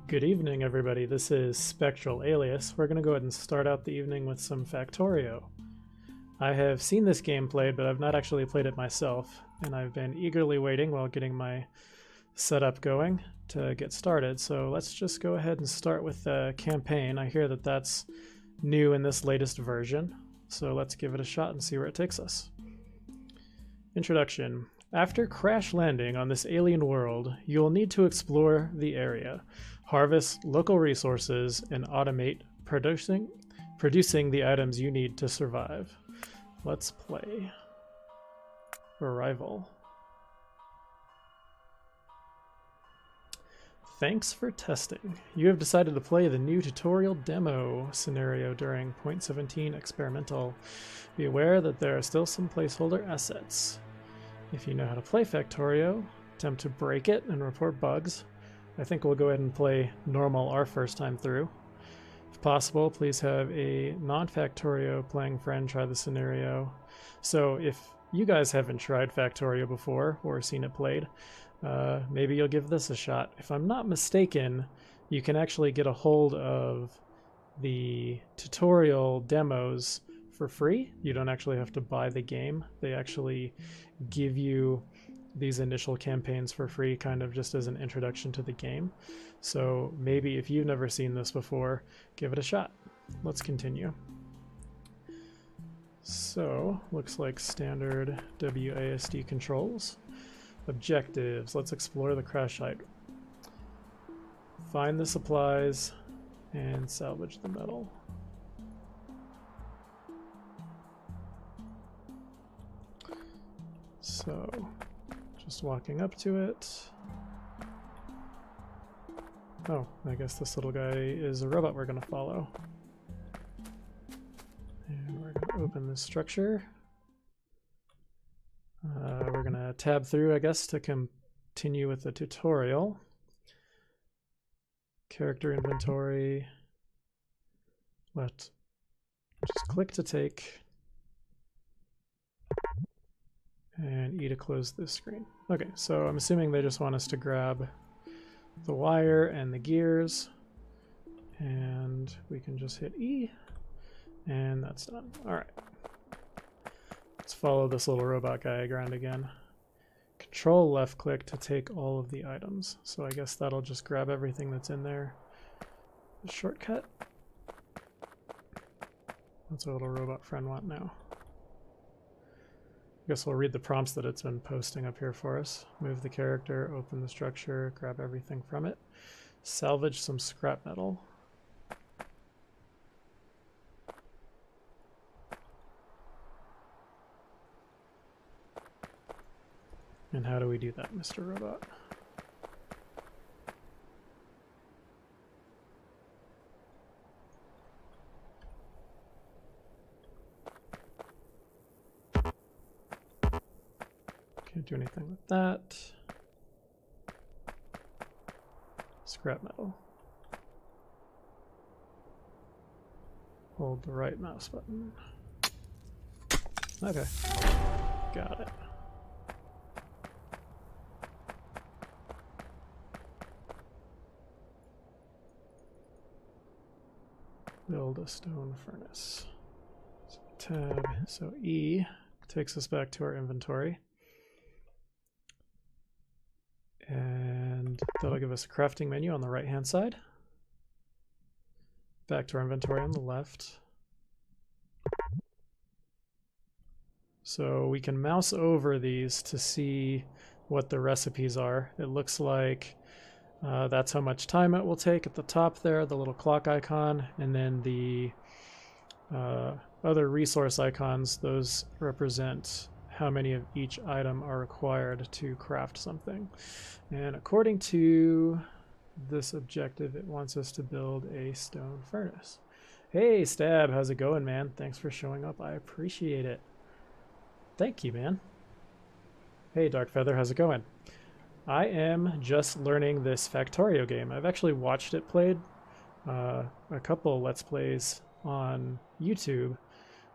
Good evening, everybody. This is Spectral Alias. We're going to go ahead and start out the evening with some Factorio. I have seen this game played, but I've not actually played it myself, and I've been eagerly waiting while getting my setup going to get started. So let's just go ahead and start with the campaign. I hear that that's new in this latest version, so let's give it a shot and see where it takes us. Introduction. After crash landing on this alien world, you will need to explore the area, harvest local resources, and automate producing the items you need to survive. Let's play. Arrival. Thanks for testing. You have decided to play the new tutorial demo scenario during 0.17 experimental. Be aware that there are still some placeholder assets. If you know how to play Factorio, attempt to break it and report bugs. I think we'll go ahead and play normal our first time through. If possible, please have a non-Factorio playing friend try the scenario. So if you guys haven't tried Factorio before or seen it played, maybe you'll give this a shot. If I'm not mistaken, you can actually get a hold of the tutorial demos for free. You don't actually have to buy the game. They actually give you these initial campaigns for free, kind of just as an introduction to the game. So maybe if you've never seen this before, give it a shot. Let's continue. So, looks like standard WASD controls. Objectives. Let's explore the crash site. Find the supplies and salvage the metal. So, just walking up to it. Oh, I guess this little guy is a robot we're going to follow. And we're going to open this structure. We're going to tab through, I guess, to continue with the tutorial. Character inventory. Just click to take. And E to close this screen. Okay, so I'm assuming they just want us to grab the wire and the gears. And we can just hit E. And that's done. Alright. Let's follow this little robot guy around again. Control left click to take all of the items. So I guess that'll just grab everything that's in there. Shortcut. What's our little robot friend want now? I guess we'll read the prompts that it's been posting up here for us. Move the character, open the structure, grab everything from it. Salvage some scrap metal. And how do we do that, Mr. Robot? Can't do anything with that. Scrap metal. Hold the right mouse button. Okay, got it. Build a stone furnace. So tab, so E takes us back to our inventory. And that'll give us a crafting menu on the right hand side. Back to our inventory on the left. So we can mouse over these to see what the recipes are. It looks like that's how much time it will take at the top there, the little clock icon, and then the other resource icons, those represent how many of each item are required to craft something. And according to this objective, it wants us to build a stone furnace. Hey Stab, how's it going, man? Thanks for showing up. I appreciate it. Thank you, man. Hey Dark Feather, how's it going? I am just learning this Factorio game. I've actually watched it played, a couple Let's Plays on YouTube,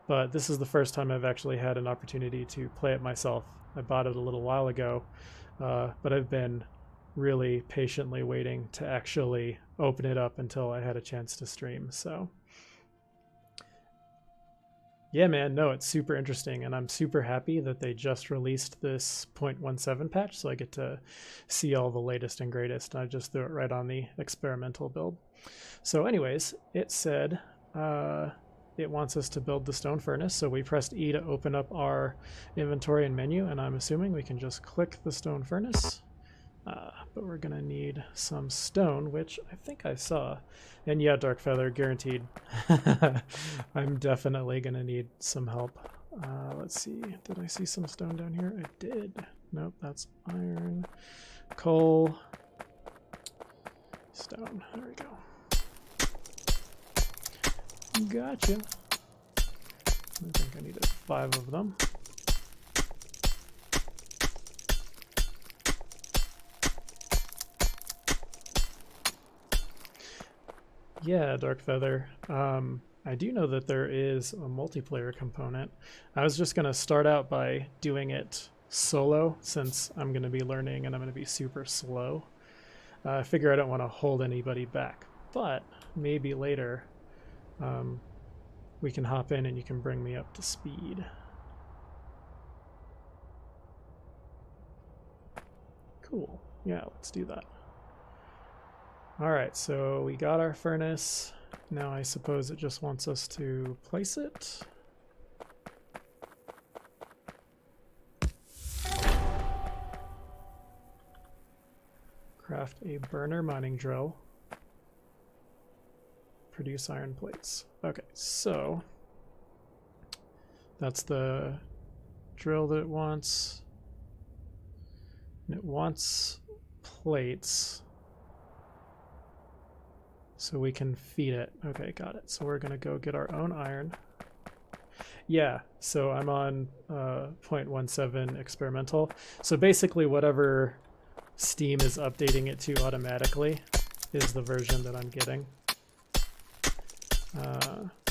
but this is the first time I've actually had an opportunity to play it myself. I bought it a little while ago, but I've been really patiently waiting to actually open it up until I had a chance to stream. So yeah, man, no, it's super interesting, and I'm super happy that they just released this 0.17 patch, so I get to see all the latest and greatest. I just threw it right on the experimental build. So anyways, it said it wants us to build the stone furnace, so we pressed E to open up our inventory and menu, and I'm assuming we can just click the stone furnace. But we're gonna need some stone, which I think I saw. And yeah, Dark Feather, guaranteed. I'm definitely gonna need some help. Let's see, did I see some stone down here? I did. Nope, that's iron, coal, stone. There we go. Gotcha. I think I needed 5 of them. Yeah, Dark Feather. I do know that there is a multiplayer component. I was just going to start out by doing it solo, since I'm going to be learning and I'm going to be super slow. I figure I don't want to hold anybody back, but maybe later we can hop in and you can bring me up to speed. Cool. Yeah, let's do that. All right, so we got our furnace. Now I suppose it just wants us to place it. Craft a burner mining drill. Produce iron plates. Okay, so that's the drill that it wants. And it wants plates so we can feed it. Okay, got it. So we're gonna go get our own iron. Yeah, so I'm on 0.17 experimental. So basically whatever Steam is updating it to automatically is the version that I'm getting.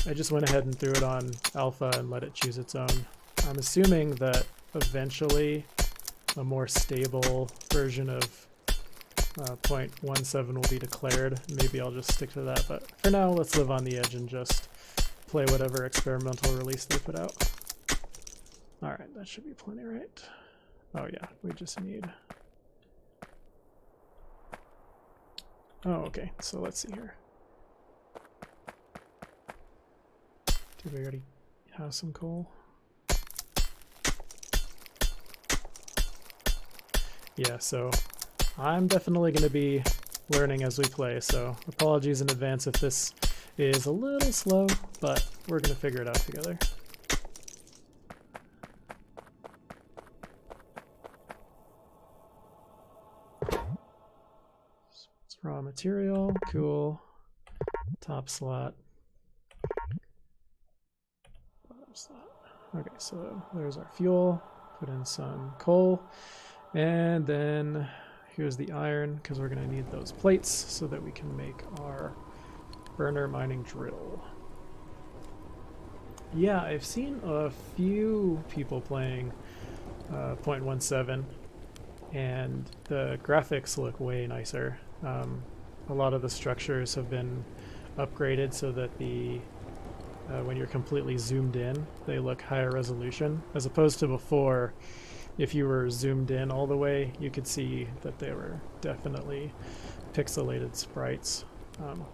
I just went ahead and threw it on alpha and let it choose its own. I'm assuming that eventually a more stable version of 0.17 will be declared. Maybe I'll just stick to that, but for now let's live on the edge and just play whatever experimental release they put out. Alright, that should be plenty, right? Oh yeah, we just need... Oh, okay, so let's see here. Did we already have some coal? Yeah, so I'm definitely going to be learning as we play, so apologies in advance if this is a little slow, but we're going to figure it out together. So it's raw material, cool. Top slot. Bottom slot. Okay, so there's our fuel. Put in some coal. And then here's the iron, because we're going to need those plates so that we can make our burner mining drill. Yeah, I've seen a few people playing 0.17, and the graphics look way nicer. A lot of the structures have been upgraded so that the when you're completely zoomed in, they look higher resolution, as opposed to before. If you were zoomed in all the way, you could see that they were definitely pixelated sprites,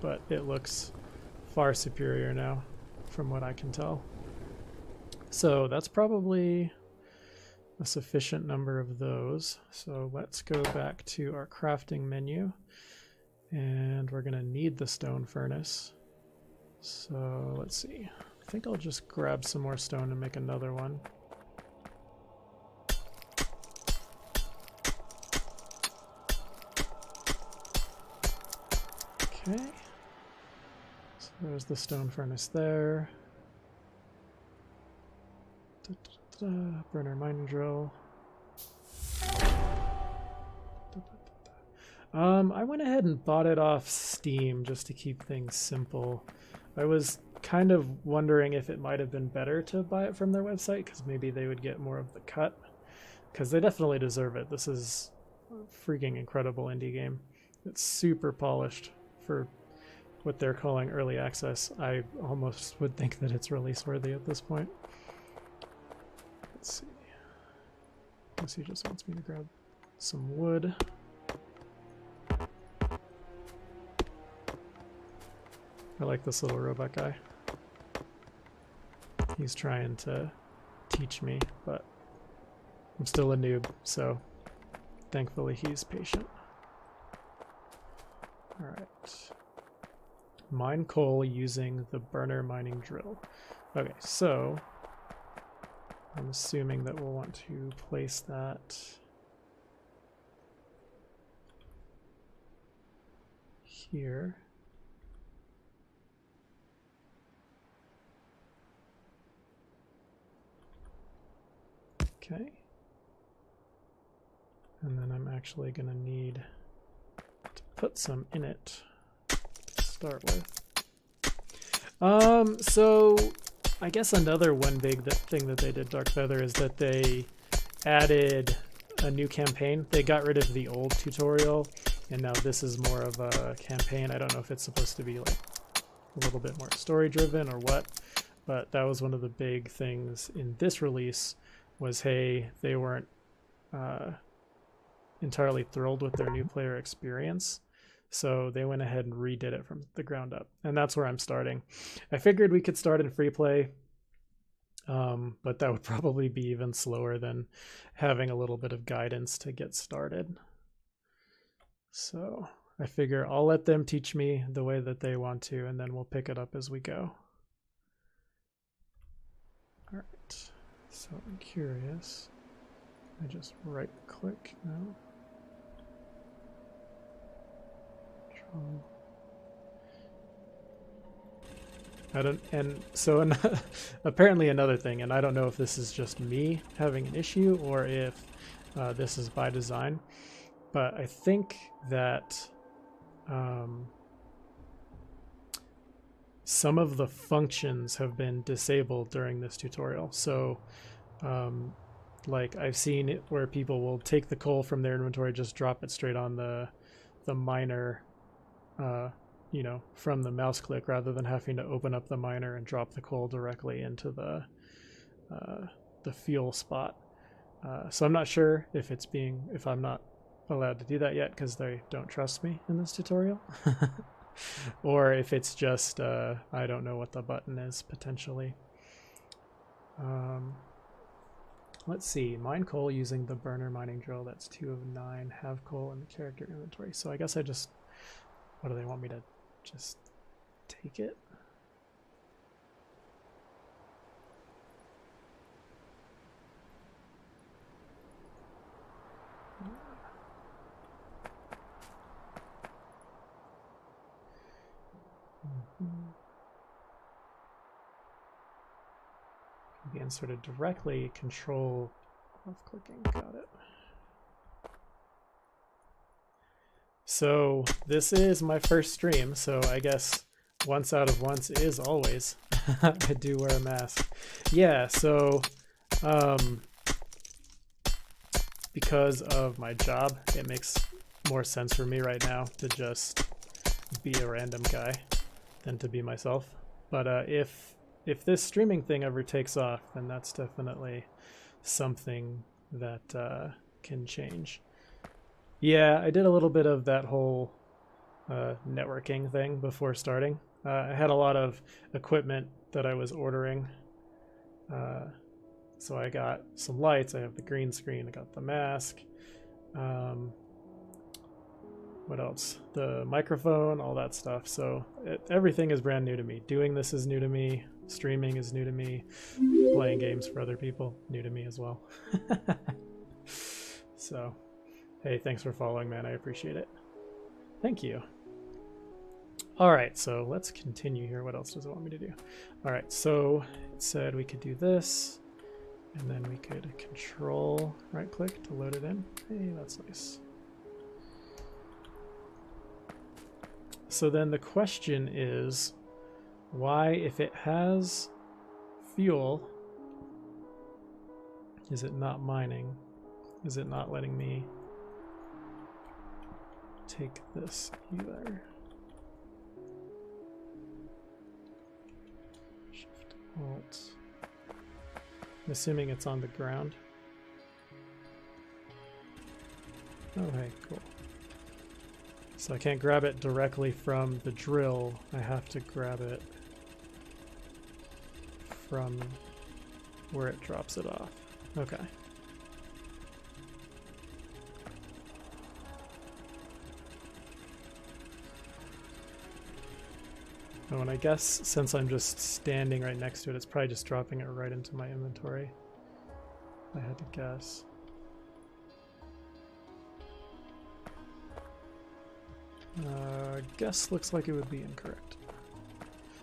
but it looks far superior now from what I can tell. So that's probably a sufficient number of those. So let's go back to our crafting menu, and we're going to need the stone furnace. So let's see. I think I'll just grab some more stone and make another one. Okay, so there's the stone furnace there. Burner mining drill. I went ahead and bought it off Steam just to keep things simple. I was kind of wondering if it might have been better to buy it from their website, because maybe they would get more of the cut, because they definitely deserve it. This is a freaking incredible indie game. It's super polished for what they're calling early access. I almost would think that it's release worthy at this point. Let's see. I guess he just wants me to grab some wood. I like this little robot guy. He's trying to teach me, but I'm still a noob, so thankfully he's patient. Alright. Mine coal using the burner mining drill. Okay, so I'm assuming that we'll want to place that here. Okay. And then I'm actually going to need to put some in it to start with. So I guess another one big thing that they did, Dark Feather, is that they added a new campaign. They got rid of the old tutorial, and now this is more of a campaign. I don't know if it's supposed to be like a little bit more story driven or what, but that was one of the big things in this release was, hey, they weren't entirely thrilled with their new player experience. So they went ahead and redid it from the ground up. And that's where I'm starting. I figured we could start in free play, but that would probably be even slower than having a little bit of guidance to get started. So I figure I'll let them teach me the way that they want to, and then we'll pick it up as we go. All right, so I'm curious. I just right click now. I don't, and so apparently another thing, and I don't know if this is just me having an issue or if this is by design, but I think that some of the functions have been disabled during this tutorial. So like I've seen it where people will take the coal from their inventory, just drop it straight on the miner, you know, from the mouse click, rather than having to open up the miner and drop the coal directly into the fuel spot. So I'm not sure if if I'm not allowed to do that yet because they don't trust me in this tutorial, or if it's just I don't know what the button is potentially. Let's see, mine coal using the burner mining drill. That's 2 of 9. Have coal in the character inventory. So I guess I just, what do they want me to just take it? Again, sort of directly control left clicking. Got it. So this is my first stream, so I guess once out of once is always. I do wear a mask. Yeah, so because of my job, it makes more sense for me right now to just be a random guy than to be myself. But if this streaming thing ever takes off, then that's definitely something that can change. Yeah, I did a little bit of that whole networking thing before starting. I had a lot of equipment that I was ordering. So I got some lights, I have the green screen, I got the mask. What else? The microphone, all that stuff. So everything is brand new to me. Doing this is new to me. Streaming is new to me. Playing games for other people, new to me as well. So, hey, thanks for following, man. I appreciate it. Thank you. All right, so let's continue here. What else does it want me to do? All right, so it said we could do this, and then we could control right click to load it in. Hey, that's nice. So then the question is, why, if it has fuel, is it not mining? Is it not letting me take this either? Shift Alt. I'm assuming it's on the ground. Oh, hey, cool. So I can't grab it directly from the drill. I have to grab it from where it drops it off. Okay. Oh, and I guess since I'm just standing right next to it, it's probably just dropping it right into my inventory. I had to guess. Guess looks like it would be incorrect.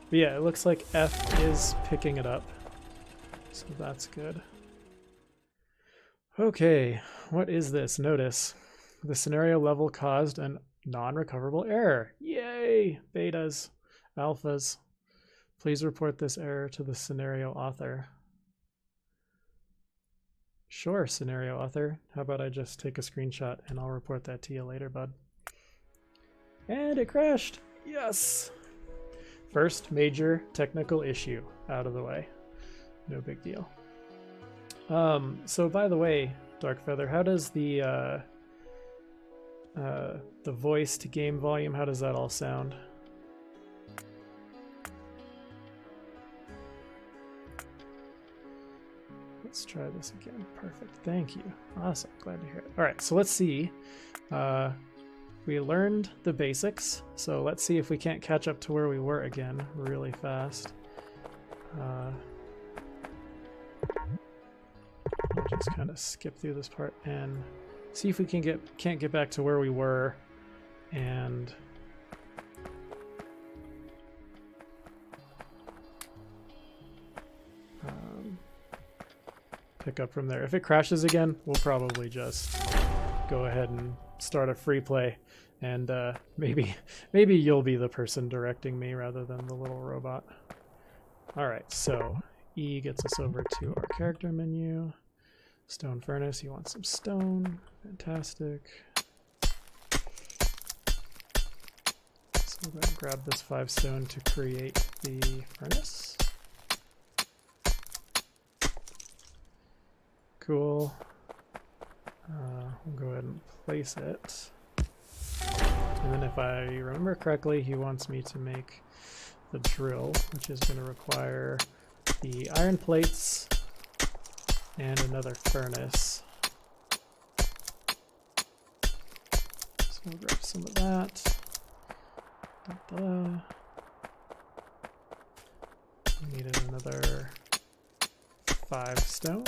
But yeah, it looks like F is picking it up. So that's good. Okay, what is this? Notice the scenario level caused a non-recoverable error. Yay! Betas, alphas. Please report this error to the scenario author. Sure, scenario author. How about I just take a screenshot and I'll report that to you later, bud. And it crashed. Yes. First major technical issue out of the way. No big deal. So by the way, Darkfeather, how does the voice to game volume, how does that all sound? Let's try this again. Perfect. Thank you. Awesome. Glad to hear it. All right, so let's see. We learned the basics, so let's see if we can't catch up to where we were again really fast. I'll just kind of skip through this part and see if we can't get back to where we were and pick up from there. If it crashes again, we'll probably just go ahead and start a free play, and maybe you'll be the person directing me rather than the little robot. All right, so E gets us over to our character menu. Stone furnace, you want some stone. Fantastic. So we're going to grab this 5 stone to create the furnace. Cool. We'll go ahead and place it. And then if I remember correctly, he wants me to make the drill, which is going to require the iron plates and another furnace. So we'll grab some of that. We needed another 5 stone.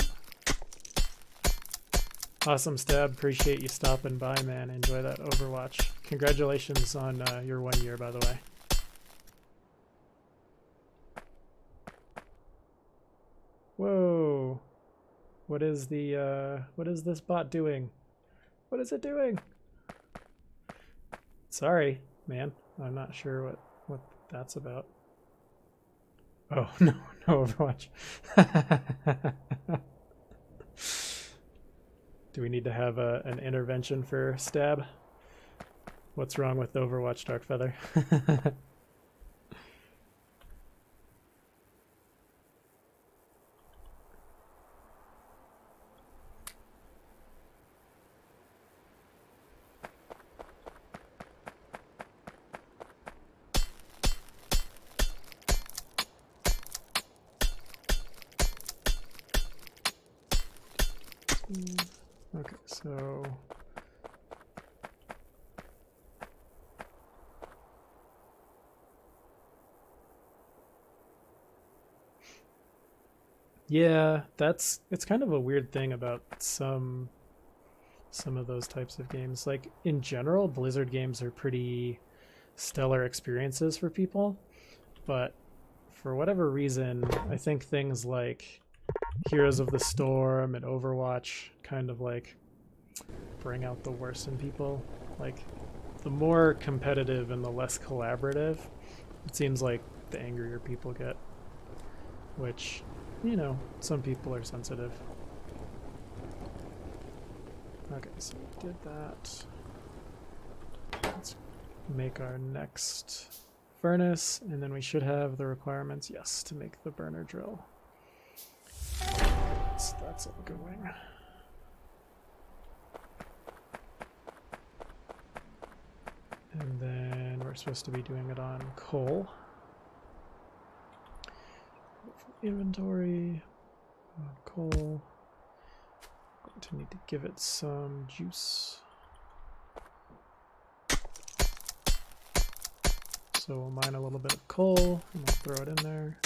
Awesome, Stab. Appreciate you stopping by, man. Enjoy that Overwatch. Congratulations on your 1 year, by the way. Whoa. What is this bot doing? What is it doing? Sorry, man. I'm not sure what that's about. Oh, no Overwatch. Do we need to have an intervention for Stab? What's wrong with Overwatch, Darkfeather? Okay, so yeah, it's kind of a weird thing about some of those types of games. Like in general, Blizzard games are pretty stellar experiences for people, but for whatever reason, I think things like Heroes of the Storm and Overwatch kind of like bring out the worst in people. Like the more competitive and the less collaborative, it seems like the angrier people get, which, you know, some people are sensitive. Okay, so we did that. Let's make our next furnace, and then we should have the requirements, yes, to make the burner drill. So that's all going. And then we're supposed to be doing it on coal. Inventory on coal. Going to need to give it some juice. So we'll mine a little bit of coal and we'll throw it in there.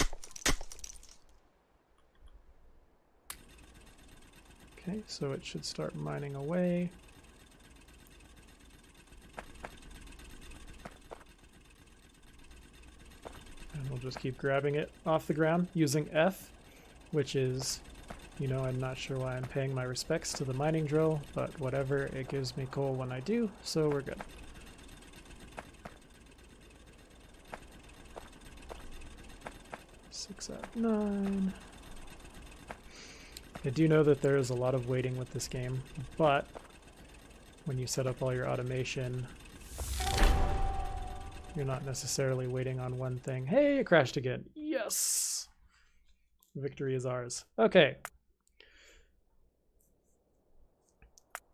Okay, so it should start mining away. And we'll just keep grabbing it off the ground using F, which is, you know, I'm not sure why I'm paying my respects to the mining drill, but whatever, it gives me coal when I do, so we're good. Six out of 9. I do know that there is a lot of waiting with this game, but when you set up all your automation, You're not necessarily waiting on one thing. Hey, it crashed again. Yes! Victory is ours. Okay.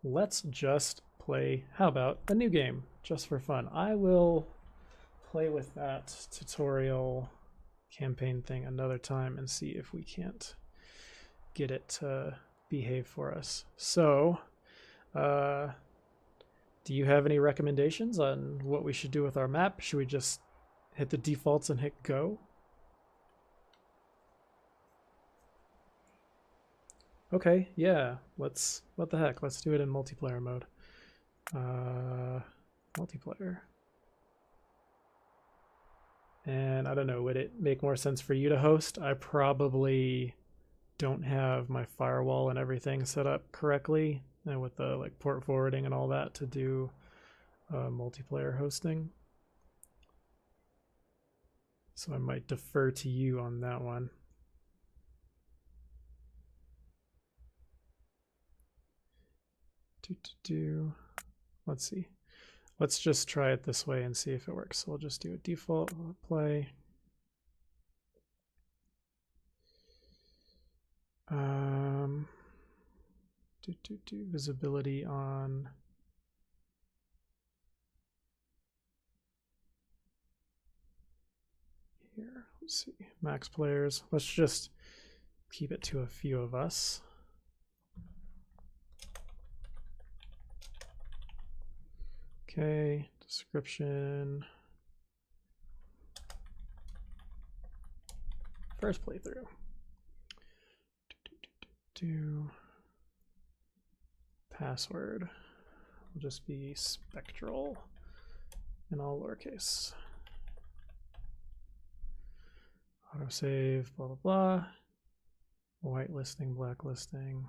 Let's just play, how about a new game, just for fun. I will play with that tutorial campaign thing another time and see if we can't get it to behave for us. So, do you have any recommendations on what we should do with our map? Should we just hit the defaults and hit go? Okay, yeah, what the heck, let's do it in multiplayer mode. Multiplayer. And I don't know, would it make more sense for you to host? I probably don't have my firewall and everything set up correctly, and with the like port forwarding and all that to do multiplayer hosting. So I might defer to you on that one. Let's see. Let's just try it this way and see if it works. So we'll just do a default play. Visibility on. Here, let's see. Max players. Let's just keep it to a few of us. Okay, description. First playthrough. Password will just be Spectral in all lowercase. Autosave, blah, blah, blah. Whitelisting, blacklisting.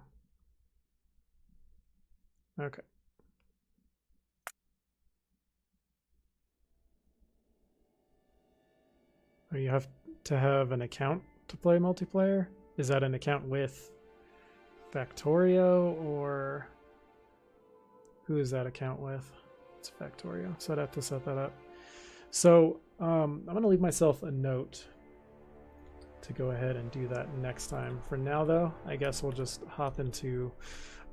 Okay. Oh, you have to have an account to play multiplayer? Is that an account with Factorio, or who is that account with? It's Factorio, so I'd have to set that up. So I'm going to leave myself a note to go ahead and do that next time. For now, though, I guess we'll just hop into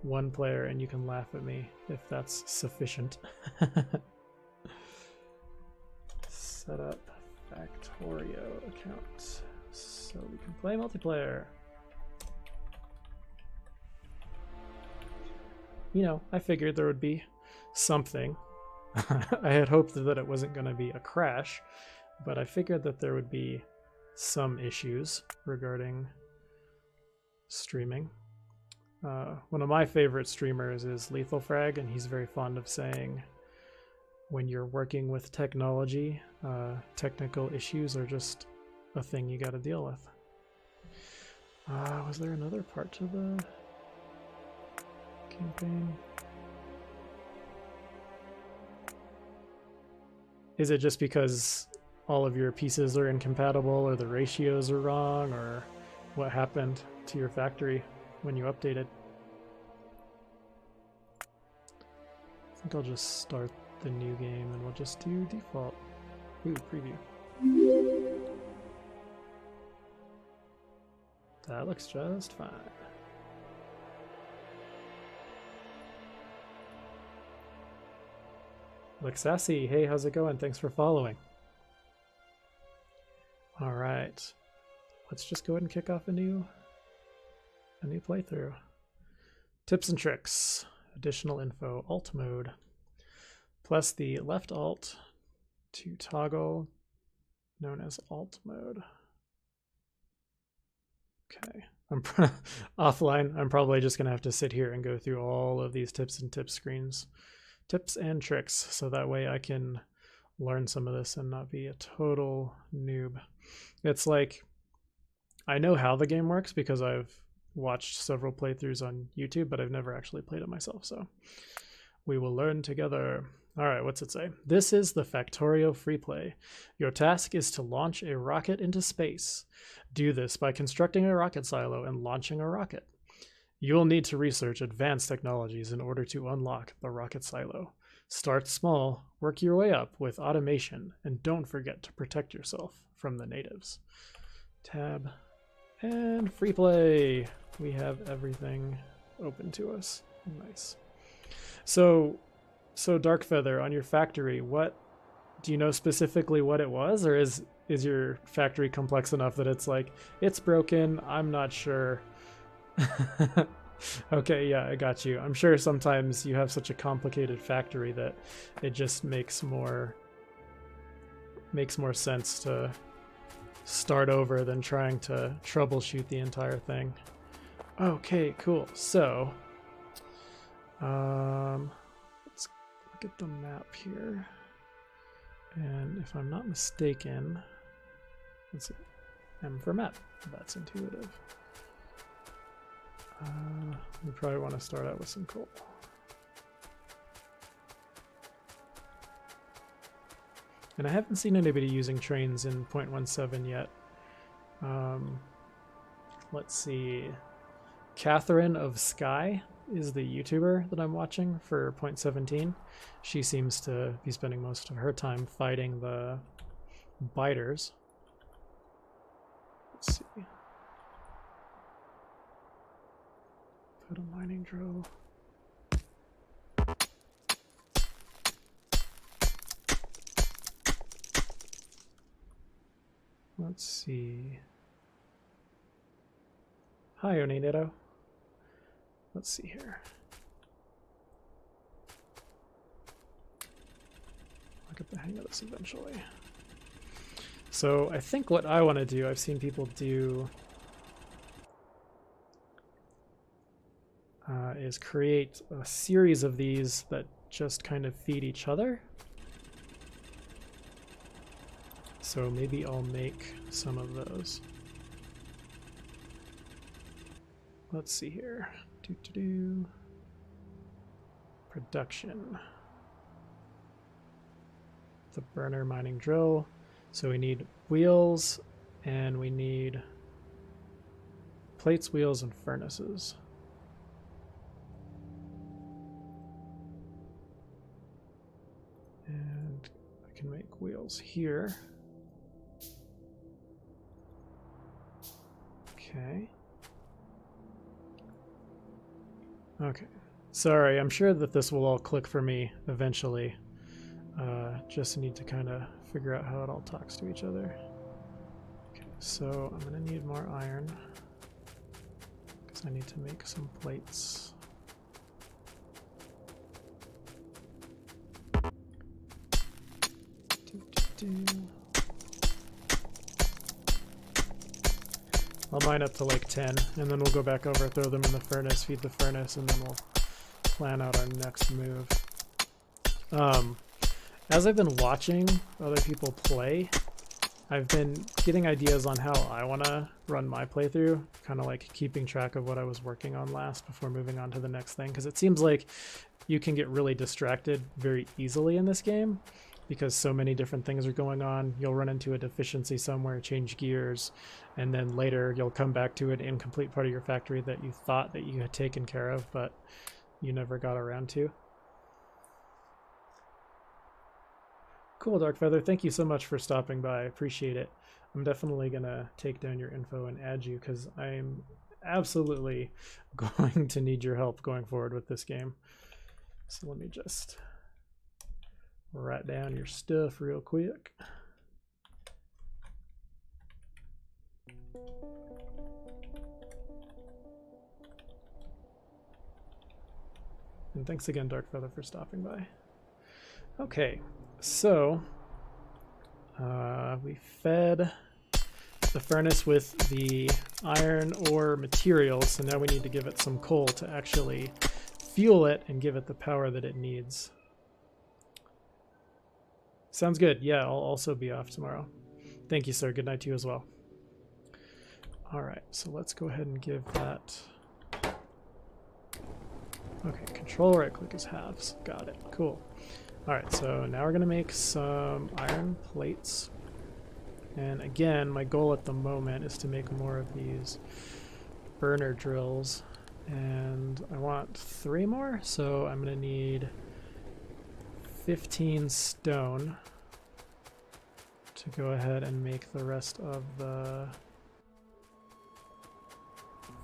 one player and you can laugh at me if that's sufficient. Set up Factorio account so we can play multiplayer. You know, I figured there would be something. I had hoped that it wasn't going to be a crash, but I figured that there would be some issues regarding streaming. One of my favorite streamers is Lethal Frag, and he's very fond of saying, when you're working with technology, technical issues are just a thing you got to deal with. Was there another part to the campaign? Is it just because all of your pieces are incompatible, or the ratios are wrong, or what happened to your factory when you updated? I think I'll just start the new game and we'll just do default. Ooh, preview. That looks just fine. Look sassy. Hey, how's it going? Thanks for following. All right, let's just go ahead and kick off a new playthrough. Tips and tricks, additional info, alt mode. Plus the left alt to toggle, known as alt mode. Okay, I'm offline. I'm probably just gonna have to sit here and go through all of these tips and tricks, so that way I can learn some of this and not be a total noob. It's like, I know how the game works because I've watched several playthroughs on YouTube, but I've never actually played it myself, so we will learn together. All right, what's it say? This is the Factorio free play. Your task is to launch a rocket into space. Do this by constructing a rocket silo and launching a rocket. You will need to research advanced technologies in order to unlock the rocket silo. Start small, work your way up with automation, and don't forget to protect yourself from the natives. Tab and free play. We have everything open to us. Nice. So Darkfeather, on your factory, what do you know specifically what it was, or is your factory complex enough that it's like it's broken? I'm not sure. Okay, yeah, I got you. I'm sure sometimes you have such a complicated factory that it just makes more sense to start over than trying to troubleshoot the entire thing. Okay, cool. So, let's look at the map here. And if I'm not mistaken, let's see, M for map. That's intuitive. We probably want to start out with some coal. And I haven't seen anybody using trains in 0.17 yet. Let's see. Catherine of Sky is the YouTuber that I'm watching for 0.17. She seems to be spending most of her time fighting the biters. Let's see. Put a mining drill. Let's see. Hi, Oninito. Let's see here. I'll get the hang of this eventually. So I think what I want to do, I've seen people do, is create a series of these that just kind of feed each other. So maybe I'll make some of those. Let's see here. Production. The burner mining drill. So we need wheels and we need plates, wheels, and furnaces. And I can make wheels here. Okay. Okay. Sorry, I'm sure that this will all click for me eventually. Just need to kind of figure out how it all talks to each other. Okay, so I'm going to need more iron because I need to make some plates. I'll mine up to like 10, and then we'll go back over, throw them in the furnace, feed the furnace, and then we'll plan out our next move. As I've been watching other people play, I've been getting ideas on how I want to run my playthrough, kind of like keeping track of what I was working on last before moving on to the next thing, because it seems like you can get really distracted very easily in this game because so many different things are going on. You'll run into a deficiency somewhere, change gears, and then later you'll come back to an incomplete part of your factory that you thought that you had taken care of, but you never got around to. Cool, Darkfeather. Thank you so much for stopping by. I appreciate it. I'm definitely going to take down your info and add you because I'm absolutely going to need your help going forward with this game. So let me just write down your stuff real quick. And thanks again, Darkfeather, for stopping by. Okay, so we fed the furnace with the iron ore materials, so now we need to give it some coal to actually fuel it and give it the power that it needs. Sounds good. Yeah, I'll also be off tomorrow. Thank you, sir. Good night to you as well. All right, so let's go ahead and give that. Okay, control right click is halves. Got it. Cool. All right, so now we're going to make some iron plates. And again, my goal at the moment is to make more of these burner drills. And I want 3 more, so I'm going to need 15 stone to go ahead and make the rest of the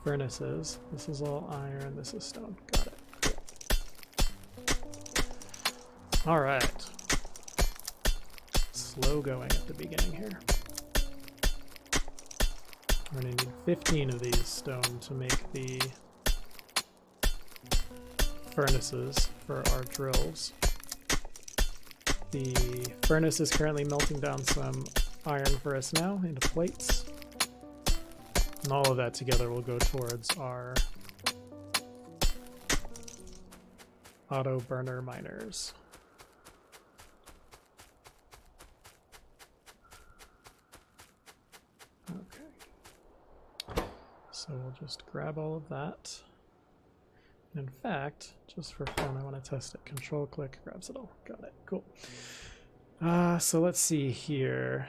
furnaces. This is all iron, this is stone. Got it. All right. Slow going at the beginning here. We're going to need 15 of these stone to make the furnaces for our drills. The furnace is currently melting down some iron for us now into plates. And all of that together will go towards our auto burner miners. Okay. So we'll just grab all of that. In fact, just for fun, I want to test it. Control click grabs it all. Got it. Cool. So let's see here.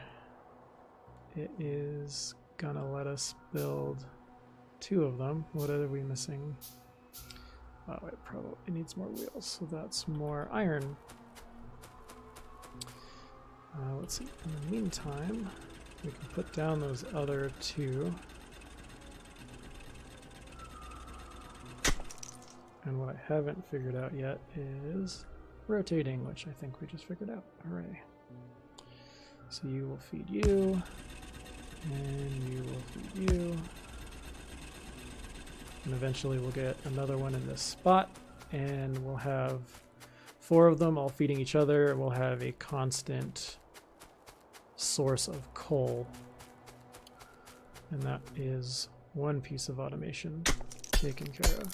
It is gonna let us build 2 of them. What are we missing? Oh, it needs more wheels, so that's more iron. Let's see. In the meantime, we can put down those other 2. And what I haven't figured out yet is rotating, which I think we just figured out. Hooray. So you will feed you, and you will feed you. And eventually we'll get another one in this spot, and we'll have 4 of them all feeding each other, and we'll have a constant source of coal. And that is one piece of automation taken care of.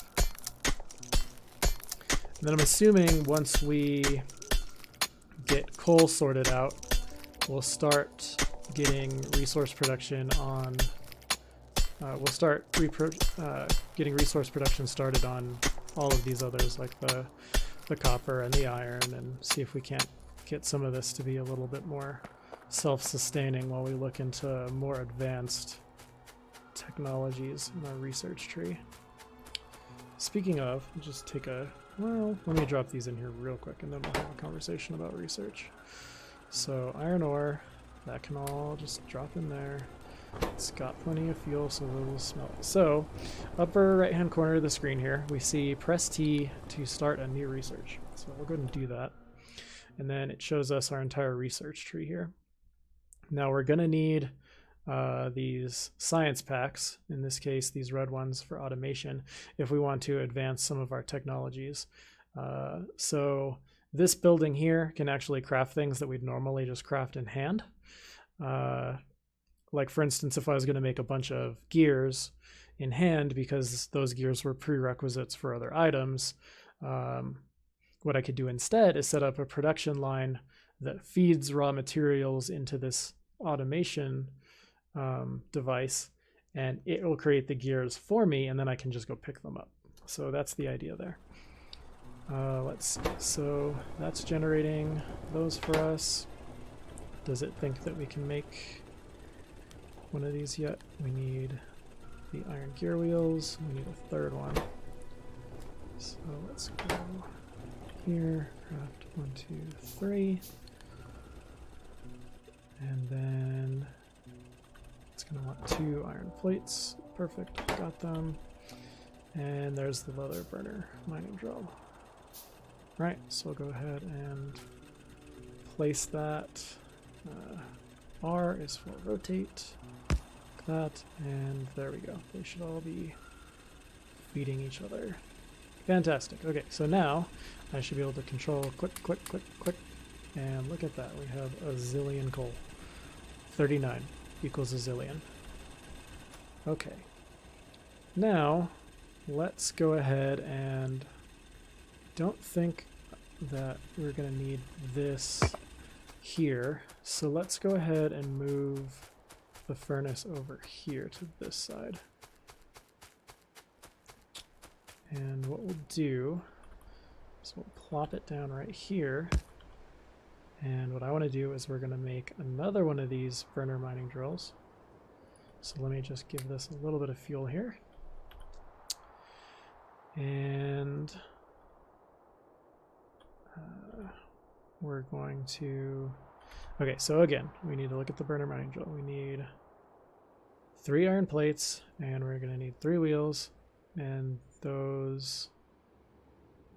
And then I'm assuming once we get coal sorted out, we'll start getting resource production on. We'll start getting resource production started on all of these others, like the copper and the iron, and see if we can't get some of this to be a little bit more self-sustaining while we look into more advanced technologies in our research tree. Speaking of, we'll just take a, well, let me drop these in here real quick and then we'll have a conversation about research. So iron ore, that can all just drop in there. It's got plenty of fuel, so we'll smell it. So, upper right hand corner of the screen here, we see press T to start a new research. So we'll go ahead and do that. And then it shows us our entire research tree here. Now we're going to need these science packs, in this case these red ones for automation, if we want to advance some of our technologies. So this building here can actually craft things that we'd normally just craft in hand. Like for instance, if I was going to make a bunch of gears in hand because those gears were prerequisites for other items, what I could do instead is set up a production line that feeds raw materials into this automation device, and it will create the gears for me, and then I can just go pick them up. So that's the idea there. Let's see. So that's generating those for us. Does it think that we can make one of these yet? We need the iron gear wheels. We need a third one. So let's go here, craft 1, 2, 3. And then it's going to want 2 iron plates. Perfect, got them. And there's the leather burner mining drill. Right, so we'll go ahead and place that. R is for rotate. Like that, and there we go. They should all be feeding each other. Fantastic. Okay, so now I should be able to control click, click, click, click, and look at that. We have a zillion coal. 39 equals a zillion. Okay. Now, let's go ahead and don't think that we're going to need this here. So let's go ahead and move the furnace over here to this side. And what we'll do is we'll plop it down right here. And what I want to do is we're going to make another one of these burner mining drills. So let me just give this a little bit of fuel here. And we're going to... Okay, so again, we need to look at the burner mining drill. We need 3 iron plates, and we're going to need 3 wheels, and those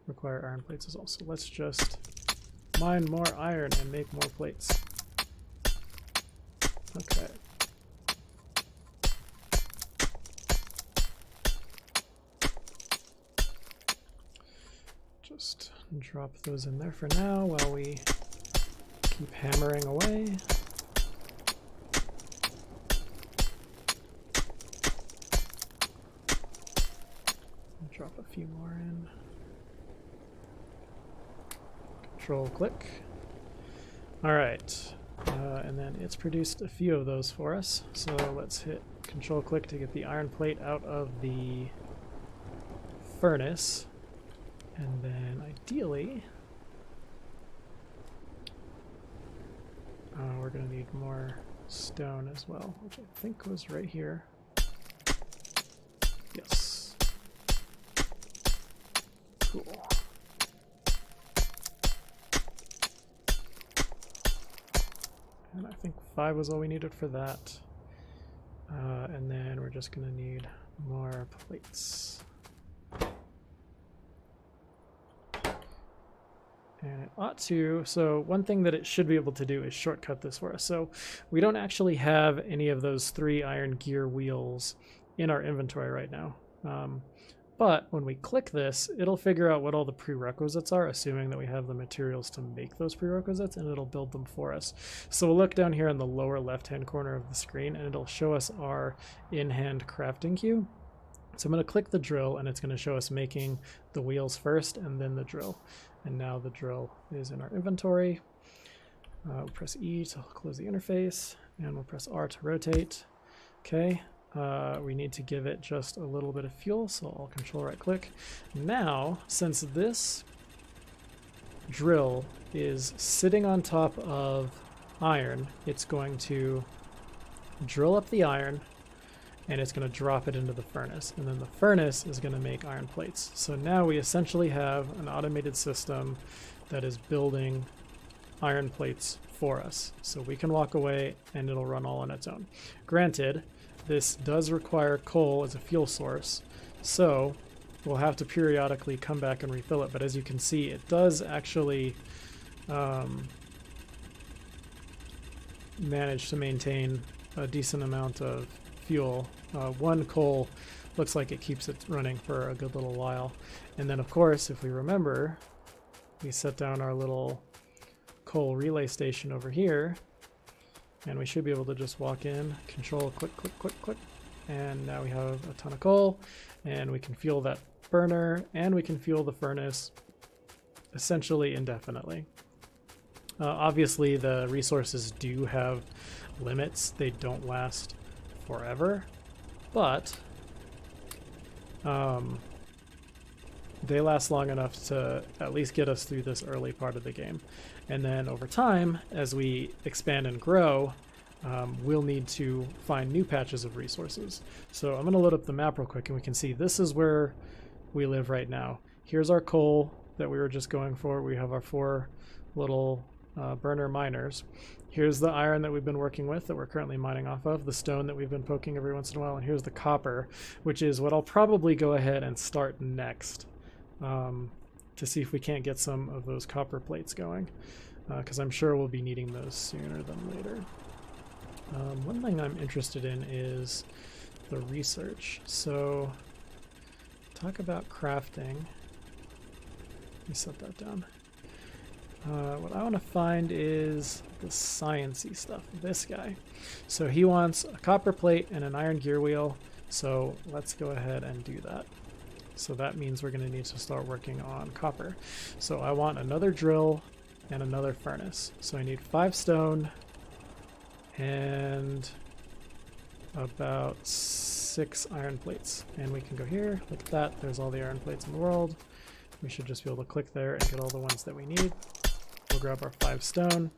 require iron plates as well. So let's just mine more iron and make more plates. Okay. Just drop those in there for now while we keep hammering away. Drop a few more in. Control click. All right, and then it's produced a few of those for us. So let's hit control click to get the iron plate out of the furnace. And then ideally, we're going to need more stone as well, which I think was right here. Yes. Cool. And I think 5 was all we needed for that. And then we're just going to need more plates. And it ought to, so one thing that it should be able to do is shortcut this for us. So we don't actually have any of those 3 iron gear wheels in our inventory right now. But when we click this, it'll figure out what all the prerequisites are, assuming that we have the materials to make those prerequisites, and it'll build them for us. So we'll look down here in the lower left-hand corner of the screen, and it'll show us our in-hand crafting queue. So I'm going to click the drill, and it's going to show us making the wheels first and then the drill. And now the drill is in our inventory. We'll press E to close the interface, and we'll press R to rotate. Okay, we need to give it just a little bit of fuel, so I'll control right click. Now, since this drill is sitting on top of iron, it's going to drill up the iron, and it's going to drop it into the furnace, and then the furnace is going to make iron plates. So now we essentially have an automated system that is building iron plates for us. So we can walk away and it'll run all on its own. Granted, this does require coal as a fuel source, so we'll have to periodically come back and refill it, but as you can see, it does actually manage to maintain a decent amount of fuel. 1 coal looks like it keeps it running for a good little while. And then of course, if we remember, we set down our little coal relay station over here, and we should be able to just walk in, control, click, click, click, click, and now we have a ton of coal, and we can fuel that burner, and we can fuel the furnace essentially indefinitely. Obviously the resources do have limits. They don't last forever, but they last long enough to at least get us through this early part of the game. And then over time, as we expand and grow, we'll need to find new patches of resources. So I'm going to load up the map real quick, and we can see this is where we live right now. Here's our coal that we were just going for. We have our 4 little burner miners. Here's the iron that we've been working with that we're currently mining off of, the stone that we've been poking every once in a while, and here's the copper, which is what I'll probably go ahead and start next, to see if we can't get some of those copper plates going, because I'm sure we'll be needing those sooner than later. One thing I'm interested in is the research. So talk about crafting. Let me set that down. What I want to find is the sciencey stuff, this guy. So he wants a copper plate and an iron gear wheel, so let's go ahead and do that. So that means we're going to need to start working on copper. So I want another drill and another furnace. So I need 5 stone and about 6 iron plates. And we can go here, look at that, there's all the iron plates in the world. We should just be able to click there and get all the ones that we need. We'll grab our 5 stone.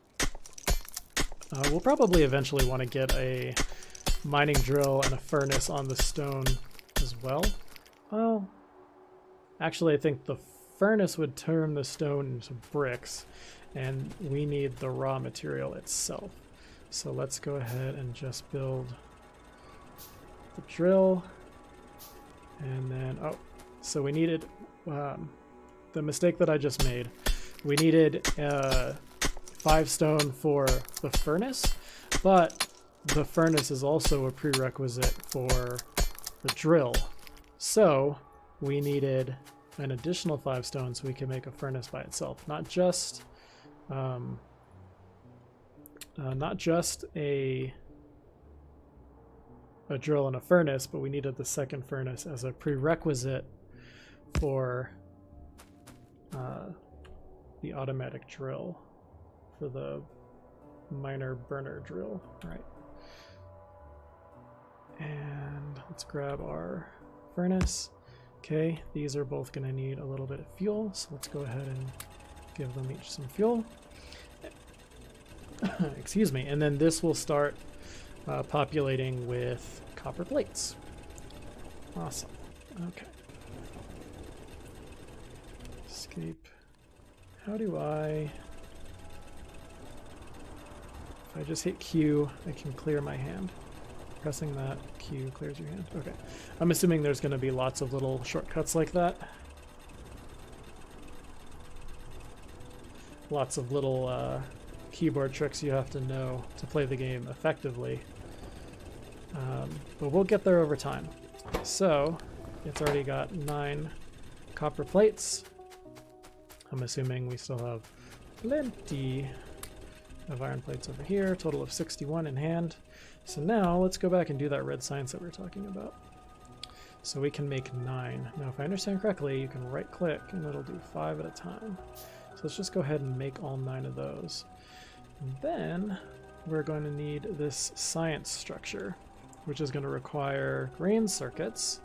We'll probably eventually want to get a mining drill and a furnace on the stone as well. Well, actually I think the furnace would turn the stone into bricks, and we need the raw material itself. So let's go ahead and just build the drill, and then, oh, so we needed, the mistake that I just made, we needed 5 stone for the furnace, but the furnace is also a prerequisite for the drill. So we needed an additional 5 stone so we can make a furnace by itself, not just a drill and a furnace, but we needed the second furnace as a prerequisite for the automatic drill, for the miner burner drill. Right. And let's grab our furnace. Okay, these are both going to need a little bit of fuel, so let's go ahead and give them each some fuel. Excuse me, and then this will start populating with copper plates. Awesome. Okay. Escape. How do I... If I just hit Q, I can clear my hand. Pressing that, Q clears your hand. Okay. I'm assuming there's going to be lots of little shortcuts like that. Lots of little keyboard tricks you have to know to play the game effectively. But we'll get there over time. So, it's already got 9 copper plates. I'm assuming we still have plenty of iron plates over here, total of 61 in hand. So now let's go back and do that red science that we were talking about. So we can make 9. Now if I understand correctly, you can right click and it'll do 5 at a time. So let's just go ahead and make all 9 of those. And then we're going to need this science structure, which is going to require green circuits,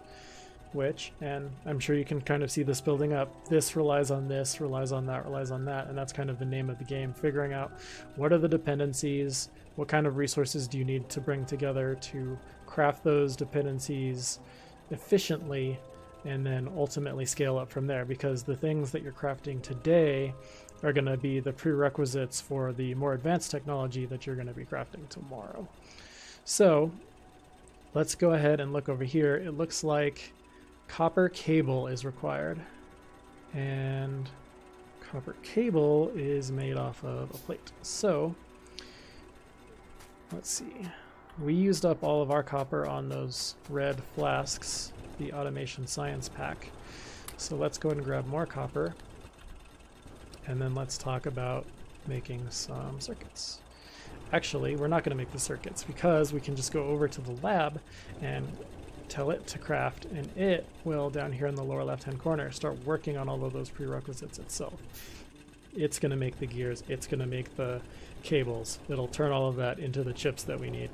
which, and I'm sure you can kind of see this building up, this relies on this, relies on that, relies on that, and that's kind of the name of the game, figuring out what are the dependencies, what kind of resources do you need to bring together to craft those dependencies efficiently, and then ultimately scale up from there, because the things that you're crafting today are going to be the prerequisites for the more advanced technology that you're going to be crafting tomorrow. So let's go ahead and look over here. It looks like copper cable is required, and copper cable is made off of a plate. So let's see, we used up all of our copper on those red flasks, the automation science pack. So let's go ahead and grab more copper, and then let's talk about making some circuits. Actually, we're not going to make the circuits because we can just go over to the lab and tell it to craft, and it will, down here in the lower left hand corner, start working on all of those prerequisites itself. It's going to make the gears, it's going to make the cables, it'll turn all of that into the chips that we need.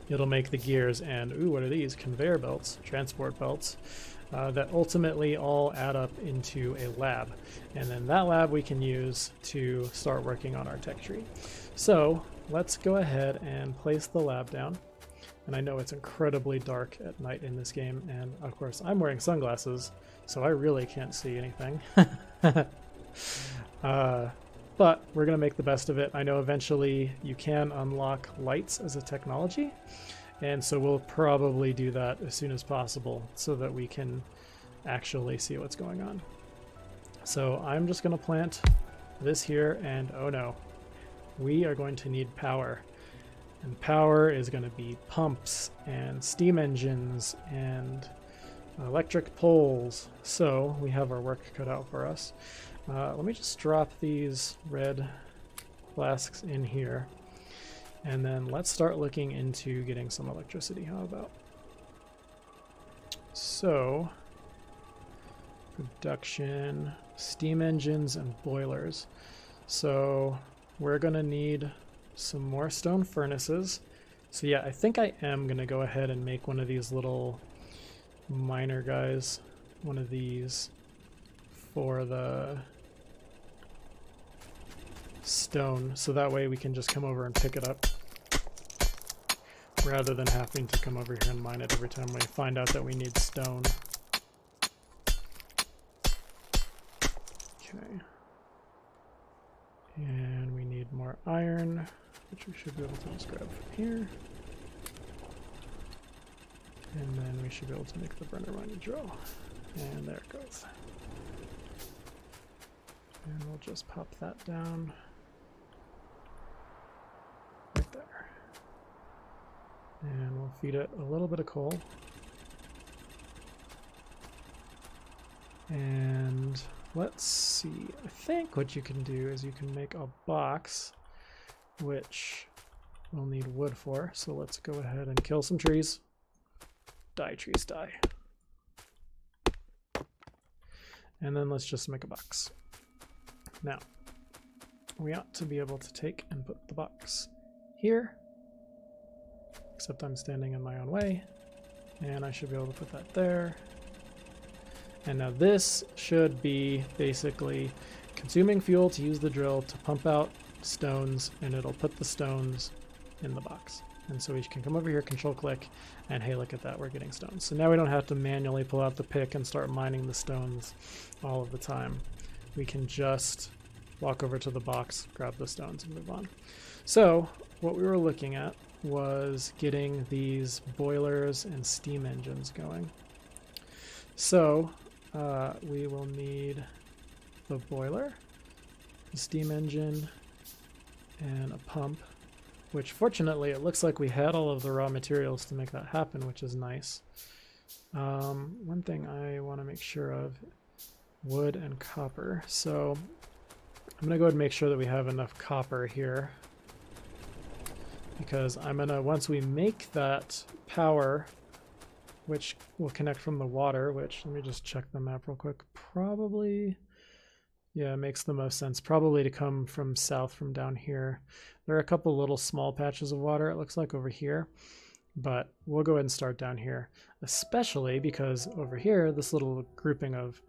It'll make the gears and, ooh, what are these? Conveyor belts, transport belts, that ultimately all add up into a lab. And then that lab we can use to start working on our tech tree. So let's go ahead and place the lab down. And I know it's incredibly dark at night in this game, and of course I'm wearing sunglasses, so I really can't see anything. But we're going to make the best of it. I know eventually you can unlock lights as a technology, and so we'll probably do that as soon as possible so that we can actually see what's going on. So I'm just going to plant this here, and oh no, we are going to need power. And power is going to be pumps and steam engines and electric poles. So we have our work cut out for us. Let me just drop these red flasks in here. And then let's start looking into getting some electricity. How about? So, production, steam engines and boilers. So we're going to need some more stone furnaces. So yeah, I think I am going to go ahead and make one of these little miner guys, one of these for the stone, so that way we can just come over and pick it up rather than having to come over here and mine it every time we find out that we need stone. Okay. And we need more iron, which we should be able to just grab from here. And then we should be able to make the burner mining drill. And there it goes. And we'll just pop that down right there. And we'll feed it a little bit of coal. And let's see, I think what you can do is you can make a box, which we'll need wood for. So let's go ahead and kill some trees. Die, trees, die. And then let's just make a box. Now, we ought to be able to take and put the box here, except I'm standing in my own way, and I should be able to put that there. And now this should be basically consuming fuel to use the drill to pump out stones, and it'll put the stones in the box. And so we can come over here, control click, and hey, look at that, we're getting stones. So now we don't have to manually pull out the pick and start mining the stones all of the time. We can just walk over to the box, grab the stones, and move on. So what we were looking at was getting these boilers and steam engines going. So we will need the boiler, the steam engine, and a pump, which fortunately it looks like we had all of the raw materials to make that happen, which is nice. One thing I want to make sure of, wood and copper. So I'm going to go ahead and make sure that we have enough copper here, because I'm going to, once we make that power, which will connect from the water, which, let me just check the map real quick, probably, yeah, it makes the most sense, probably to come from south from down here. There are a couple little small patches of water, it looks like, over here, but we'll go ahead and start down here, especially because over here, this little grouping of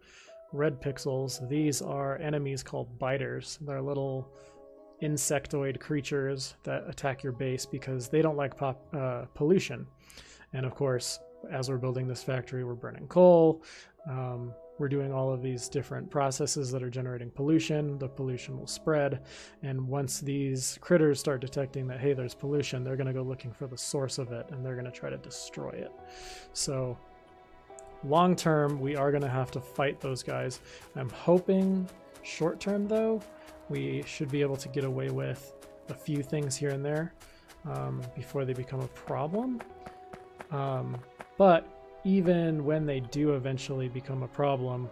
red pixels, these are enemies called biters. They're little insectoid creatures that attack your base because they don't like pollution. And of course, as we're building this factory, we're burning coal. We're doing all of these different processes that are generating pollution. The pollution will spread. And once these critters start detecting that, hey, there's pollution, they're going to go looking for the source of it, and they're going to try to destroy it. So long term, we are going to have to fight those guys. I'm hoping short term, though, we should be able to get away with a few things here and there before they become a problem. But even when they do eventually become a problem,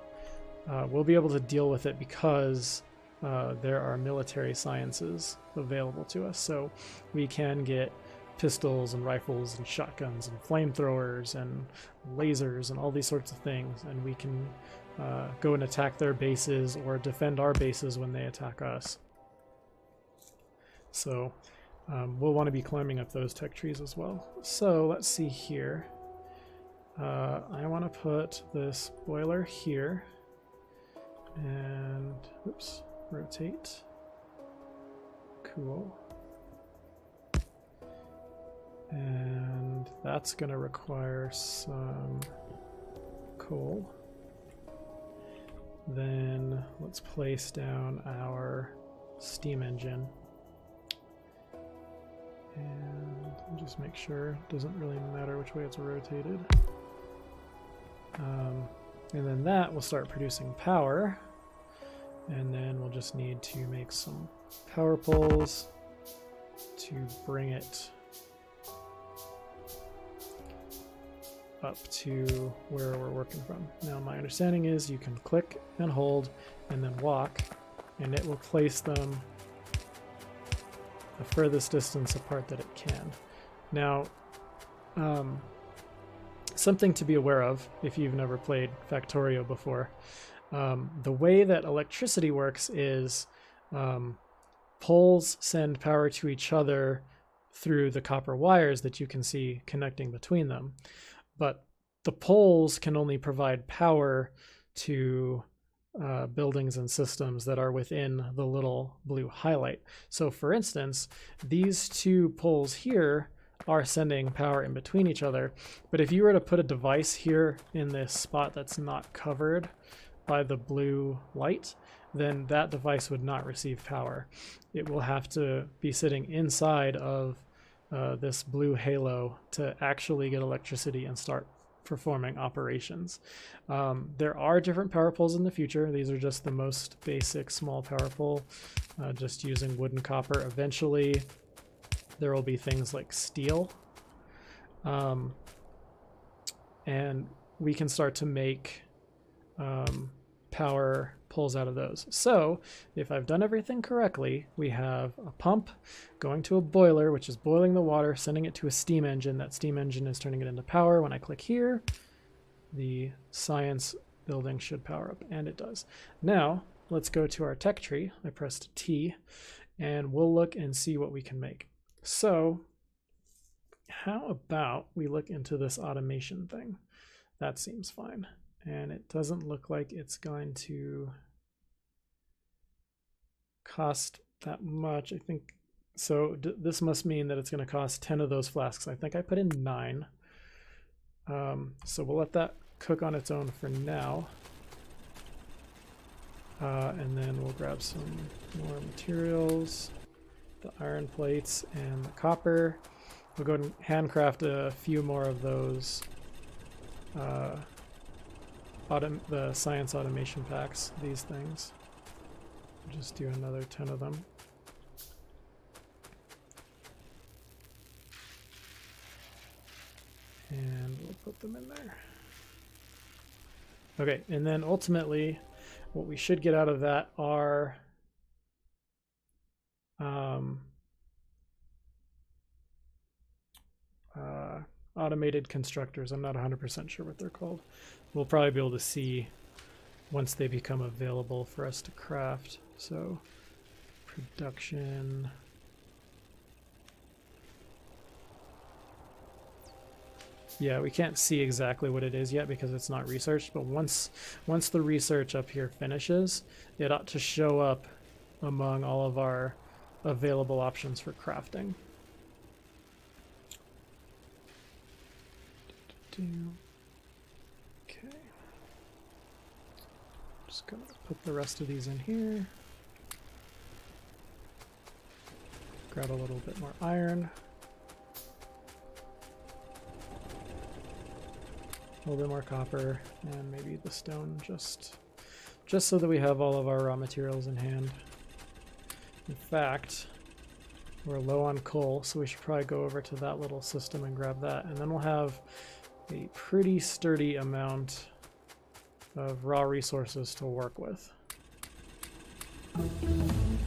we'll be able to deal with it because there are military sciences available to us. So we can get pistols and rifles and shotguns and flamethrowers and lasers and all these sorts of things, and we can go and attack their bases or defend our bases when they attack us. So we'll want to be climbing up those tech trees as well. So let's see here. I want to put this boiler here and oops, rotate. Cool. And that's going to require some coal. Then let's place down our steam engine. And just make sure it doesn't really matter which way it's rotated. And then that will start producing power. And then we'll just need to make some power poles to bring it up to where we're working from. Now my understanding is you can click and hold and then walk, and it will place them the furthest distance apart that it can. Now, something to be aware of if you've never played Factorio before, the way that electricity works is poles send power to each other through the copper wires that you can see connecting between them. But the poles can only provide power to buildings and systems that are within the little blue highlight. So for instance, these two poles here are sending power in between each other. But if you were to put a device here in this spot that's not covered by the blue light, then that device would not receive power. It will have to be sitting inside of this blue halo to actually get electricity and start performing operations. There are different power poles in the future. These are just the most basic small power pole, just using wood and copper. Eventually, there will be things like steel. And we can start to make power poles out of those. So if I've done everything correctly, we have a pump going to a boiler, which is boiling the water, sending it to a steam engine. That steam engine is turning it into power. When I click here, the science building should power up, and it does. Now let's go to our tech tree. I pressed T, and we'll look and see what we can make. So how about we look into this automation thing? That seems fine. And it doesn't look like it's going to cost that much. I think so. This must mean that it's going to cost 10 of those flasks. I think I put in 9. So we'll let that cook on its own for now. And then we'll grab some more materials, the iron plates and the copper. We'll go and handcraft a few more of those the science automation packs, these things. We'll just do another 10 of them. And we'll put them in there. Okay, and then ultimately what we should get out of that are automated constructors. I'm not 100% sure what they're called. We'll probably be able to see once they become available for us to craft. So production. Yeah, we can't see exactly what it is yet because it's not researched, but once the research up here finishes, it ought to show up among all of our available options for crafting. Okay. Just gonna put the rest of these in here. Grab a little bit more iron. A little bit more copper, and maybe the stone, just so that we have all of our raw materials in hand. In fact, we're low on coal, so we should probably go over to that little system and grab that, and then we'll have a pretty sturdy amount of raw resources to work with.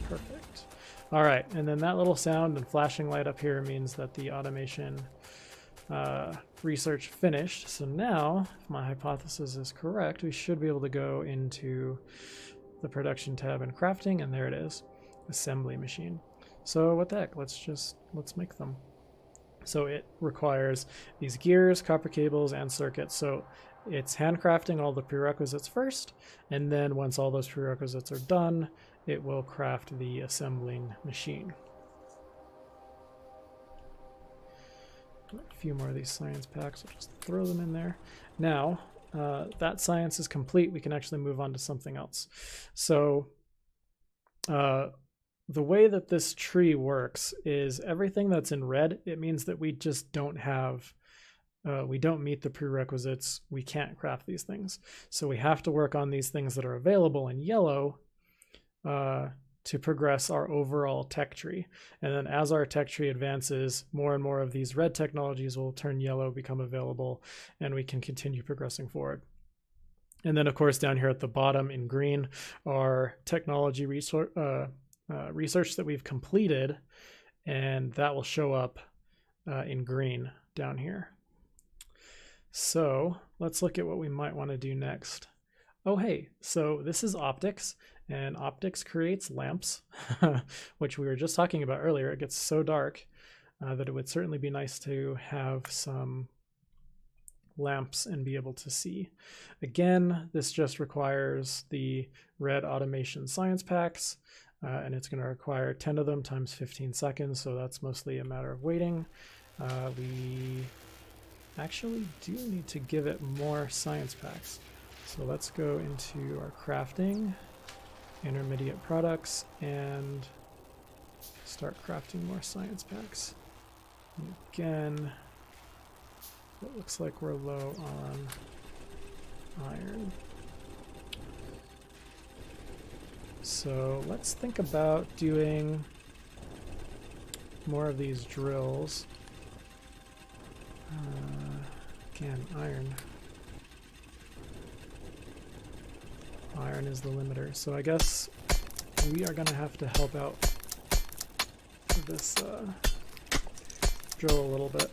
Perfect. All right, and then that little sound and flashing light up here means that the automation research finished. So now, if my hypothesis is correct, we should be able to go into the production tab and crafting, and there it is, assembly machine. So what the heck, let's make them. So it requires these gears, copper cables, and circuits. So it's handcrafting all the prerequisites first, and then once all those prerequisites are done, it will craft the assembling machine. A few more of these science packs, I'll just throw them in there. Now, that science is complete, we can actually move on to something else. So the way that this tree works is everything that's in red, it means that we just don't have, we don't meet the prerequisites, we can't craft these things. So we have to work on these things that are available in yellow to progress our overall tech tree. And then as our tech tree advances, more and more of these red technologies will turn yellow, become available, and we can continue progressing forward. And then of course down here at the bottom in green are technology research that we've completed, and that will show up in green down here. So let's look at what we might want to do next. Oh hey, so this is optics, and optics creates lamps, which we were just talking about earlier. It gets so dark that it would certainly be nice to have some lamps and be able to see. Again, this just requires the red automation science packs, and it's going to require 10 of them times 15 seconds, so that's mostly a matter of waiting. We actually do need to give it more science packs. So let's go into our crafting. intermediate products and start crafting more science packs. And again, it looks like we're low on iron. So let's think about doing more of these drills. Again, iron. Iron is the limiter. So I guess we are going to have to help out this drill a little bit.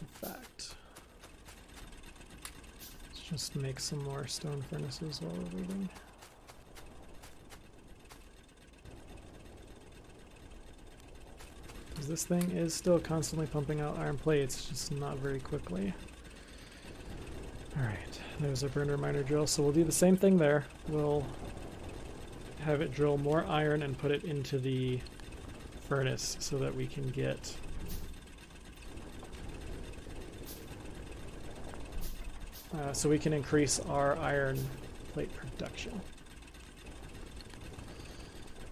In fact, let's just make some more stone furnaces while we're waiting. Because this thing is still constantly pumping out iron plates, just not very quickly. Alright, there's our burner miner drill. So we'll do the same thing there. We'll have it drill more iron and put it into the furnace so that we can get so we can increase our iron plate production.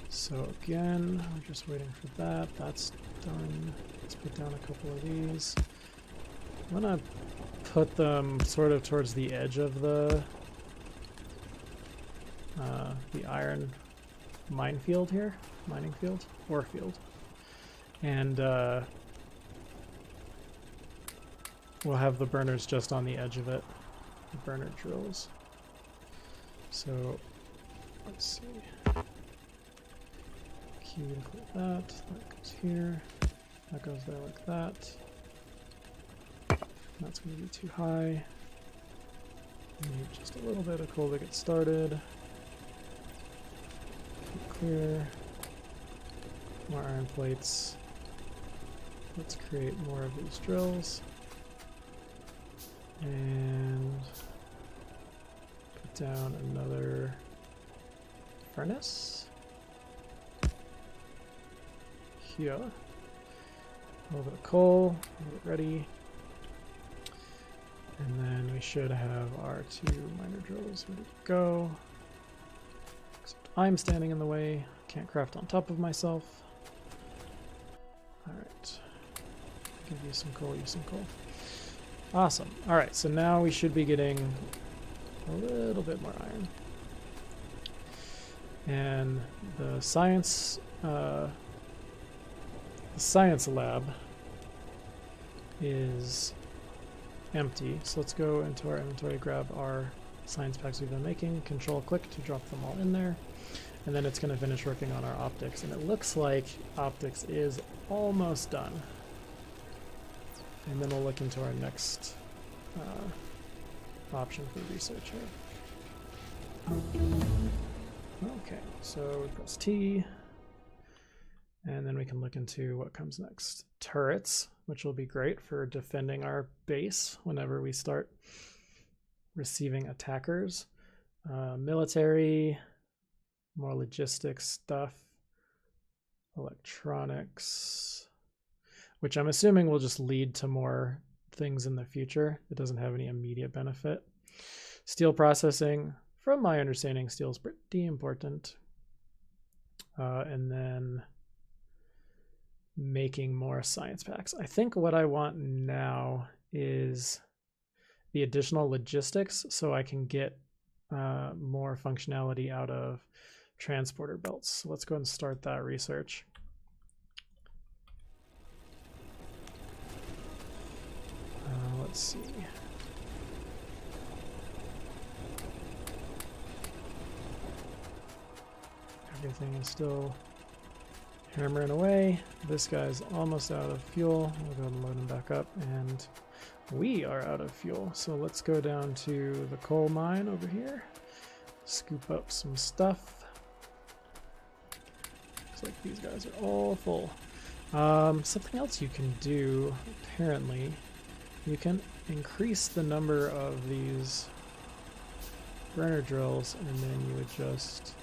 So again, we're just waiting for that. That's done. Let's put down a couple of these. I'm gonna put them sort of towards the edge of the iron minefield here, mining field, ore field, and we'll have the burners just on the edge of it, the burner drills. So let's see. Key include that. That goes here. That goes there like that. That's going to be too high. We need just a little bit of coal to get started. Keep clear. More iron plates. Let's create more of these drills. And put down another furnace. Here. A little bit of coal, get it ready. And then we should have our 2 miner drills ready to go. Except I'm standing in the way. Can't craft on top of myself. Alright. Give you some coal, use some coal. Awesome. Alright, so now we should be getting a little bit more iron. And the science lab is empty, so let's go into our inventory, grab our science packs we've been making, control click to drop them all in there, and then it's going to finish working on our optics, and it looks like optics is almost done. And then we'll look into our next option for research here. Okay, so we press T, and then we can look into what comes next. Turrets, which will be great for defending our base whenever we start receiving attackers. Military, more logistics stuff, electronics, which I'm assuming will just lead to more things in the future. It doesn't have any immediate benefit. Steel processing, from my understanding, steel is pretty important. And then making more science packs. I think what I want now is the additional logistics so I can get more functionality out of transporter belts. So let's go ahead and start that research. Let's see. Everything is still hammering away. This guy's almost out of fuel. We'll go ahead and load him back up, and we are out of fuel. So let's go down to the coal mine over here, scoop up some stuff. Looks like these guys are all full. Something else you can do, apparently, you can increase the number of these burner drills, and then you would just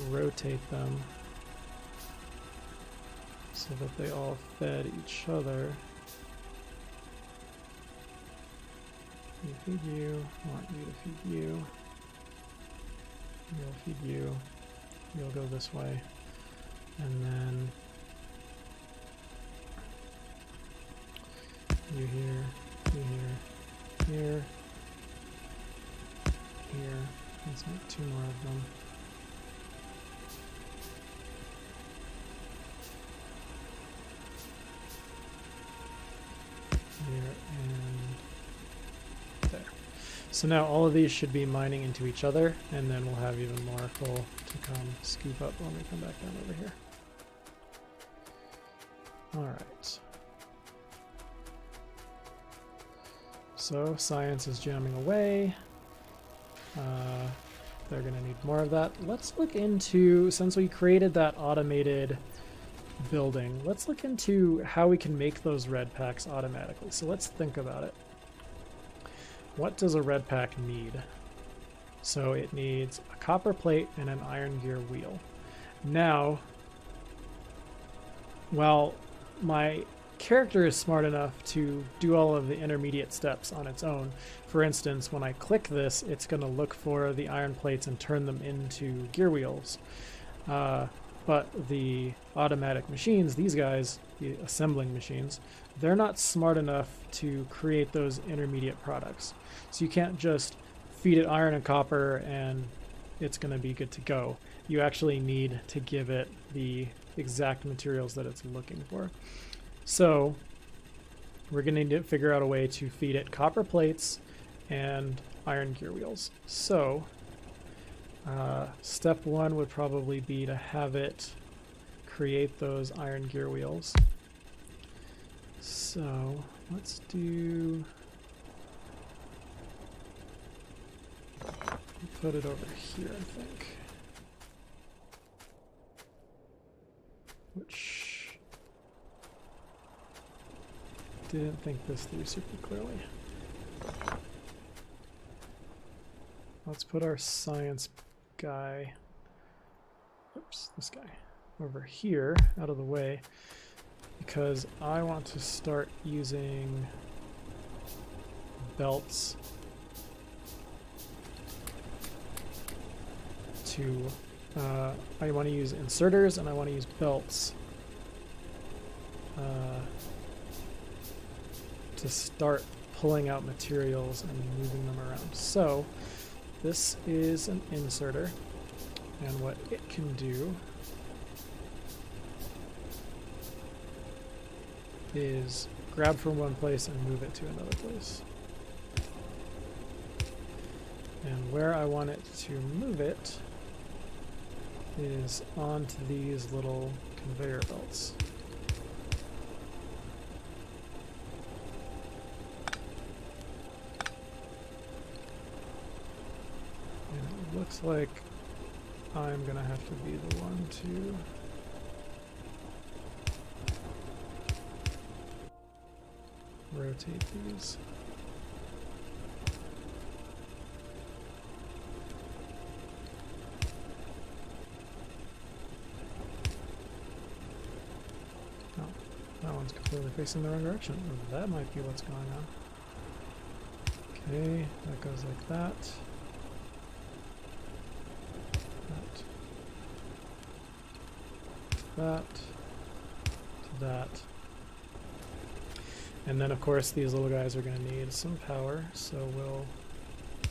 rotate them so that they all fed each other. You feed you. I want you to feed you. You'll feed you. You'll go this way. And then you here, you here, here, here. Let's make 2 more of them. Here and there. So now all of these should be mining into each other, and then we'll have even more coal to come scoop up when we come back down over here. Alright. So science is jamming away. They're going to need more of that. Let's look into, since we created that automated building, let's look into how we can make those red packs automatically. So let's think about it. What does a red pack need? So it needs a copper plate and an iron gear wheel. Now, while my character is smart enough to do all of the intermediate steps on its own, for instance, when I click this, it's going to look for the iron plates and turn them into gear wheels. But the automatic machines, these guys, the assembling machines, they're not smart enough to create those intermediate products. So you can't just feed it iron and copper and it's going to be good to go. You actually need to give it the exact materials that it's looking for. So we're going to need to figure out a way to feed it copper plates and iron gear wheels. So step 1 would probably be to have it create those iron gear wheels. So let's do, put it over here, I think. Which, didn't think this through super clearly. Let's put our science guy, oops, this guy, over here, out of the way, because I want to start using belts to, I want to use inserters and I want to use belts to start pulling out materials and moving them around. So this is an inserter, and what it can do is grab from one place and move it to another place. And where I want it to move it is onto these little conveyor belts. And it looks like I'm gonna have to be the one to rotate these. Oh, that one's completely facing the wrong direction. That might be what's going on. Okay, that goes like that. That to that. And then of course these little guys are going to need some power, so we'll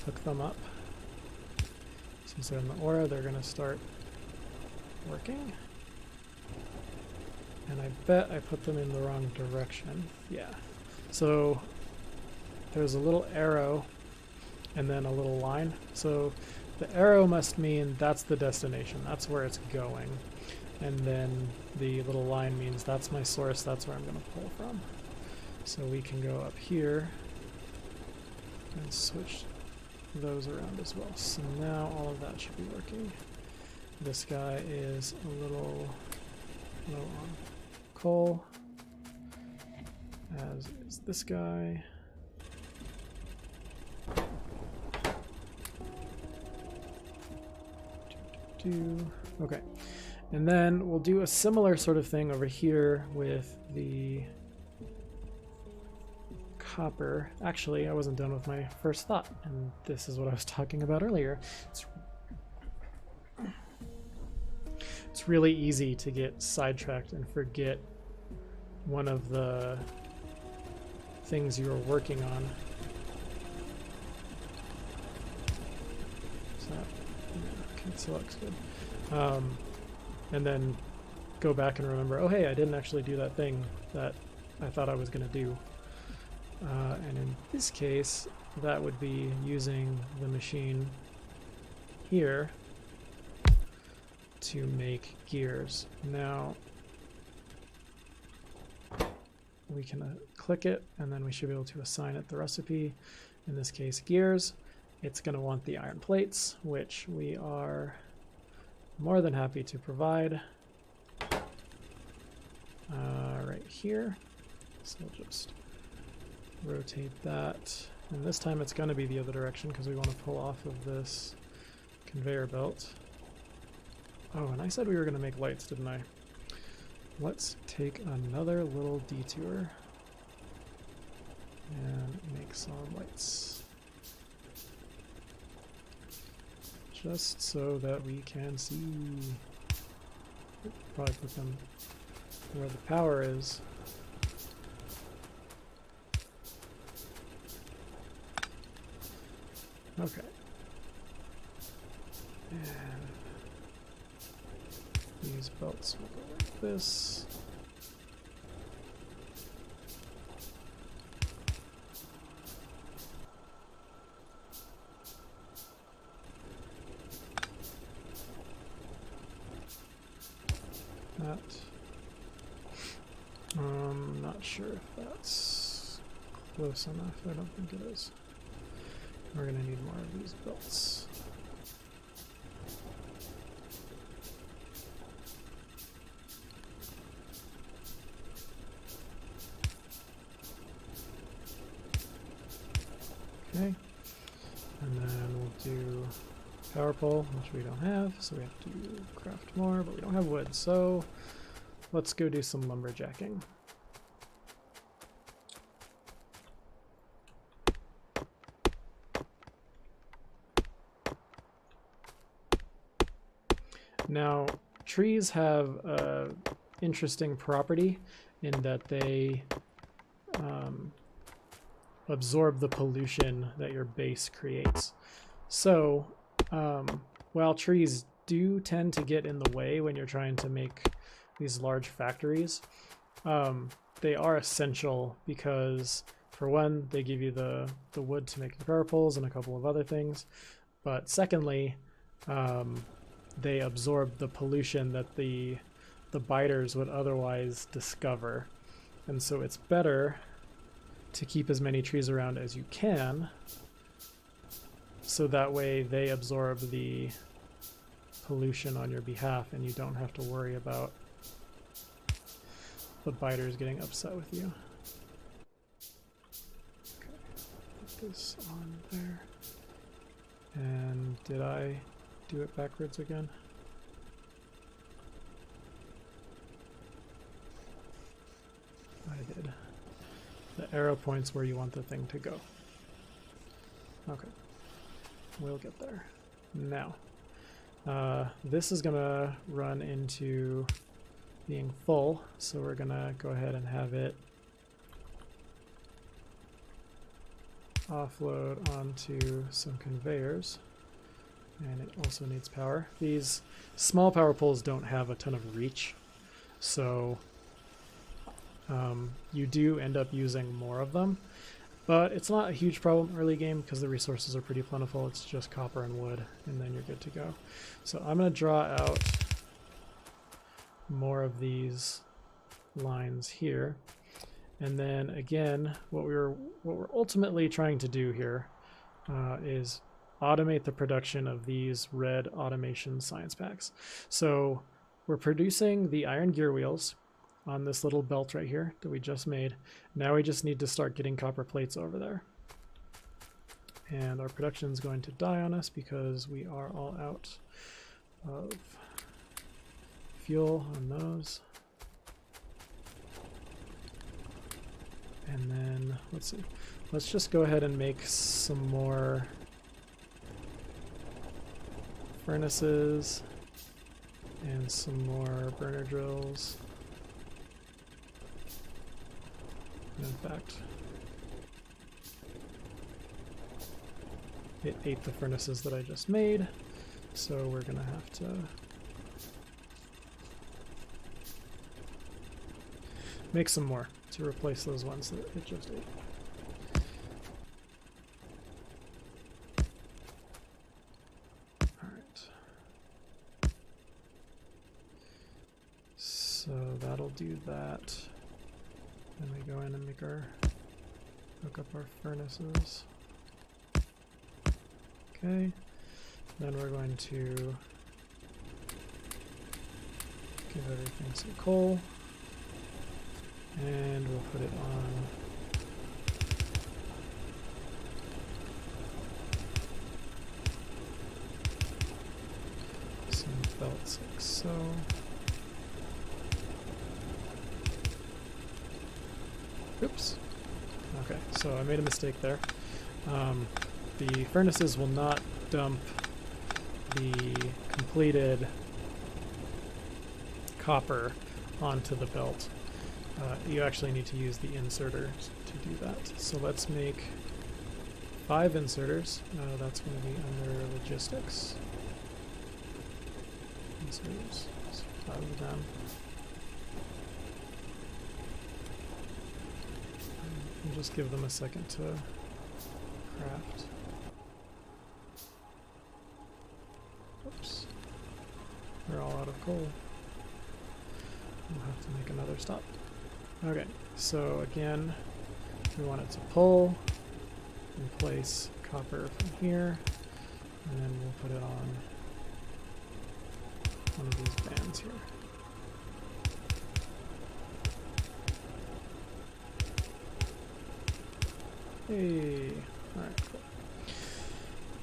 hook them up. Since they're in the aura, they're going to start working. And I bet I put them in the wrong direction. Yeah. So there's a little arrow and then a little line. So the arrow must mean that's the destination, that's where it's going. And then the little line means that's my source, that's where I'm going to pull from. So we can go up here and switch those around as well. So now all of that should be working. This guy is a little low on coal, as is this guy. Okay. And then we'll do a similar sort of thing over here with the copper. Actually, I wasn't done with my first thought, and this is what I was talking about earlier. It's really easy to get sidetracked and forget one of the things you were working on. So, yeah, okay, so looks good. And then go back and remember, oh hey, I didn't actually do that thing that I thought I was going to do. And in this case, that would be using the machine here to make gears. Now, we can click it, and then we should be able to assign it the recipe. In this case, gears. It's going to want the iron plates, which we are more than happy to provide right here. So we'll just rotate that, and this time it's going to be the other direction because we want to pull off of this conveyor belt. Oh, and I said we were going to make lights, didn't I? Let's take another little detour and make some lights. Just so that we can see. Probably put them where the power is. Okay. And these belts will go like this. That. Not sure if that's close enough. I don't think it is. We're going to need more of these belts. Okay, and then we'll do power pole, which we don't have, so we have to craft more, but we don't have wood, so let's go do some lumberjacking. Now, trees have an interesting property in that they absorb the pollution that your base creates. So, while trees do tend to get in the way when you're trying to make these large factories, they are essential because, for one, they give you the wood to make the power poles and a couple of other things, but secondly, they absorb the pollution that the biters would otherwise discover. And so it's better to keep as many trees around as you can, so that way they absorb the pollution on your behalf and you don't have to worry about the biters getting upset with you. Okay, put this on there. And did I do it backwards again? I did. The arrow points where you want the thing to go. Okay, we'll get there. Now, this is gonna run into being full, so we're gonna go ahead and have it offload onto some conveyors. And it also needs power. These small power poles don't have a ton of reach, so you do end up using more of them, but it's not a huge problem early game because the resources are pretty plentiful. It's just copper and wood, and then you're good to go. So I'm going to draw out more of these lines here, and then again, what we're ultimately trying to do here is automate the production of these red automation science packs. So we're producing the iron gear wheels on this little belt right here that we just made. Now we just need to start getting copper plates over there. And our production is going to die on us because we are all out of fuel on those. And then let's see. Let's just go ahead and make some more furnaces and some more burner drills. In fact, it ate the furnaces that I just made, so we're gonna have to make some more to replace those ones that it just ate. Alright. So that'll do that. Then we go in and make our, hook up our furnaces. Okay. Then we're going to give everything some coal. And we'll put it on some belts like so. Oops. Okay, so I made a mistake there. The furnaces will not dump the completed copper onto the belt. You actually need to use the inserters to do that. So let's make 5 inserters. That's going to be under logistics. Inserters. So 5 of them. And just give them a second to craft. Oops. We're all out of coal. We'll have to make another stop. Okay, so again, we want it to pull and place copper from here, and then we'll put it on one of these bands here. Hey, alright,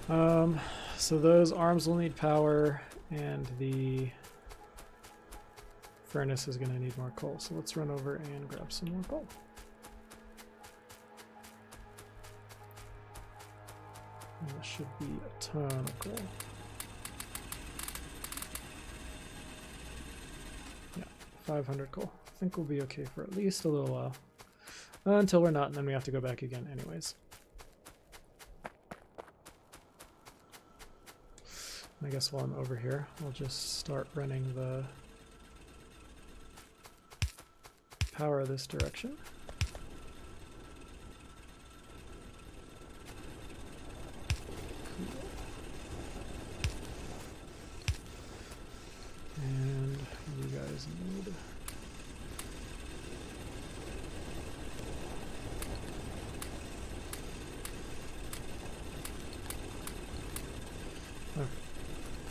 cool. So those arms will need power, and the furnace is going to need more coal. So let's run over and grab some more coal. And that should be a ton of coal. Yeah, 500 coal. I think we'll be okay for at least a little while. Until we're not, and then we have to go back again anyways. I guess while I'm over here, I'll just start running the power this direction. Cool. And you guys need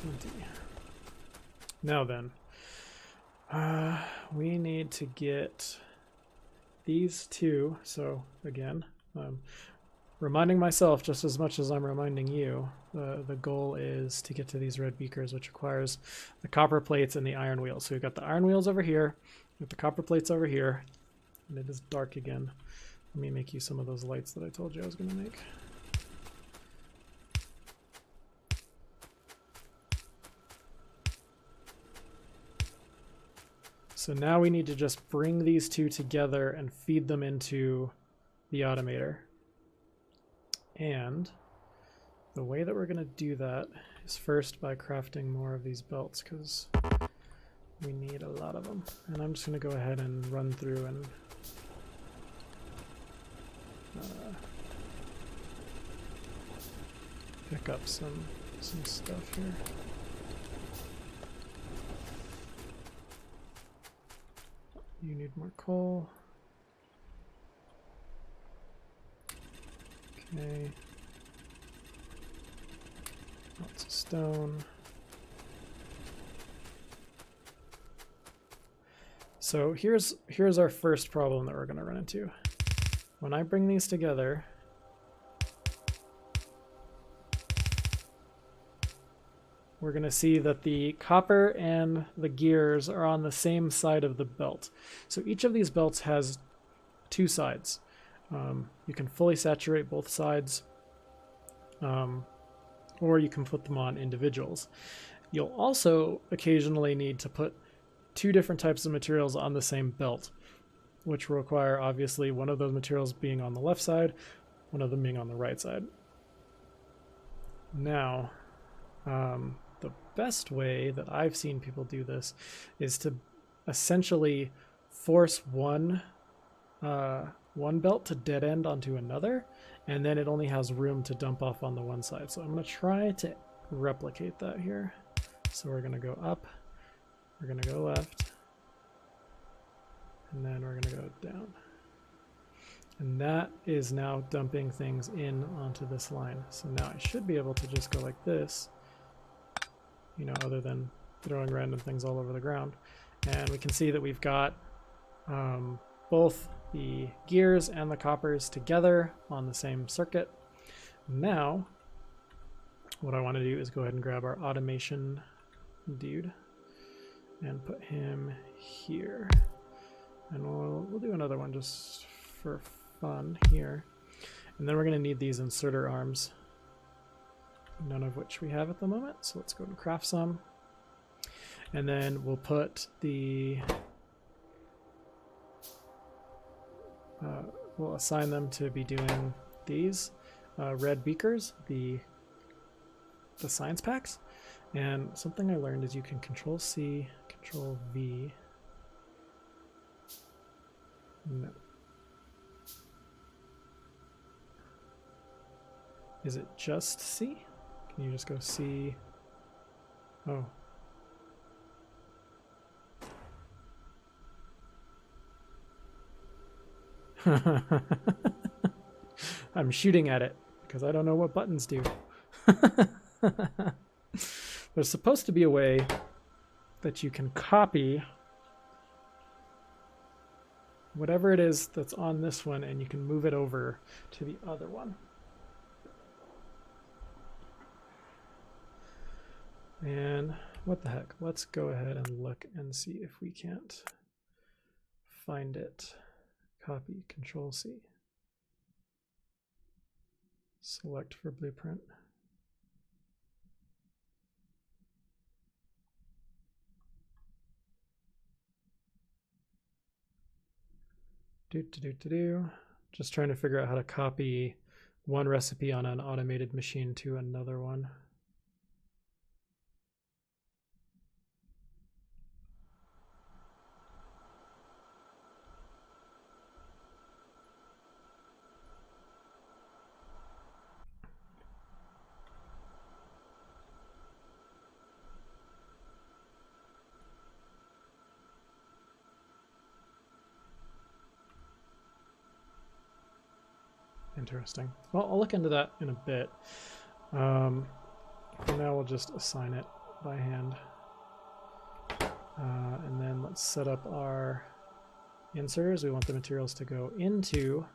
plenty. Now then, we need to get these two. So again, reminding myself just as much as I'm reminding you, the goal is to get to these red beakers, which requires the copper plates and the iron wheels. So we've got the iron wheels over here, with the copper plates over here, and it is dark again. Let me make you some of those lights that I told you I was going to make. So now we need to just bring these two together and feed them into the automator. And the way that we're going to do that is first by crafting more of these belts, because we need a lot of them. And I'm just going to go ahead and run through and pick up some stuff here. You need more coal. Okay. Lots of stone. So here's our first problem that we're going to run into. When I bring these together, we're going to see that the copper and the gears are on the same side of the belt. So each of these belts has two sides. You can fully saturate both sides, or you can put them on individuals. You'll also occasionally need to put two different types of materials on the same belt, which will require obviously one of those materials being on the left side, one of them being on the right side. Now, the best way that I've seen people do this is to essentially force one belt to dead end onto another, and then it only has room to dump off on the one side. So I'm going to try to replicate that here. So we're going to go up, we're going to go left, and then we're going to go down. And that is now dumping things in onto this line. So now I should be able to just go like this, you know, other than throwing random things all over the ground. And we can see that we've got both the gears and the coppers together on the same circuit. Now, what I want to do is go ahead and grab our automation dude and put him here. And we'll do another one just for fun here. And then we're going to need these inserter arms, none of which we have at the moment. So let's go and craft some. And then we'll put the we'll assign them to be doing these red beakers, the science packs. And something I learned is you can Control C, Control V. No. Is it just C? Can you just go C? Oh. I'm shooting at it because I don't know what buttons do. There's supposed to be a way that you can copy whatever it is that's on this one and you can move it over to the other one. And what the heck? Let's go ahead and look and see if we can't find it. Copy, Control C. Select for blueprint. Just trying to figure out how to copy one recipe on an automated machine to another one. Interesting. Well, I'll look into that in a bit. For now, we'll just assign it by hand. And then let's set up our inserters. We want the materials to go into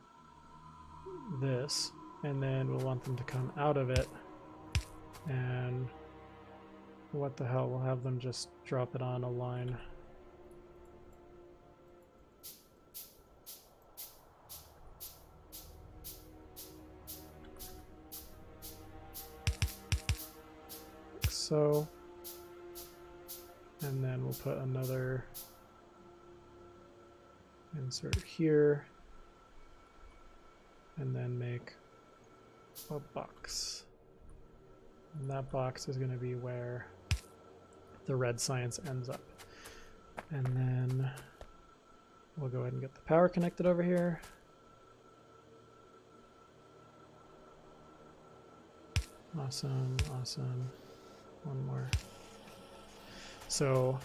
this, and then we'll want them to come out of it. And what the hell, we'll have them just drop it on a line. So, and then we'll put another insert here, and then make a box. And that box is going to be where the red science ends up. And then we'll go ahead and get the power connected over here. Awesome, awesome. One more. So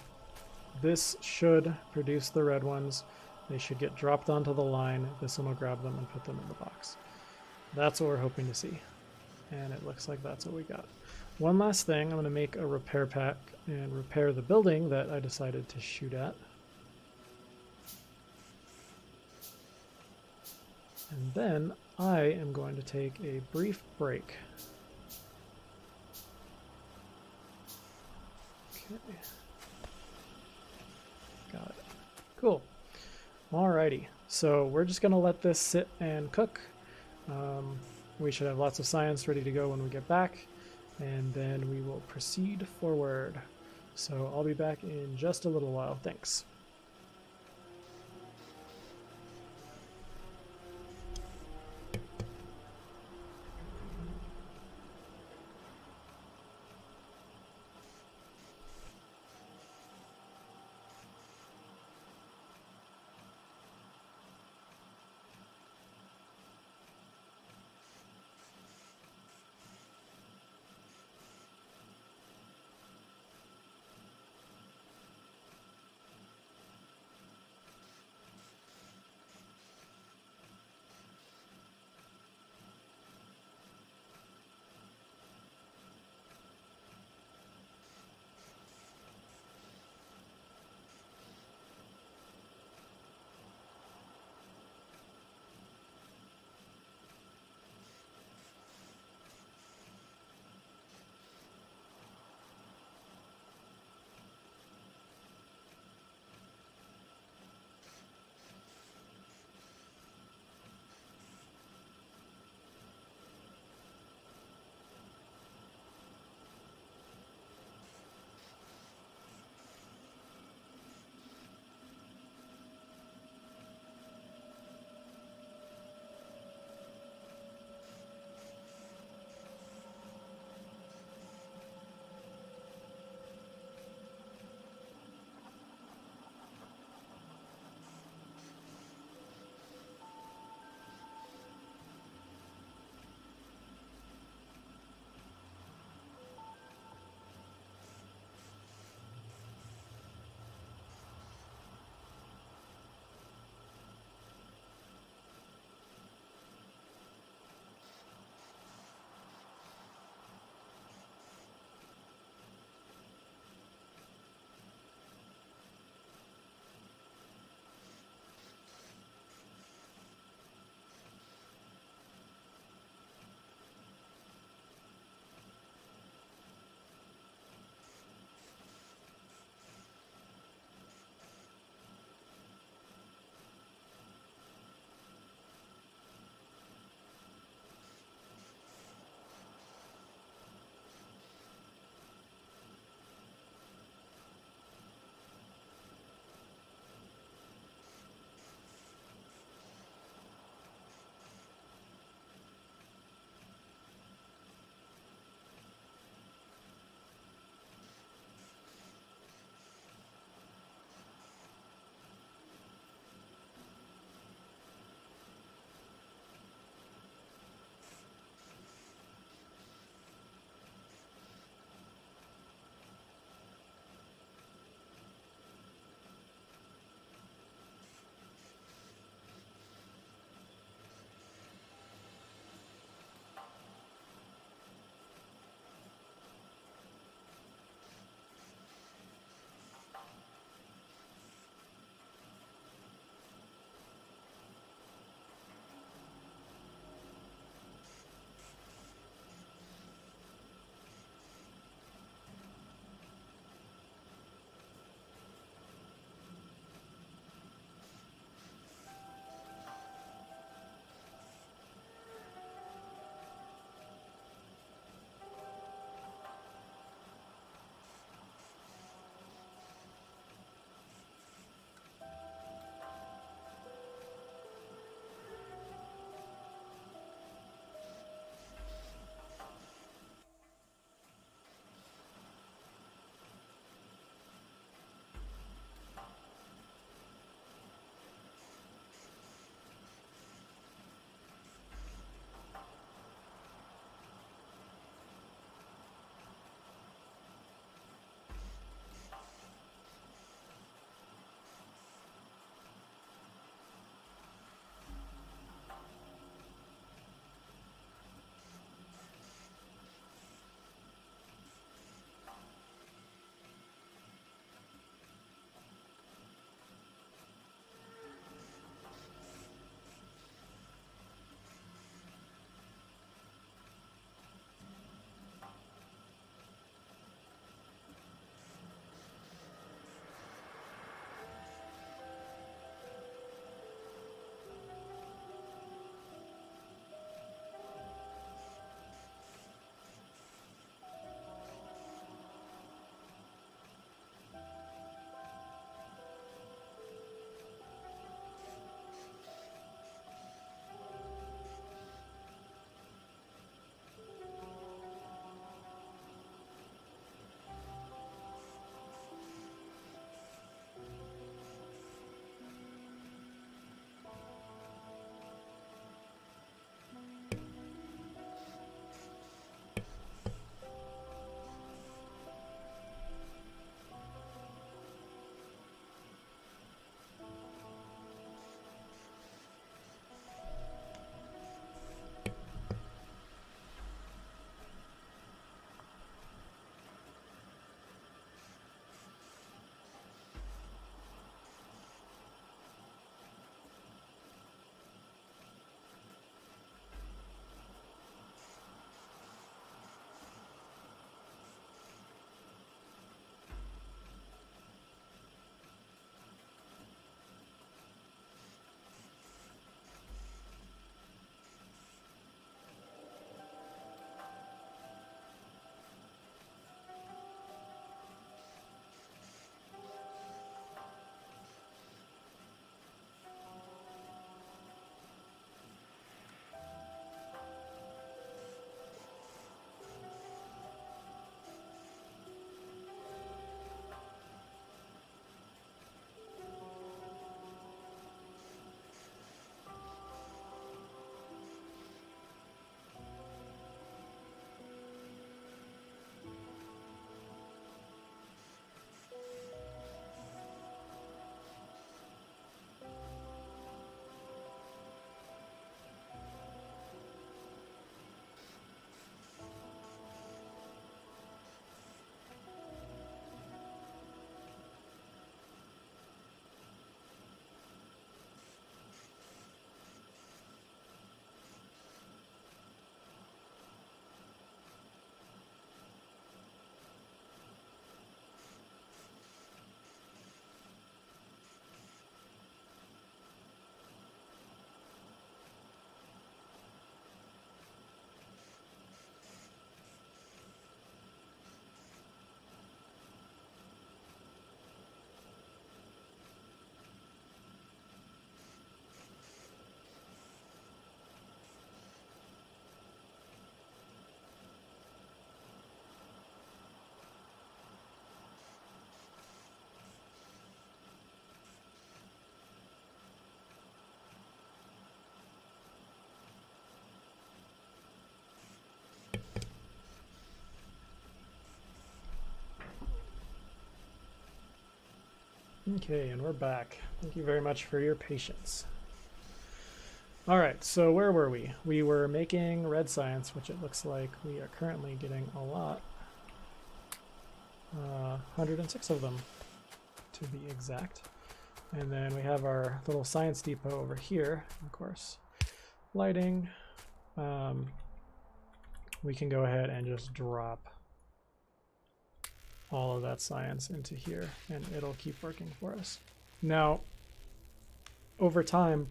this should produce the red ones. They should get dropped onto the line. This one will grab them and put them in the box. That's what we're hoping to see. And it looks like that's what we got. One last thing, I'm going to make a repair pack and repair the building that I decided to shoot at. And then I am going to take a brief break. Okay. Got it. Cool. Alrighty, so we're just going to let this sit and cook. We should have lots of science ready to go when we get back, and then we will proceed forward. So I'll be back in just a little while. Thanks. Okay, and we're back. Thank you very much for your patience. All right, so where were we? We were making red science, which it looks like we are currently getting a lot. 106 of them, to be exact. And then we have our little science depot over here, of course. Lighting. We can go ahead and just drop all of that science into here, and it'll keep working for us. Now, over time,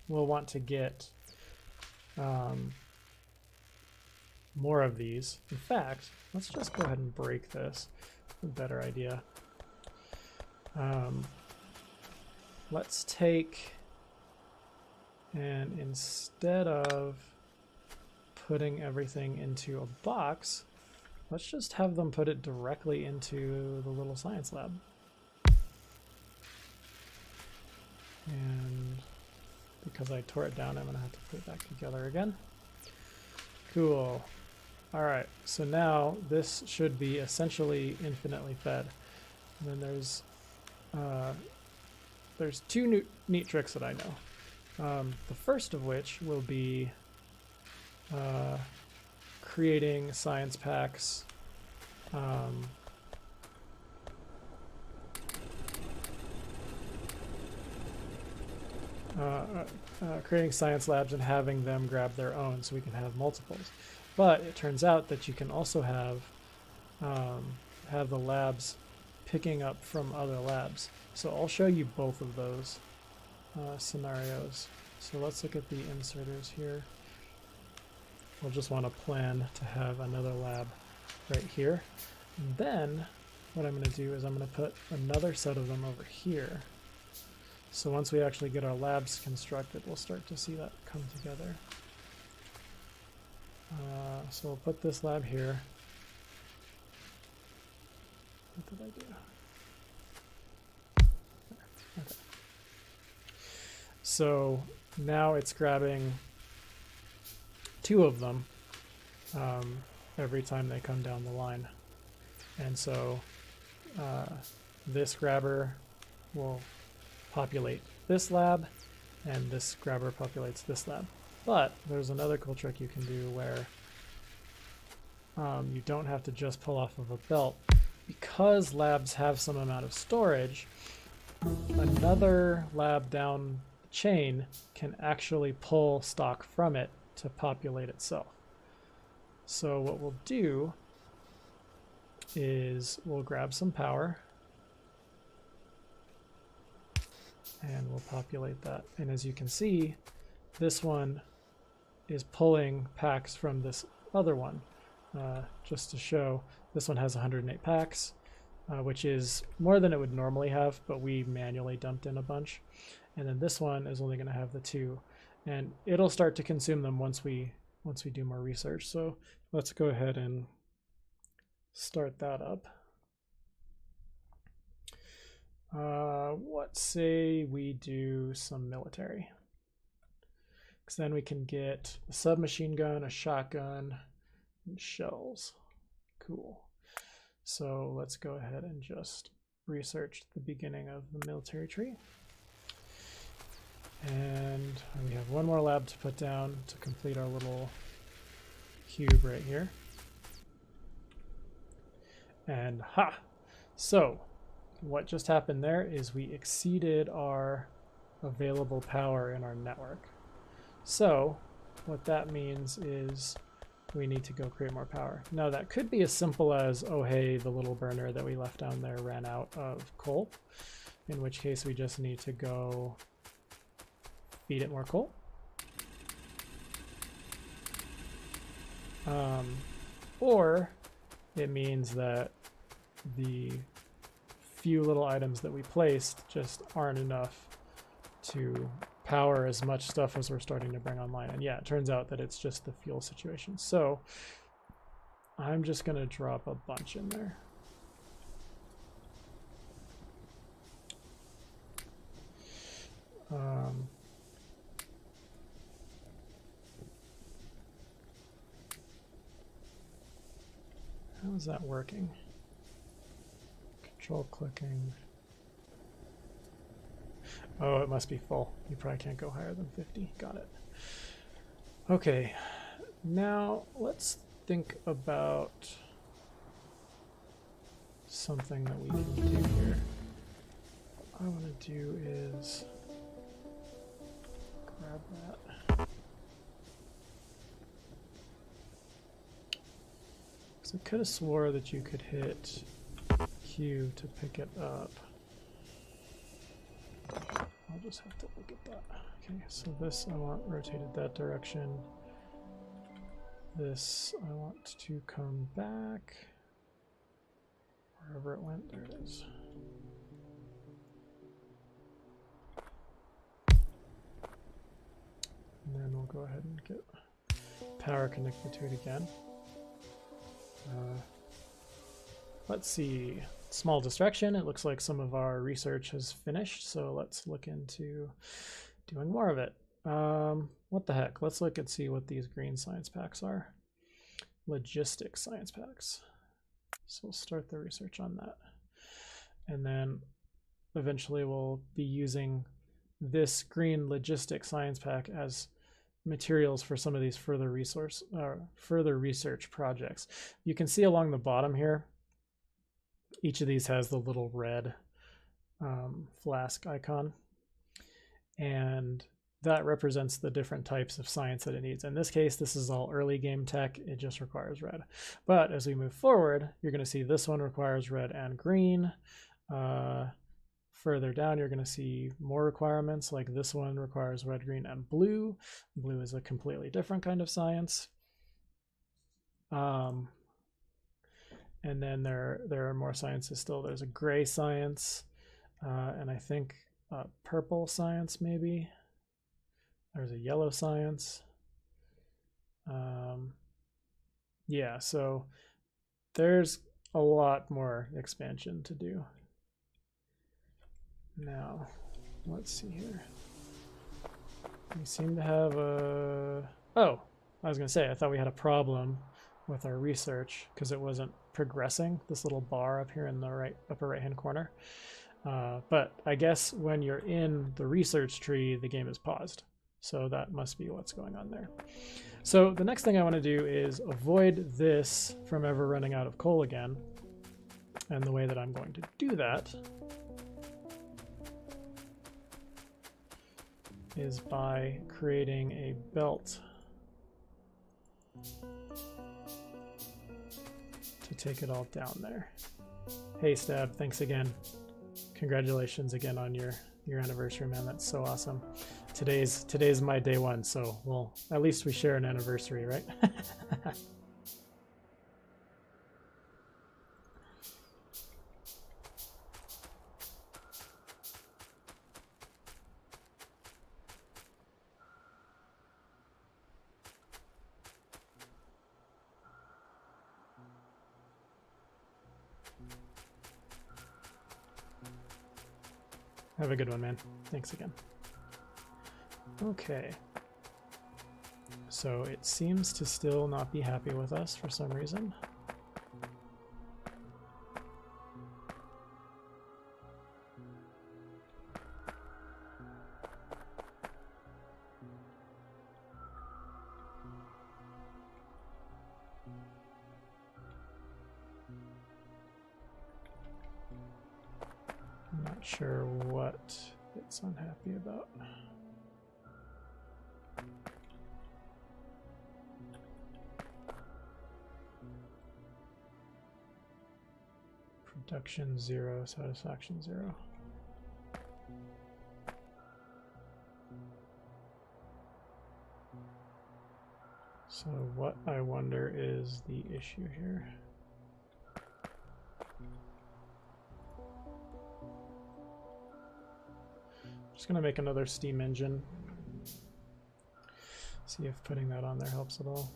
we'll want to get more of these. In fact, let's just go ahead and break this. A better idea. Let's take, and instead of putting everything into a box, let's just have them put it directly into the little science lab. And because I tore it down, I'm gonna have to put it back together again. Cool. All right, so now this should be essentially infinitely fed. And then there's two neat tricks that I know. The first of which will be creating science packs creating science labs and having them grab their own so we can have multiples. But it turns out that you can also have the labs picking up from other labs. So I'll show you both of those scenarios. So let's look at the inserters here. We'll just want to plan to have another lab right here. And then what I'm going to do is I'm going to put another set of them over here. So once we actually get our labs constructed, we'll start to see that come together. So we'll put this lab here. What did I do? Okay. So now it's grabbing two of them every time they come down the line. And so this grabber will populate this lab, and this grabber populates this lab. But there's another cool trick you can do where you don't have to just pull off of a belt. Because labs have some amount of storage, another lab down the chain can actually pull stock from it to populate itself. So what we'll do is we'll grab some power and we'll populate that. And as you can see, this one is pulling packs from this other one. Just to show, this one has 108 packs, which is more than it would normally have, but we manually dumped in a bunch. And then this one is only going to have the 2, and it'll start to consume them once we do more research. So let's go ahead and start that up. What say we do some military? Because then we can get a submachine gun, a shotgun, and shells. Cool. So let's go ahead and just research the beginning of the military tree. And we have one more lab to put down to complete our little cube right here. And ha! So what just happened there is we exceeded our available power in our network. So what that means is we need to go create more power. Now that could be as simple as, oh hey, the little burner that we left down there ran out of coal, in which case we just need to go feed it more coal. Or it means that the few little items that we placed just aren't enough to power as much stuff as we're starting to bring online. And yeah, it turns out that it's just the fuel situation. So I'm just going to drop a bunch in there. How's that working? Control clicking. Oh, it must be full. You probably can't go higher than 50. Got it. Okay, now let's think about something that we can do here. What I want to do is grab that. So I could have swore that you could hit Q to pick it up. I'll just have to look at that. Okay, so this I want rotated that direction. This I want to come back. Wherever it went, there it is. And then we'll go ahead and get power connected to it again. Let's see. Small distraction. It looks like some of our research has finished, so let's look into doing more of it. What the heck? Let's look and see what these green science packs are. Logistics science packs. So we'll start the research on that. And then eventually we'll be using this green logistics science pack as materials for some of these further research projects. You can see along the bottom here, each of these has the little red flask icon, and that represents the different types of science that it needs. In this case, this is all early game tech. It just requires red. But as we move forward, you're going to see this one requires red and green. Further down, you're going to see more requirements, like this one requires red, green, and blue. Blue is a completely different kind of science. And then there are more sciences still. There's a gray science, and I think purple science maybe. There's a yellow science. Yeah, so there's a lot more expansion to do. Now, let's see here. We seem to have a... Oh, I was going to say, I thought we had a problem with our research because it wasn't progressing, this little bar up here in the upper right hand corner. But I guess when you're in the research tree, the game is paused. So that must be what's going on there. So the next thing I want to do is avoid this from ever running out of coal again. And the way that I'm going to do that is by creating a belt to take it all down there. Hey Stab, thanks again. Congratulations again on your anniversary, man. That's so awesome. Today's my day one, so well, at least we share an anniversary, right? Have a good one, man. Thanks again. Okay. So it seems to still not be happy with us for some reason. I'm not sure what it's unhappy about. Production 0, satisfaction 0. So what I wonder is the issue here. Just gonna make another steam engine. See if putting that on there helps at all.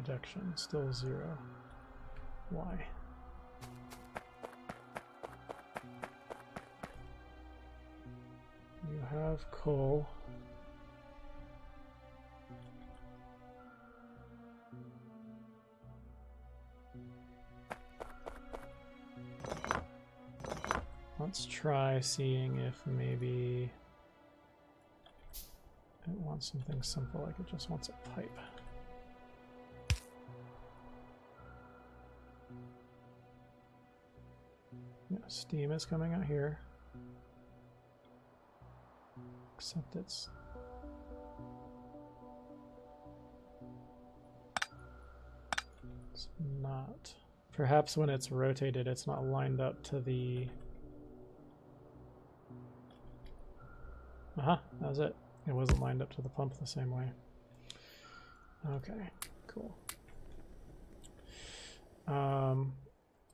rejection, still 0. Why? You have coal. Let's try seeing if maybe it wants something simple, like it just wants a pipe. Yeah, steam is coming out here. Except it's not. Perhaps when it's rotated, it's not lined up to the... Aha, that was it. It wasn't lined up to the pump the same way. Okay, cool.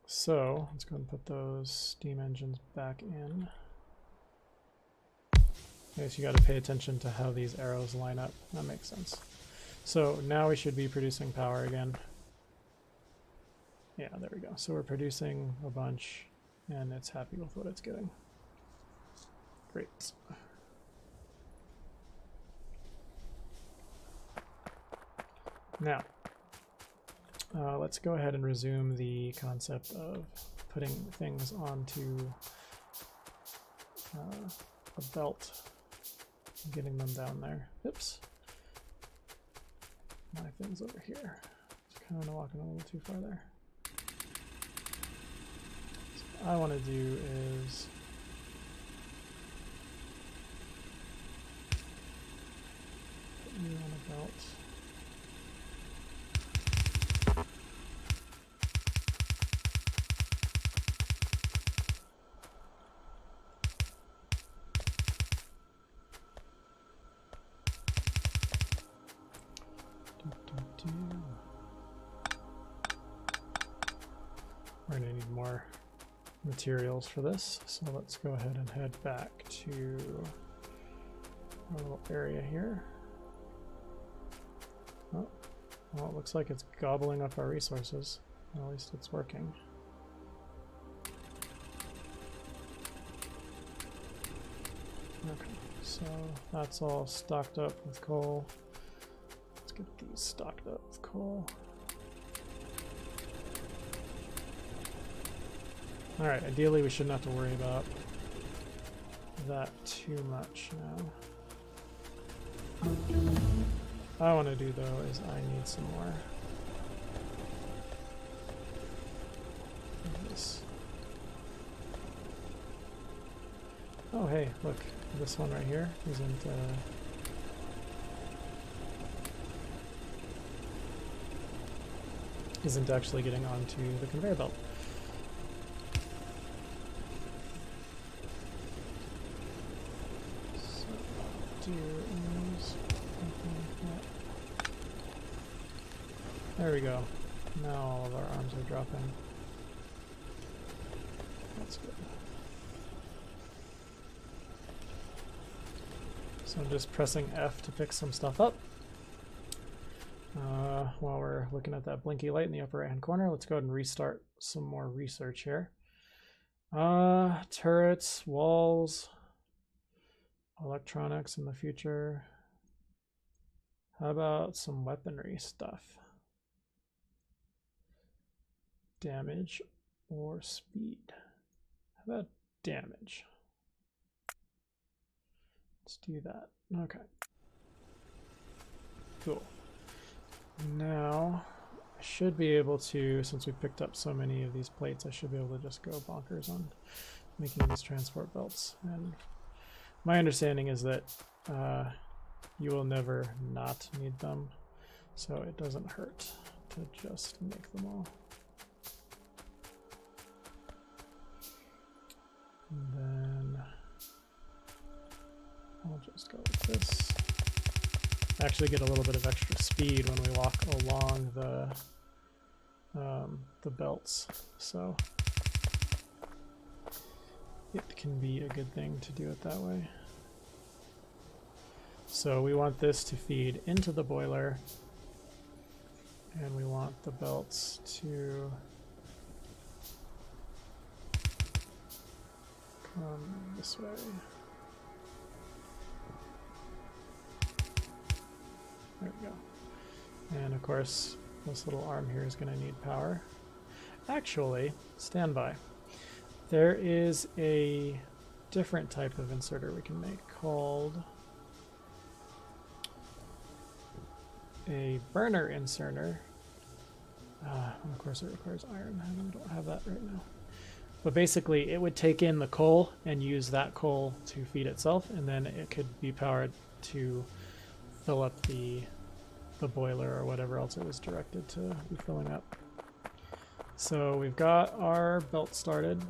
So let's go ahead and put those steam engines back in. I guess you got to pay attention to how these arrows line up. That makes sense. So now we should be producing power again. Yeah, there we go. So we're producing a bunch, and it's happy with what it's getting. Great. Now, let's go ahead and resume the concept of putting things onto a belt and getting them down there. Oops. My thing's over here. Just kind of walking a little too far there. So what I want to do is put you on a belt. We're going to need more materials for this, so let's go ahead and head back to our little area here. Oh, well, it looks like it's gobbling up our resources. At least it's working. Okay, so that's all stocked up with coal. Let's get these stocked up with coal. Alright, ideally we shouldn't have to worry about that too much now. What I want to do though is I need some more of this. Oh hey, look, this one right here isn't actually getting onto the conveyor belt. There we go. Now all of our arms are dropping. That's good. So I'm just pressing F to pick some stuff up. While we're looking at that blinky light in the upper right hand corner, let's go ahead and restart some more research here. Turrets, walls, electronics in the future. How about some weaponry stuff? Damage or speed? How about damage? Let's do that. Okay. Cool. Now, I should be able to, since we picked up so many of these plates, I should be able to just go bonkers on making these transport belts. And my understanding is that you will never not need them, so it doesn't hurt to just make them all. And then I'll just go like this. Actually get a little bit of extra speed when we walk along the belts, so it can be a good thing to do it that way. So we want this to feed into the boiler, And we want the belts to come this way. There we go. And of course, this little arm here is going to need power. Actually, stand by. There is a different type of inserter we can make called a burner inserter. Of course, it requires iron, and we don't have that right now. But basically, it would take in the coal and use that coal to feed itself, and then it could be powered to fill up the boiler or whatever else it was directed to be filling up. So we've got our belt started.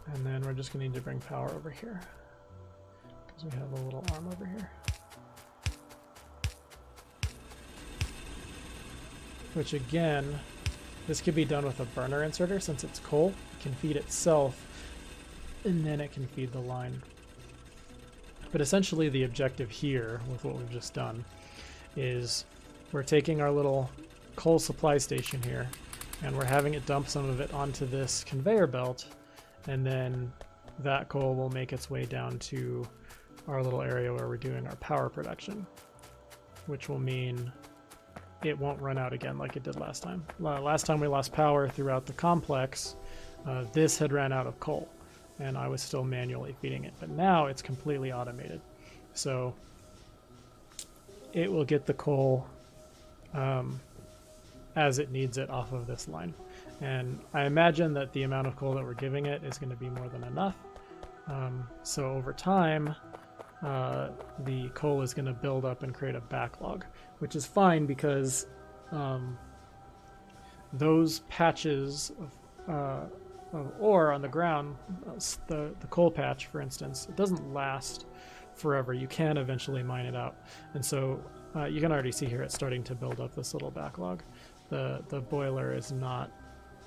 And then we're just going to need to bring power over here because we have a little arm over here. Which again, this could be done with a burner inserter since it's coal. It can feed itself and then it can feed the line. But essentially the objective here with what we've just done is we're taking our little coal supply station here and we're having it dump some of it onto this conveyor belt, and then that coal will make its way down to our little area where we're doing our power production, which will mean it won't run out again like it did last time. Last time we lost power throughout the complex, this had ran out of coal and I was still manually feeding it, but now it's completely automated. So it will get the coal as it needs it off of this line. And I imagine that the amount of coal that we're giving it is going to be more than enough. So over time, the coal is going to build up and create a backlog, which is fine because those patches of ore on the ground, the coal patch, for instance, it doesn't last forever. You can eventually mine it out. And so you can already see here it's starting to build up this little backlog. The boiler is not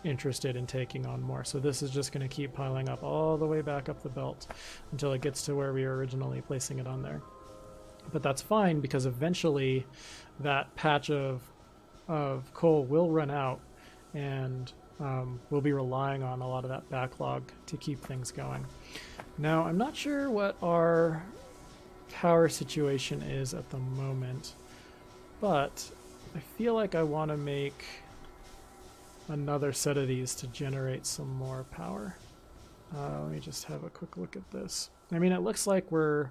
interested in taking on more. So this is just going to keep piling up all the way back up the belt until it gets to where we were originally placing it on there. But that's fine because eventually that patch of coal will run out, and we'll be relying on a lot of that backlog to keep things going. Now, I'm not sure what our power situation is at the moment, but I feel like I want to make another set of these to generate some more power. Let me just have a quick look at this. I mean, it looks like we're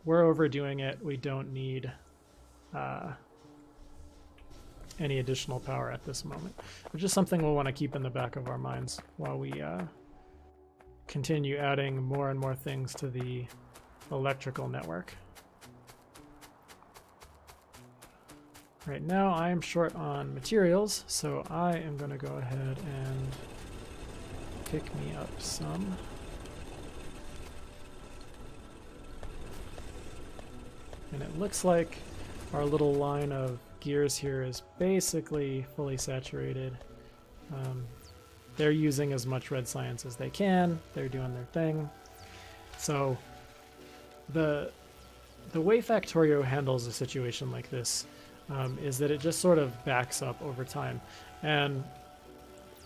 overdoing it. We don't need any additional power at this moment, which is something we'll want to keep in the back of our minds while we continue adding more and more things to the electrical network. Right now I am short on materials, so I am going to go ahead and pick me up some. And it looks like our little line of gears here is basically fully saturated. They're using as much red science as they can. They're doing their thing. So the way Factorio handles a situation like this is that it just sort of backs up over time. And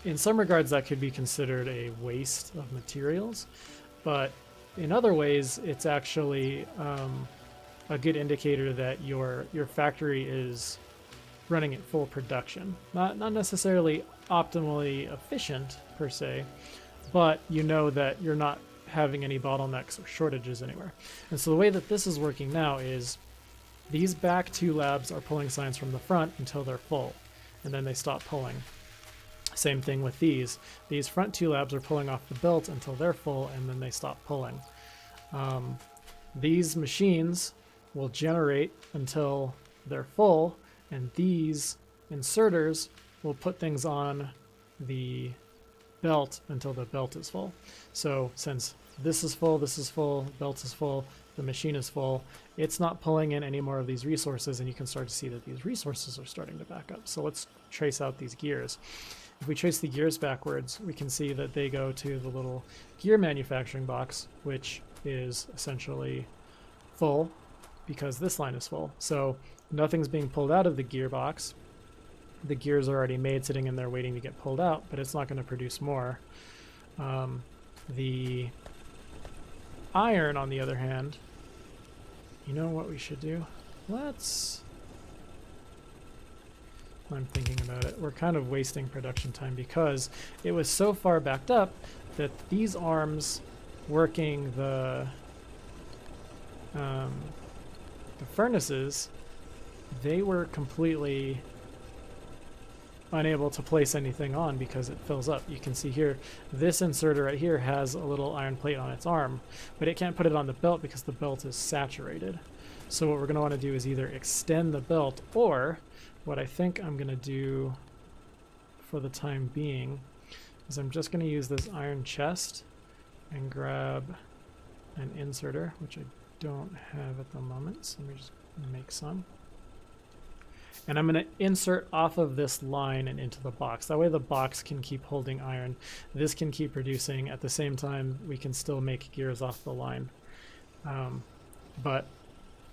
in some regards that could be considered a waste of materials, but in other ways it's actually a good indicator that your factory is running at full production. Not necessarily optimally efficient per se, but you know that you're not having any bottlenecks or shortages anywhere. And so the way that this is working now is these back two labs are pulling science from the front until they're full, and then they stop pulling. Same thing with these. These front two labs are pulling off the belt until they're full, and then they stop pulling. These machines will generate until they're full, and these inserters will put things on the belt until the belt is full. So since this is full, belt is full, the machine is full, it's not pulling in any more of these resources, and you can start to see that these resources are starting to back up. So let's trace out these gears. If we trace the gears backwards, we can see that they go to the little gear manufacturing box, which is essentially full because this line is full. So nothing's being pulled out of the gearbox. The gears are already made, sitting in there waiting to get pulled out, but it's not going to produce more. The iron, on the other hand, you know what we should do? I'm thinking about it. We're kind of wasting production time because it was so far backed up that these arms working the furnaces, they were completely unable to place anything on because it fills up. You can see here, this inserter right here has a little iron plate on its arm, but it can't put it on the belt because the belt is saturated. So what we're going to want to do is either extend the belt, or what I think I'm going to do for the time being is I'm just going to use this iron chest and grab an inserter, which I don't have at the moment, so let me just make some. And I'm going to insert off of this line and into the box. That way the box can keep holding iron. This can keep producing. At the same time, we can still make gears off the line. But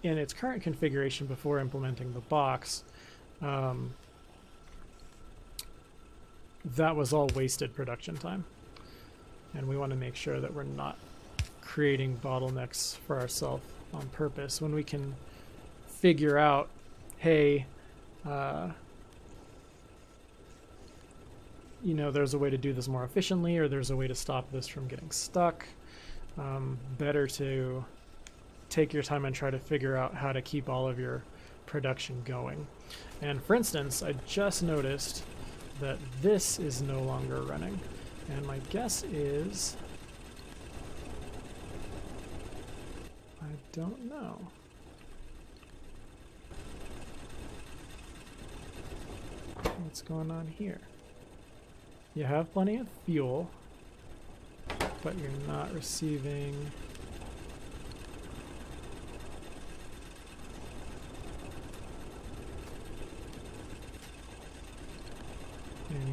in its current configuration before implementing the box, that was all wasted production time. And we want to make sure that we're not creating bottlenecks for ourselves on purpose when we can figure out, hey, you know, there's a way to do this more efficiently, or there's a way to stop this from getting stuck. Better to take your time and try to figure out how to keep all of your production going. And for instance, I just noticed that this is no longer running, and my guess is, I don't know. What's going on here? You have plenty of fuel, but you're not receiving any.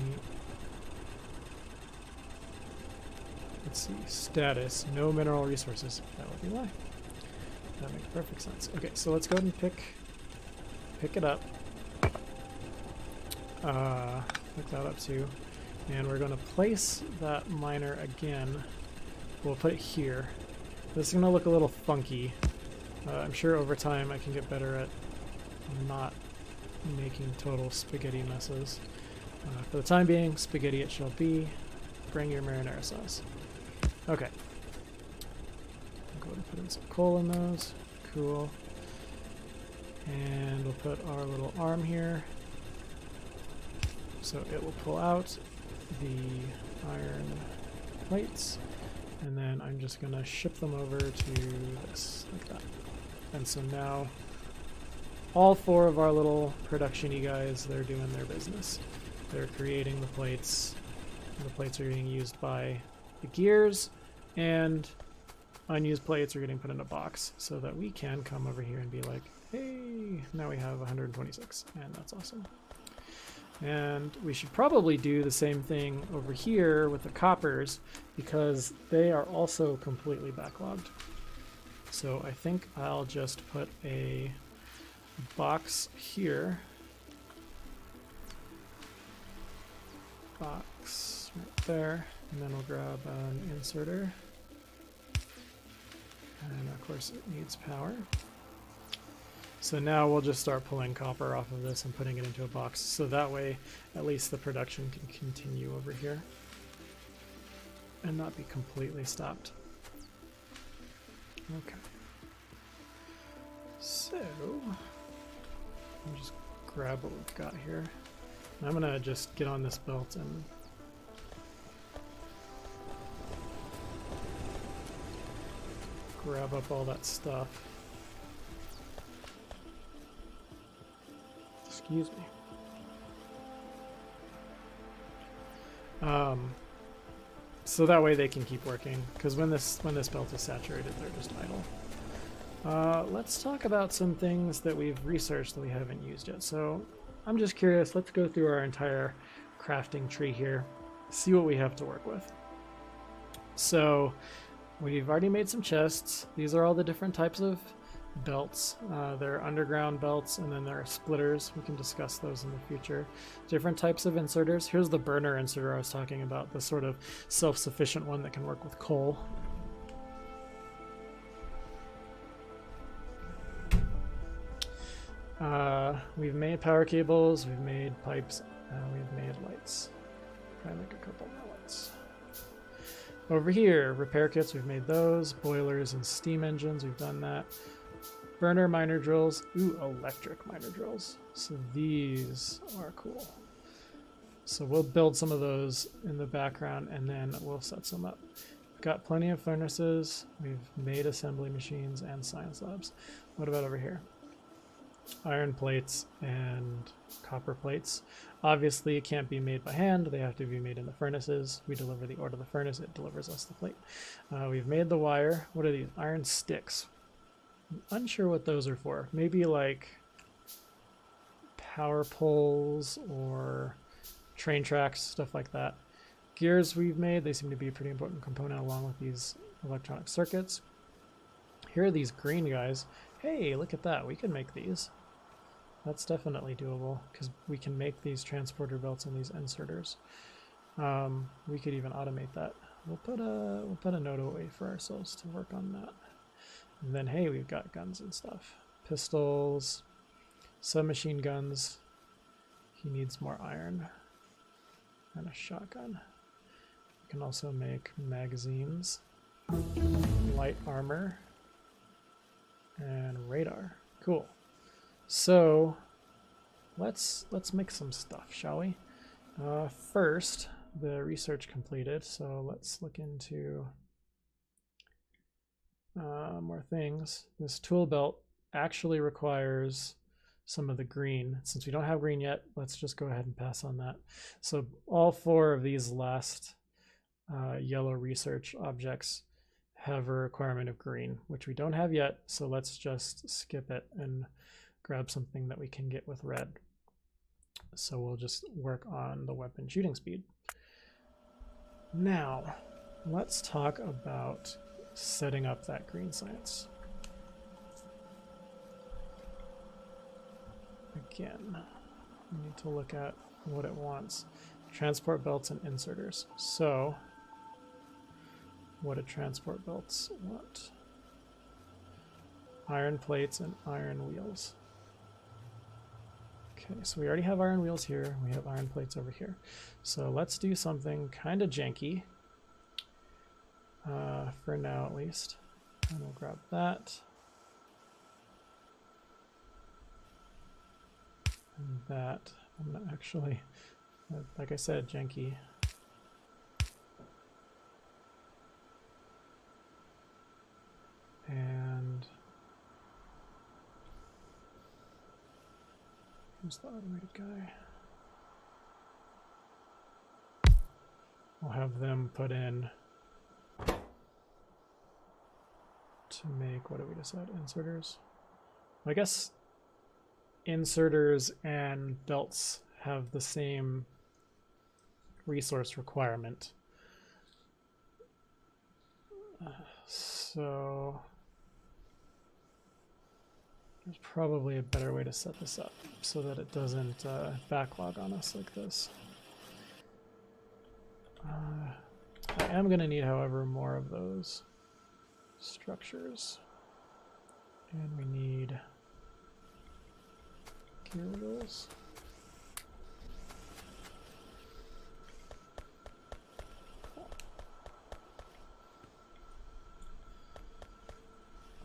Let's see, status, no mineral resources. That would be why. That makes perfect sense. Okay, so let's go ahead and pick it up. Pick that up too. And we're going to place that miner again. We'll put it here. This is going to look a little funky. I'm sure over time I can get better at not making total spaghetti messes. For the time being, spaghetti it shall be. Bring your marinara sauce. Okay. I'll go ahead and put in some coal in those. Cool. And we'll put our little arm here. So it will pull out the iron plates, and then I'm just going to ship them over to this, like that. And so now all four of our little production-y guys, they're doing their business. They're creating the plates. The plates are getting used by the gears, and unused plates are getting put in a box so that we can come over here and be like, hey, now we have 126, and that's awesome. And we should probably do the same thing over here with the coppers, because they are also completely backlogged. So I think I'll just put a box here. Box right there. And then we'll grab an inserter. And of course it needs power. So now we'll just start pulling copper off of this and putting it into a box, so that way at least the production can continue over here and not be completely stopped. Okay. So, I'll just grab what we've got here. I'm going to just get on this belt and grab up all that stuff. Excuse me. So that way they can keep working, because when this belt is saturated, they're just idle. Let's talk about some things that we've researched that we haven't used yet. So I'm just curious, let's go through our entire crafting tree here, see what we have to work with. So We've already made some chests. These are all the different types of belts. There are underground belts, and then there are splitters. We can discuss those in the future. Different types of inserters. Here's the burner inserter I was talking about, the sort of self-sufficient one that can work with coal. We've made power cables, we've made pipes, and we've made lights. Try and make a couple more lights. Over here, repair kits, we've made those. Boilers and steam engines, we've done that. Burner miner drills. Ooh, electric miner drills. So these are cool. So we'll build some of those in the background and then we'll set some up. We've got plenty of furnaces. We've made assembly machines and science labs. What about over here? Iron plates and copper plates. Obviously it can't be made by hand, they have to be made in the furnaces. We deliver the ore to the furnace, it delivers us the plate. We've made the wire. What are these? Iron sticks. I'm unsure what those are for. Maybe like power poles or train tracks, stuff like that. Gears we've made, they seem to be a pretty important component along with these electronic circuits. Here are these green guys. Hey, look at that, we can make these. That's definitely doable because we can make these transporter belts and these inserters. We could even automate that. We'll put a note away for ourselves to work on that. And then hey, we've got guns and stuff. Pistols, submachine guns. He needs more iron and a shotgun. We can also make magazines, light armor, and radar. Cool. So let's make some stuff, shall we? First, the research completed, so let's look into more things. This tool belt actually requires some of the green. Since we don't have green yet, let's just go ahead and pass on that. So all four of these last yellow research objects have a requirement of green, which we don't have yet, so let's just skip it and grab something that we can get with red. So we'll just work on the weapon shooting speed. Now, let's talk about setting up that green science. Again, we need to look at what it wants. Transport belts and inserters. So, what do transport belts want? Iron plates and iron wheels. Okay, so we already have iron wheels here. We have iron plates over here. So let's do something kind of janky. For now at least. And we'll grab that. And that. I'm gonna actually, like I said, janky. And who's the automated guy? I'll have them put in to make, what do we decide? Inserters? I guess inserters and belts have the same resource requirement. So there's probably a better way to set this up so that it doesn't backlog on us like this. I am going to need, however, more of those structures. And we need gear wheels.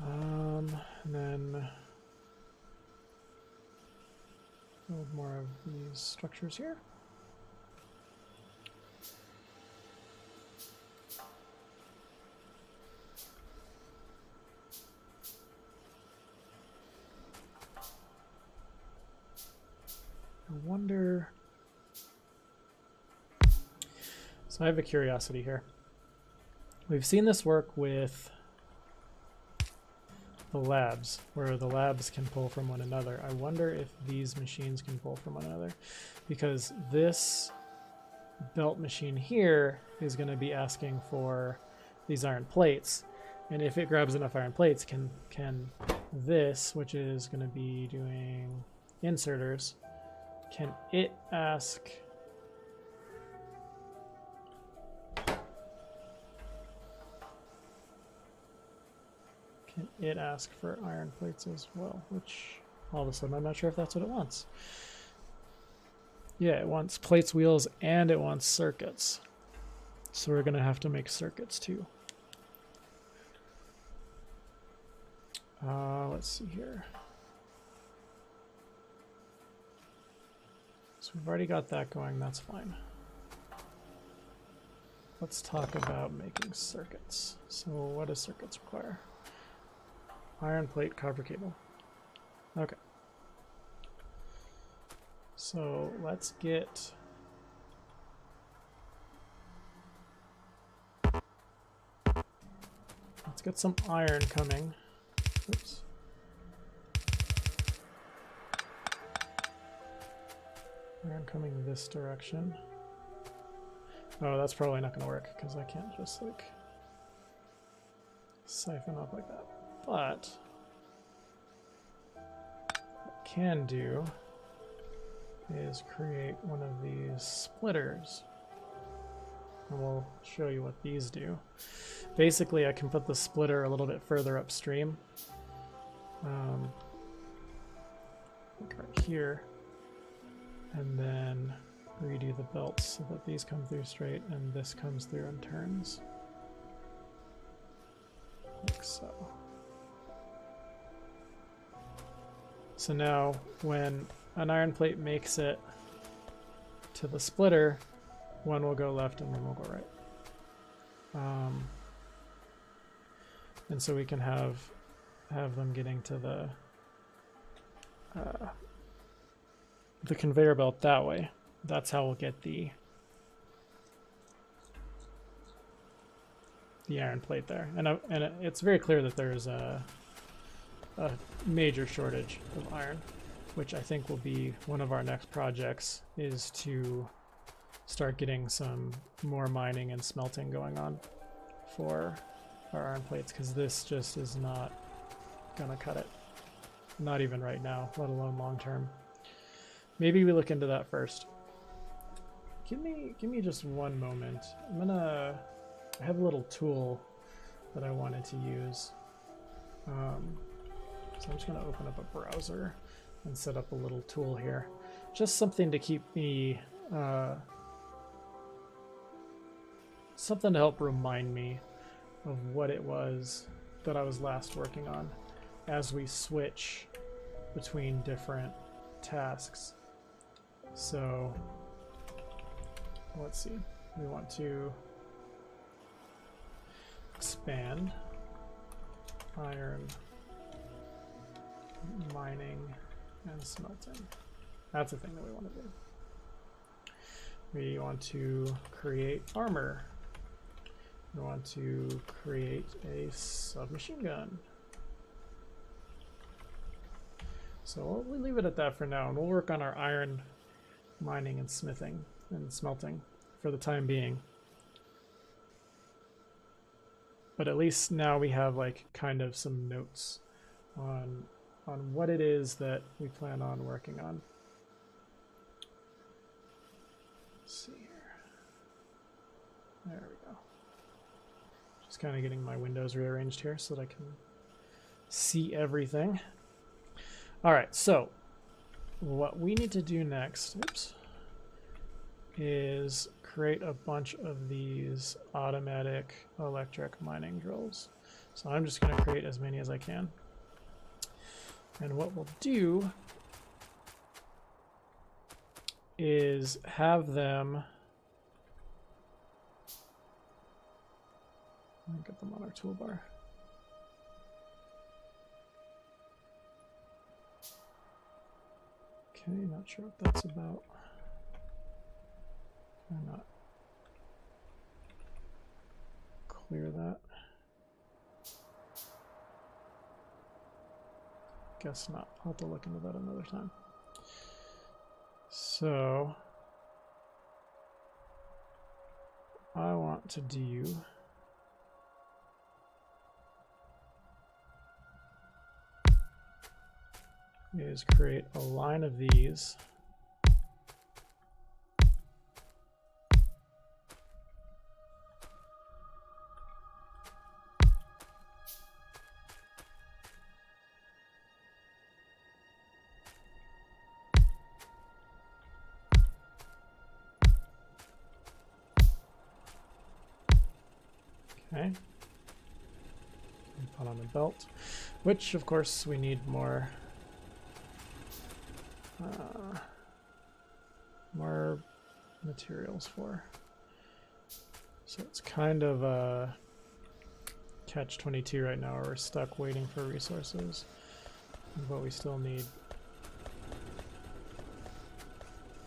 And then build more of these structures here. I wonder. So I have a curiosity here. We've seen this work with the labs, where the labs can pull from one another. I wonder if these machines can pull from one another, because this belt machine here is going to be asking for these iron plates. And if it grabs enough iron plates, can this, which is going to be doing inserters, can it ask... Can it ask for iron plates as well? Which, all of a sudden, I'm not sure if that's what it wants. Yeah, it wants plates, wheels, and it wants circuits. So we're going to have to make circuits too. Let's see here. So we've already got that going, that's fine. Let's talk about making circuits. So what does circuits require? Iron plate, copper cable. Okay. So let's get... Let's get some iron coming. Oops. Iron coming this direction. Oh, that's probably not going to work because I can't just like siphon up like that. But what I can do is create one of these splitters. And we'll show you what these do. Basically, I can put the splitter a little bit further upstream. Like right here. And then redo the belts so that these come through straight and this comes through and turns. Like so. So now when an iron plate makes it to the splitter, one will go left and one will go right. And so we can have them getting to the conveyor belt that way. That's how we'll get the iron plate there. And it's very clear that there's a major shortage of iron, which I think will be one of our next projects, is to start getting some more mining and smelting going on for our iron plates, because this just is not gonna cut it. Not even right now, let alone long term. Maybe we look into that first. Give me just one moment. I have a little tool that I wanted to use. So I'm just gonna open up a browser and set up a little tool here. Just something to keep me, something to help remind me of what it was that I was last working on as we switch between different tasks. So let's see, we want to expand iron mining and smelting. That's the thing that we want to do. We want to create armor. We want to create a submachine gun. So we'll leave it at that for now, and we'll work on our iron mining and smithing and smelting for the time being. But at least now we have like kind of some notes on what it is that we plan on working on. Let's see here. There we go. Just kind of getting my windows rearranged here so that I can see everything. All right, so what we need to do next, is create a bunch of these automatic electric mining drills. So I'm just going to create as many as I can. And what we'll do is have them, let me get them on our toolbar. Okay, not sure what that's about. Can I not clear that? Guess not. I'll have to look into that another time. So I want to do is create a line of these. Okay. And put on a belt, which of course we need more materials for. So it's kind of a catch-22 right now, where we're stuck waiting for resources, but we still need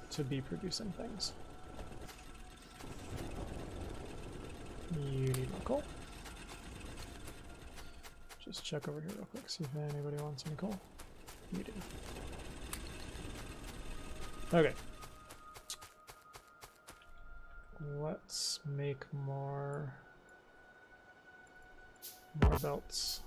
to be producing things. You need more coal. Just check over here real quick, see if anybody wants any coal. You do. Okay. Let's make more belts.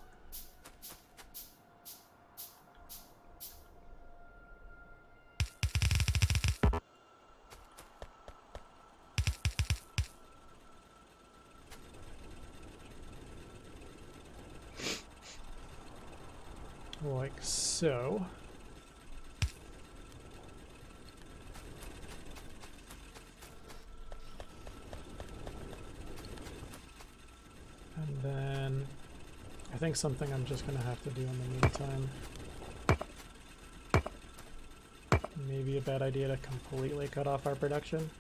Like so. And then I think something I'm just going to have to do in the meantime. Maybe a bad idea to completely cut off our production,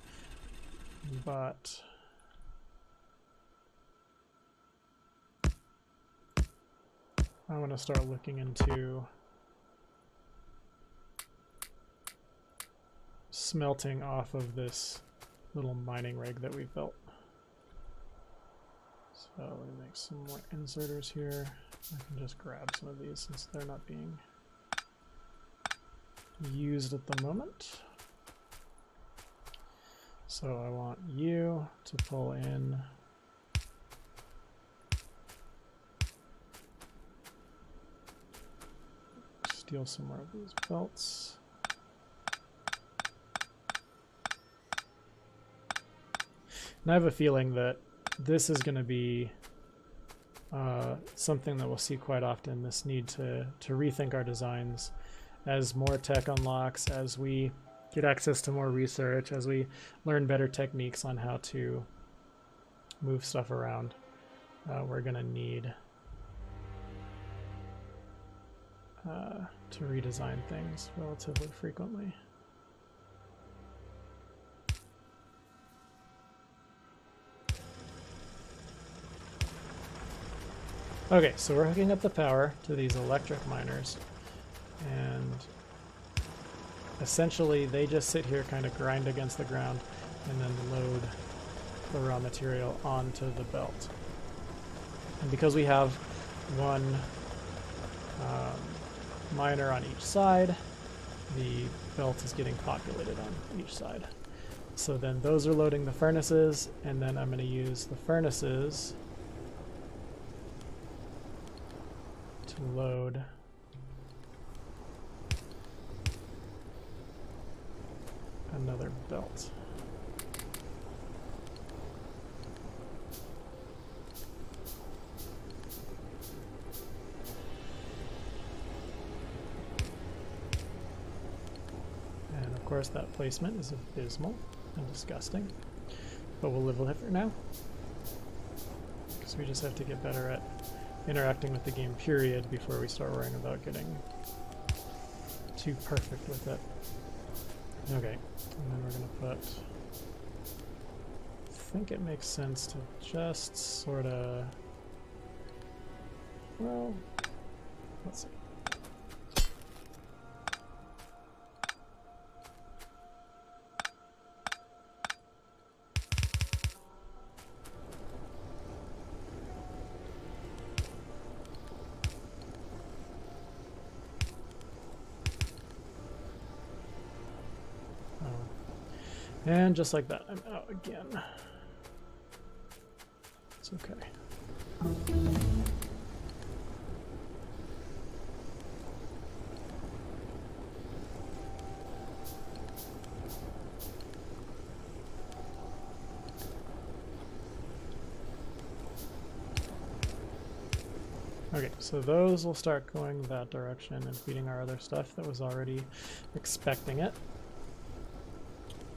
but I want to start looking into smelting off of this little mining rig that we've built. So let me make some more inserters here. I can just grab some of these since they're not being used at the moment. So I want you to pull in steal some more of these belts. And I have a feeling that this is going to be something that we'll see quite often, this need to rethink our designs as more tech unlocks, as we get access to more research, as we learn better techniques on how to move stuff around. We're going to need to redesign things relatively frequently. Okay, so we're hooking up the power to these electric miners, and essentially they just sit here, kind of grind against the ground, and then load the raw material onto the belt. And because we have one miner on each side, the belt is getting populated on each side. So then those are loading the furnaces, and then I'm going to use the furnaces to load another belt. And of course that placement is abysmal and disgusting, but we'll live with it for now, because we just have to get better at interacting with the game, period, before we start worrying about getting too perfect with it. Okay, and then we're going to put, I think it makes sense to just sort of, well, let's see. And just like that, I'm out again. It's okay. Okay, so those will start going that direction and feeding our other stuff that was already expecting it.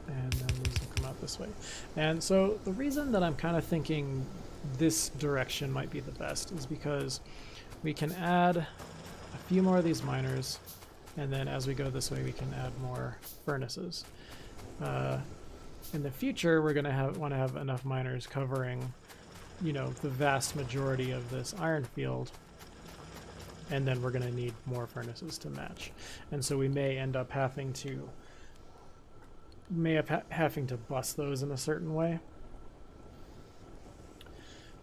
And then these will come out this way. And so the reason that I'm kind of thinking this direction might be the best is because we can add a few more of these miners, and then as we go this way we can add more furnaces. In the future we're going to want to have enough miners covering, you know, the vast majority of this iron field, and then we're going to need more furnaces to match. And so we may end up having to bust those in a certain way.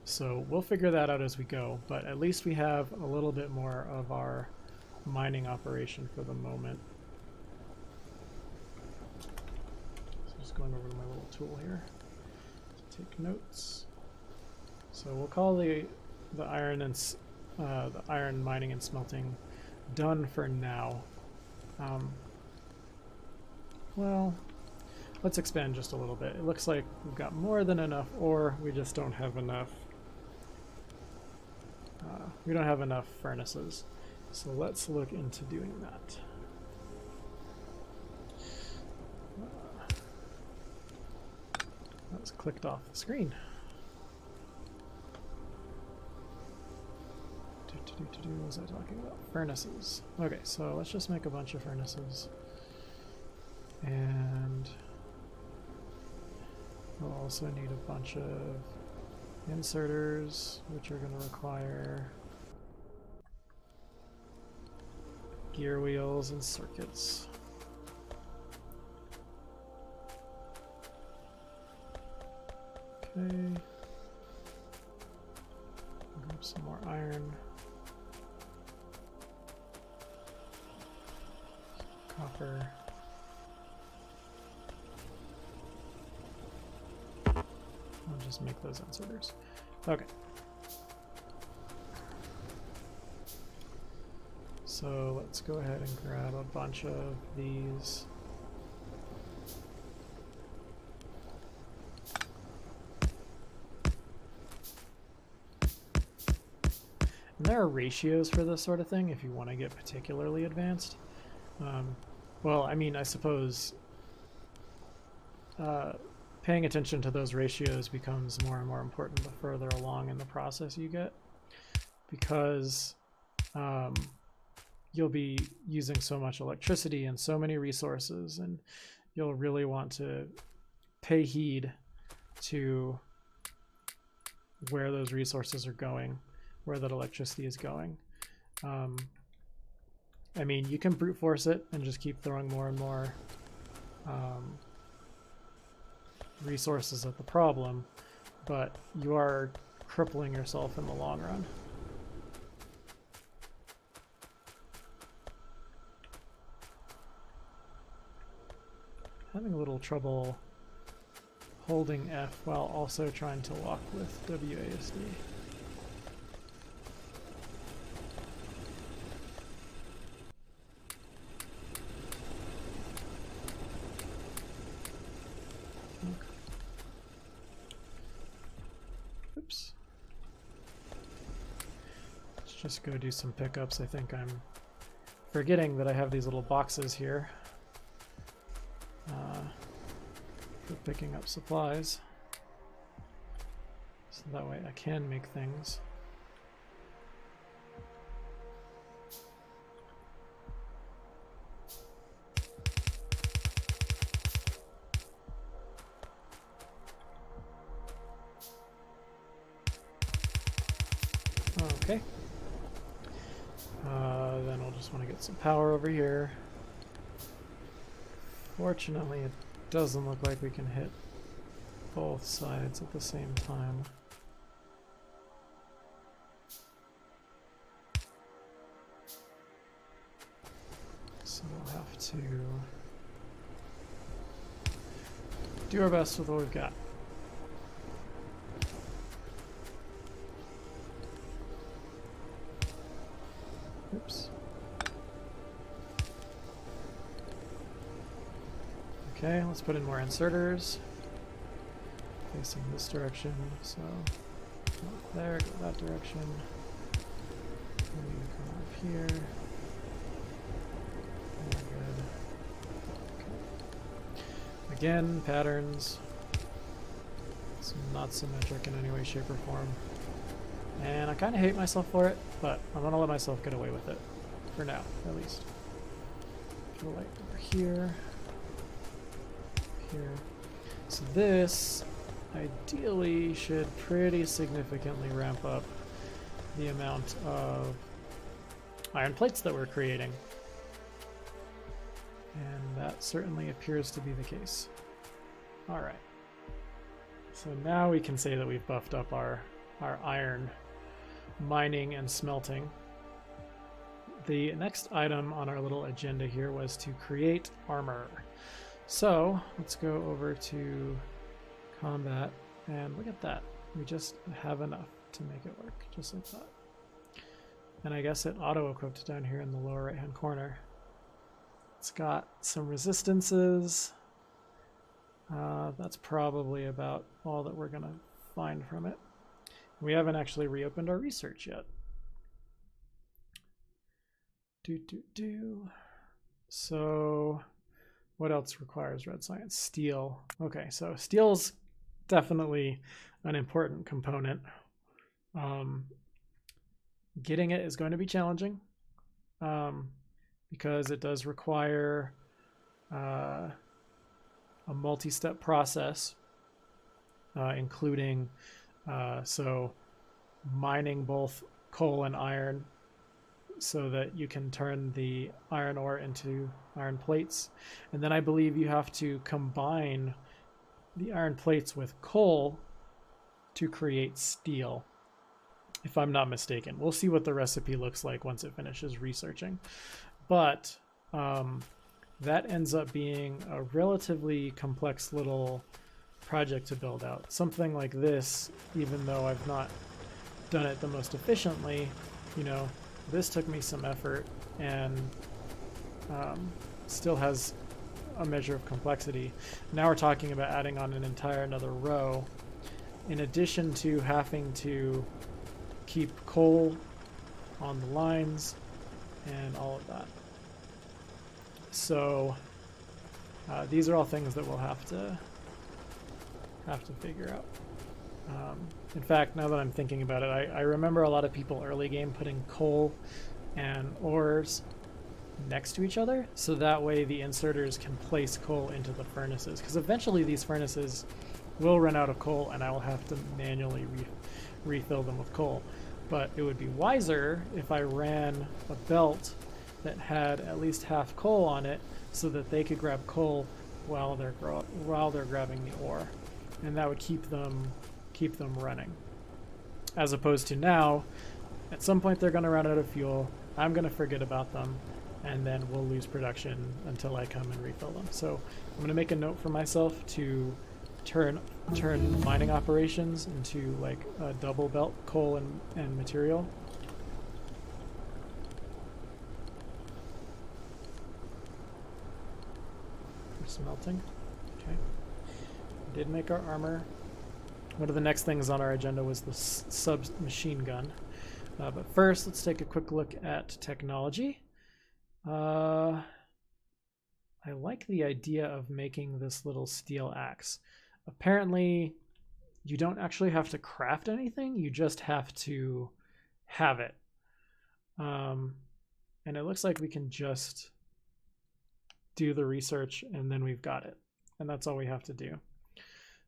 So we'll figure that out as we go, but at least we have a little bit more of our mining operation for the moment. So just going over to my little tool here to take notes. So we'll call the iron and the iron mining and smelting done for now. Well, let's expand just a little bit. It looks like we've got more than enough ore, we just don't have enough. We don't have enough furnaces. So let's look into doing that. That was clicked off the screen. What was I talking about? Furnaces. Okay, so let's just make a bunch of furnaces. And we'll also need a bunch of inserters, which are going to require gear wheels and circuits. Okay. Grab some more iron. Copper. I'll just make those inserters. Okay. So let's go ahead and grab a bunch of these. And there are ratios for this sort of thing if you want to get particularly advanced. Well, I mean, I suppose paying attention to those ratios becomes more and more important the further along in the process you get, because you'll be using so much electricity and so many resources, and you'll really want to pay heed to where those resources are going, where that electricity is going. I mean, you can brute force it and just keep throwing more and more resources at the problem, but you are crippling yourself in the long run. Having a little trouble holding F while also trying to walk with WASD. Oops. Let's just go do some pickups. I think I'm forgetting that I have these little boxes here for picking up supplies. So that way I can make things. Okay. Then we'll just want to get some power over here. Fortunately, it doesn't look like we can hit both sides at the same time. So we'll have to do our best with what we've got. Oops. Okay, let's put in more inserters facing this direction. So go there, go that direction. We need to come up here. Good. Okay. Again, patterns. It's not symmetric in any way, shape, or form. And I kind of hate myself for it, but I'm going to let myself get away with it. For now, at least. Put a light over here. Here. So this, ideally, should pretty significantly ramp up the amount of iron plates that we're creating. And that certainly appears to be the case. Alright. So now we can say that we've buffed up our iron mining and smelting. The next item on our little agenda here was to create armor. So let's go over to combat and look at that. We just have enough to make it work, just like that. And I guess it auto-equipped down here in the lower right-hand corner. It's got some resistances. That's probably about all that we're going to find from it. We haven't actually reopened our research yet. So what else requires red science? Steel. Okay, so steel's definitely an important component. Getting it is going to be challenging because it does require a multi-step process, including so mining both coal and iron so that you can turn the iron ore into iron plates. And then I believe you have to combine the iron plates with coal to create steel, if I'm not mistaken. We'll see what the recipe looks like once it finishes researching. But that ends up being a relatively complex little project to build out. Something like this, even though I've not done it the most efficiently, you know, this took me some effort and still has a measure of complexity. Now we're talking about adding on an entire another row, in addition to having to keep coal on the lines and all of that. So these are all things that we'll have to figure out. In fact, now that I'm thinking about it, I remember a lot of people early game putting coal and ores next to each other, so that way the inserters can place coal into the furnaces, because eventually these furnaces will run out of coal and I will have to manually refill them with coal. But it would be wiser if I ran a belt that had at least half coal on it so that they could grab coal while they're grabbing the ore, and that would keep them running. As opposed to now, at some point they're going to run out of fuel, I'm going to forget about them, and then we'll lose production until I come and refill them. So I'm going to make a note for myself to turn mining operations into like a double belt, coal and material. For smelting. Okay. Did make our armor. One of the next things on our agenda was the submachine gun. But first, let's take a quick look at technology. I like the idea of making this little steel axe. Apparently, you don't actually have to craft anything, you just have to have it. And it looks like we can just do the research and then we've got it. And that's all we have to do.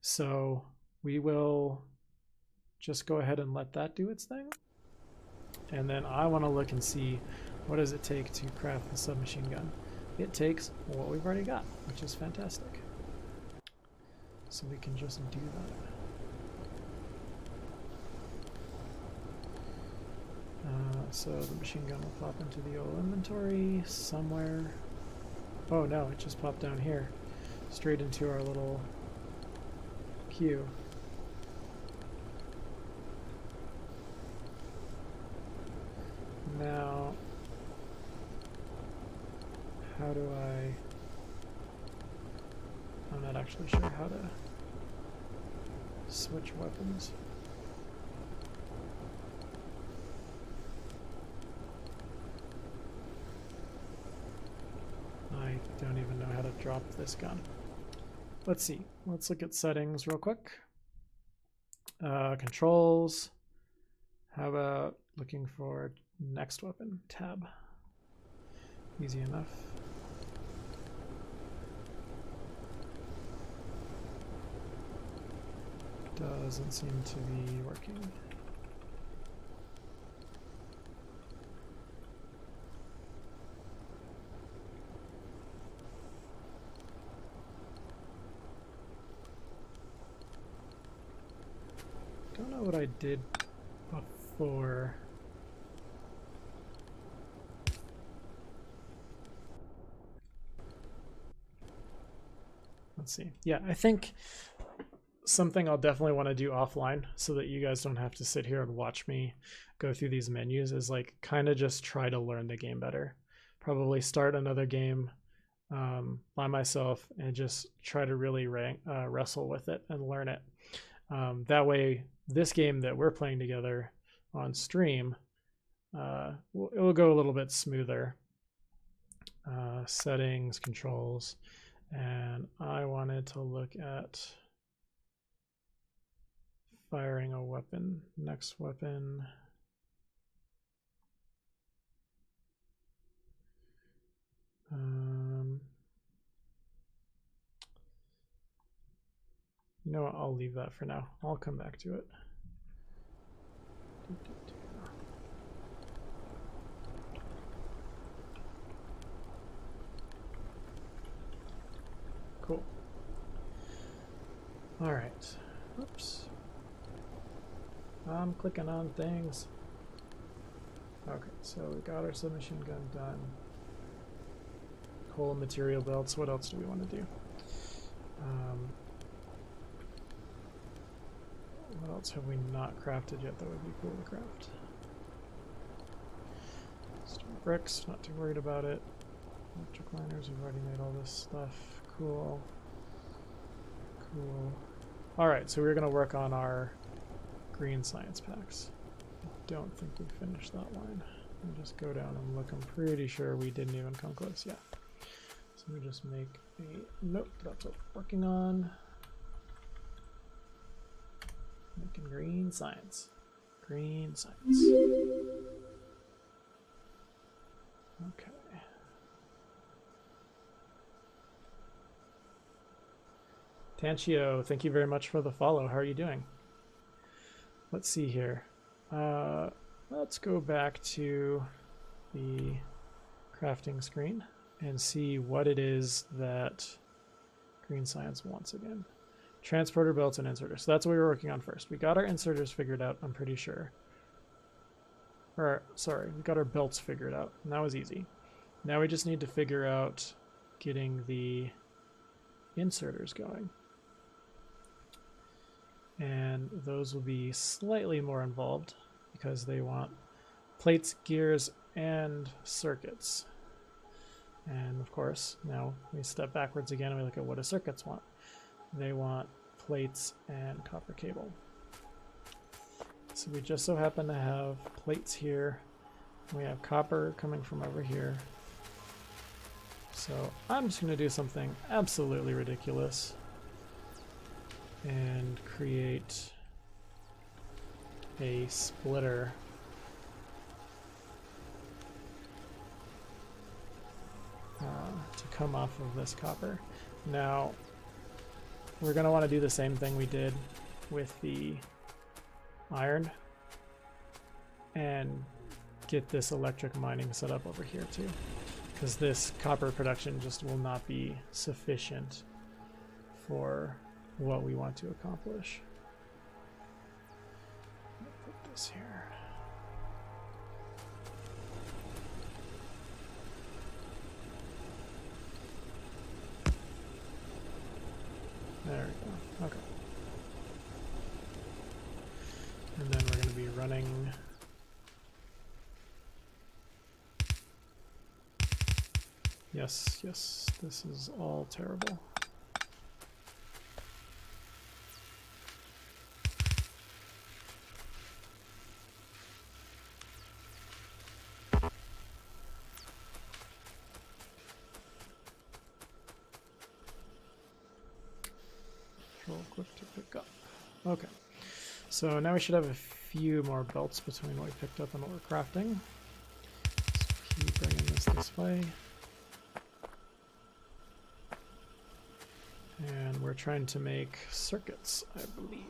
So we will just go ahead and let that do its thing. And then I want to look and see, what does it take to craft the submachine gun? It takes what we've already got, which is fantastic. So we can just do that. So the machine gun will pop into the old inventory somewhere. Oh no, it just popped down here, straight into our little queue. Now, how do I'm not actually sure how to switch weapons. don't even know how to drop this gun. Let's see. Let's look at settings real quick. Controls. How about looking for next weapon? Tab. Easy enough. Doesn't seem to be working. Don't know what I did before. Let's see. Yeah, I think something I'll definitely want to do offline so that you guys don't have to sit here and watch me go through these menus is like kind of just try to learn the game better. Probably start another game by myself and just try to really wrestle with it and learn it. That way, this game that we're playing together on stream, it will go a little bit smoother. Settings, controls, and I wanted to look at firing a weapon. Next weapon. You know what? I'll leave that for now. I'll come back to it. Cool. All right. Oops. I'm clicking on things. Okay, so we got our submachine gun done. Whole material belts. What else do we want to do? What else have we not crafted yet that would be cool to craft? Stone bricks, not too worried about it. Electric liners, we've already made all this stuff. Cool. Cool. Alright, so we're going to work on our green science packs. I don't think we finished that line. Let me just go down and look. I'm pretty sure we didn't even come close. Yeah. So we just make a note. That's what we're working on. Making green science. Green science. Okay. Tanchio, thank you very much for the follow. How are you doing? Let's see here. Let's go back to the crafting screen and see what it is that green science wants again. Transporter belts and inserters. So that's what we were working on first. We got our inserters figured out, I'm pretty sure. Or, sorry, we got our belts figured out. And that was easy. Now we just need to figure out getting the inserters going. And those will be slightly more involved because they want plates, gears, and circuits. And of course, now we step backwards again and we look at what do circuits want. They want plates and copper cable. So we just so happen to have plates here. We have copper coming from over here. So I'm just going to do something absolutely ridiculous and create a splitter to come off of this copper. Now we're going to want to do the same thing we did with the iron and get this electric mining set up over here too, because this copper production just will not be sufficient for what we want to accomplish. Put this here. There we go. Okay. And then we're going to be running yes, this is all terrible. Okay. So now we should have a few more belts between what we picked up and what we're crafting. Let's keep bringing this way. And we're trying to make circuits, I believe.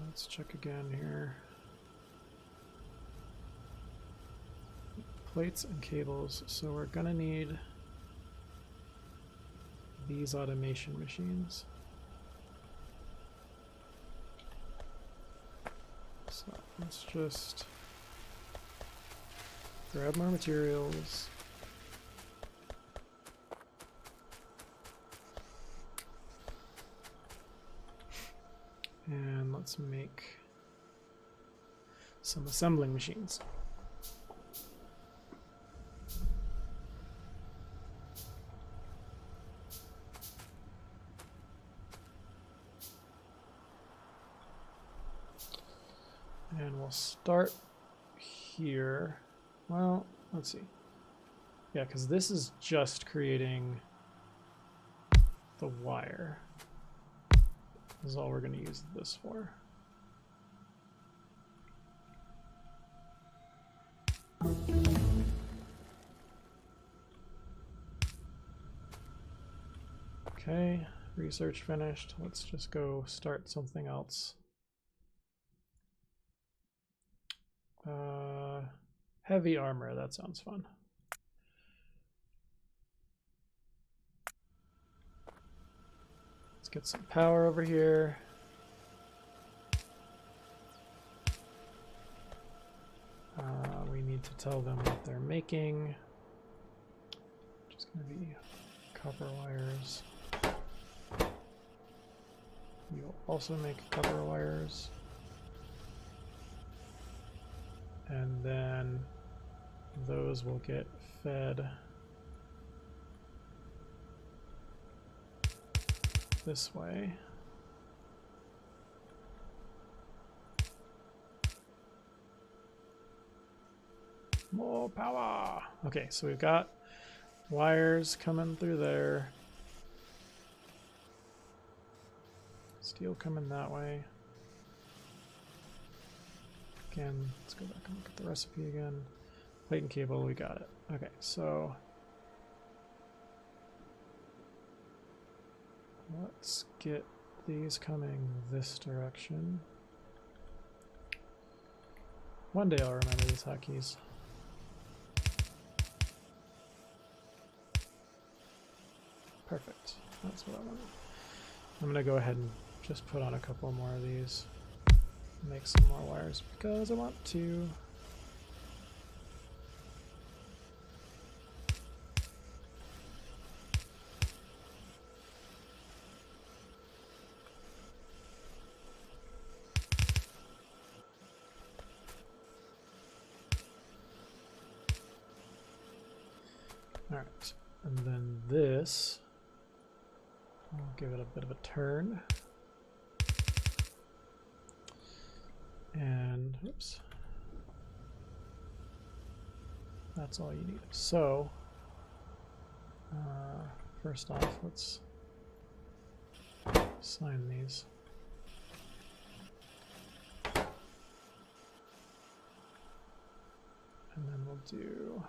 Let's check again here. Plates and cables. So we're gonna need these automation machines. So let's just grab more materials. And let's make some assembling machines. And we'll start here. Well, let's see. Yeah, because this is just creating the wire. This is all we're going to use this for. Okay, research finished. Let's just go start something else. Heavy armor, that sounds fun. Let's get some power over here. We need to tell them what they're making. Just going to be copper wires. You'll also make copper wires. And then those will get fed this way. More power! Okay, so we've got wires coming through there. Steel coming that way. Again, let's go back and look at the recipe again. Plate and cable, we got it. Okay, so let's get these coming this direction. One day I'll remember these hotkeys. Perfect. That's what I wanted. I'm going to go ahead and just put on a couple more of these. Make some more wires because I want to. All right, and then this, I'll give it a bit of a turn. And oops, that's all you need. So first off, let's sign these. And then we'll do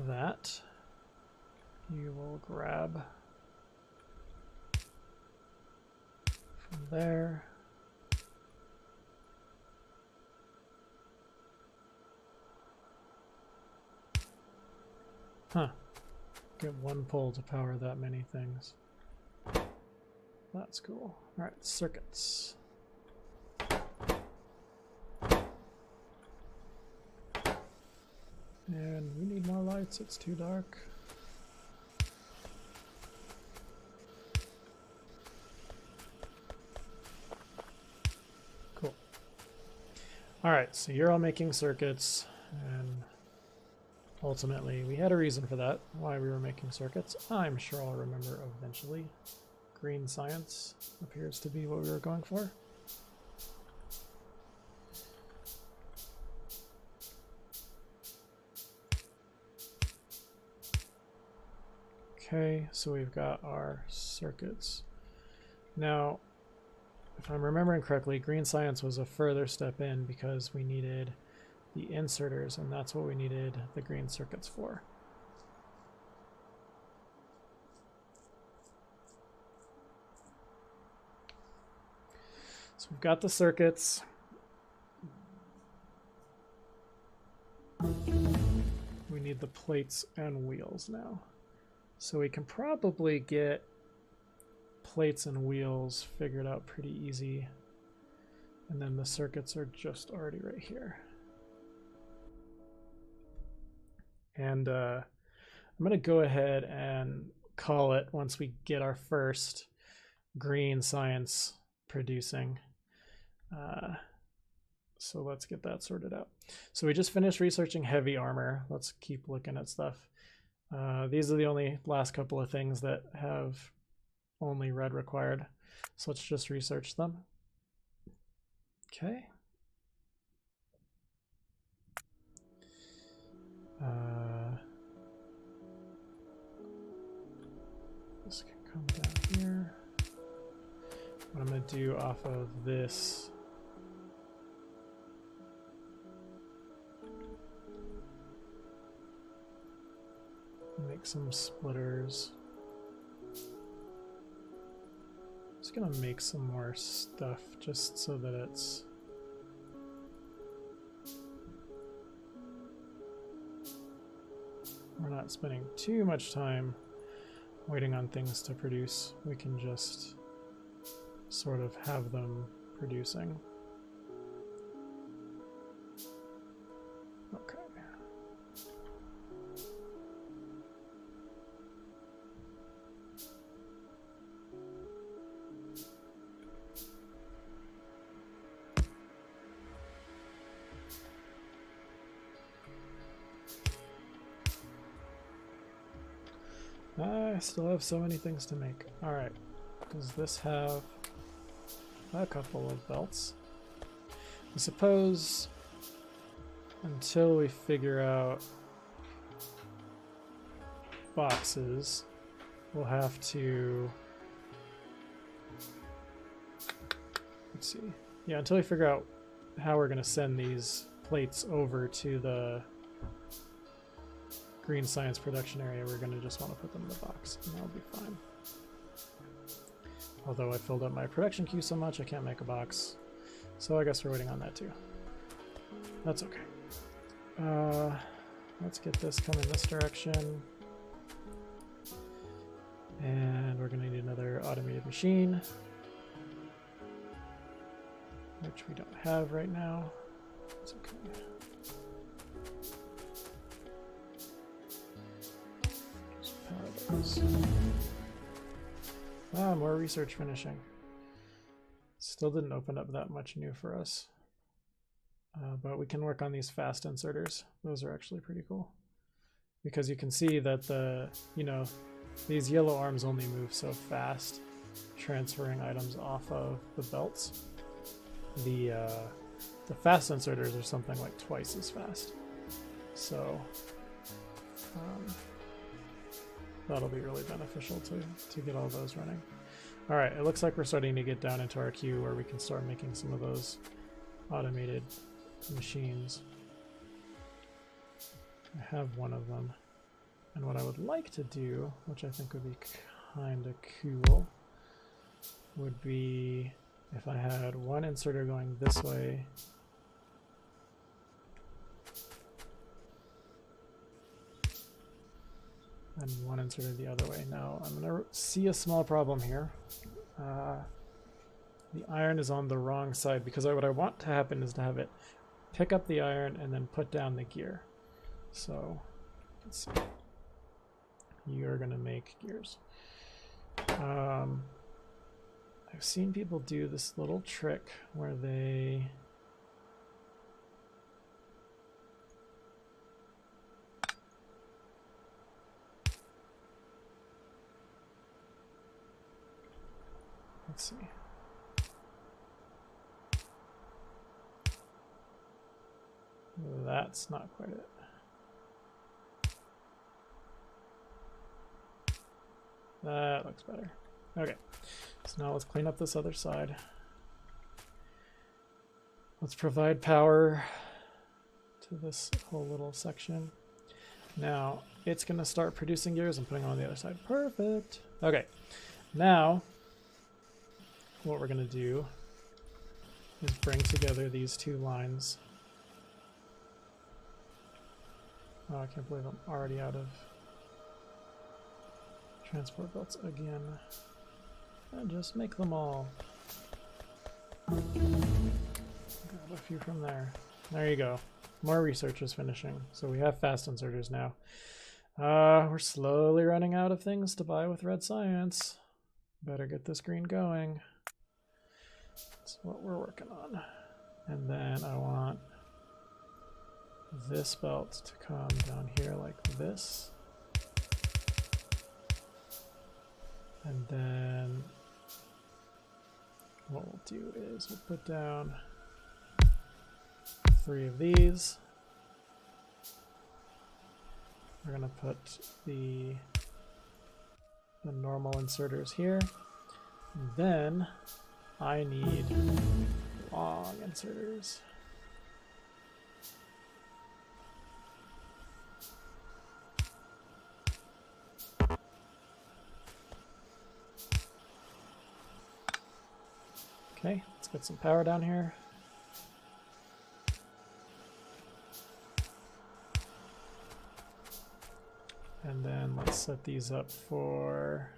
that. You will grab from there. Huh. Get one pole to power that many things. That's cool. Alright, circuits. And we need more lights, it's too dark. Cool. Alright, so you're all making circuits, and ultimately we had a reason for that, why we were making circuits. I'm sure I'll remember eventually. Green science appears to be what we were going for. Okay, so we've got our circuits. Now, if I'm remembering correctly, green science was a further step in because we needed the inserters, and that's what we needed the green circuits for. So we've got the circuits. We need the plates and wheels now. So we can probably get plates and wheels figured out pretty easy. And then the circuits are just already right here. And I'm going to go ahead and call it once we get our first green science producing. So let's get that sorted out. So we just finished researching heavy armor. Let's keep looking at stuff. These are the only last couple of things that have only red required. So let's just research them. Okay. This can come down here. What I'm going to do off of this make some splitters. Just gonna make some more stuff just so that it's we're not spending too much time waiting on things to produce. We can just sort of have them producing. Okay. I still have so many things to make. Alright, does this have a couple of belts? I suppose until we figure out boxes, we'll have to, let's see. Yeah, until we figure out how we're going to send these plates over to the green science production area, we're going to just want to put them in the box, and that'll be fine. Although I filled up my production queue so much I can't make a box, so I guess we're waiting on that too. That's okay. Let's get this coming this direction, and we're going to need another automated machine, which we don't have right now. It's okay. Ah, more research finishing. Still didn't open up that much new for us. But we can work on these fast inserters. Those are actually pretty cool. Because you can see that these yellow arms only move so fast, transferring items off of the belts. The fast inserters are something like twice as fast. So that'll be really beneficial to get all those running. All right, it looks like we're starting to get down into our queue where we can start making some of those automated machines. I have one of them. And what I would like to do, which I think would be kind of cool, would be if I had one inserter going this way and one inserter the other way. Now I'm going to see a small problem here. The iron is on the wrong side because what I want to happen is to have it pick up the iron and then put down the gear. So let's see. You're going to make gears. I've seen people do this little trick where they let's see. That's not quite it. That looks better. Okay, so now let's clean up this other side. Let's provide power to this whole little section. Now it's going to start producing gears and putting them on the other side. Perfect. Okay, now what we're going to do is bring together these two lines. Oh, I can't believe I'm already out of transport belts again. And just make them all. Grab a few from there. There you go. More research is finishing. So we have fast inserters now. We're slowly running out of things to buy with red science. Better get this green going. That's what we're working on. And then I want this belt to come down here like this. And then what we'll do is we'll put down 3 of these. We're going to put the normal inserters here. And then I need long inserters. Okay, let's get some power down here. And then let's set these up for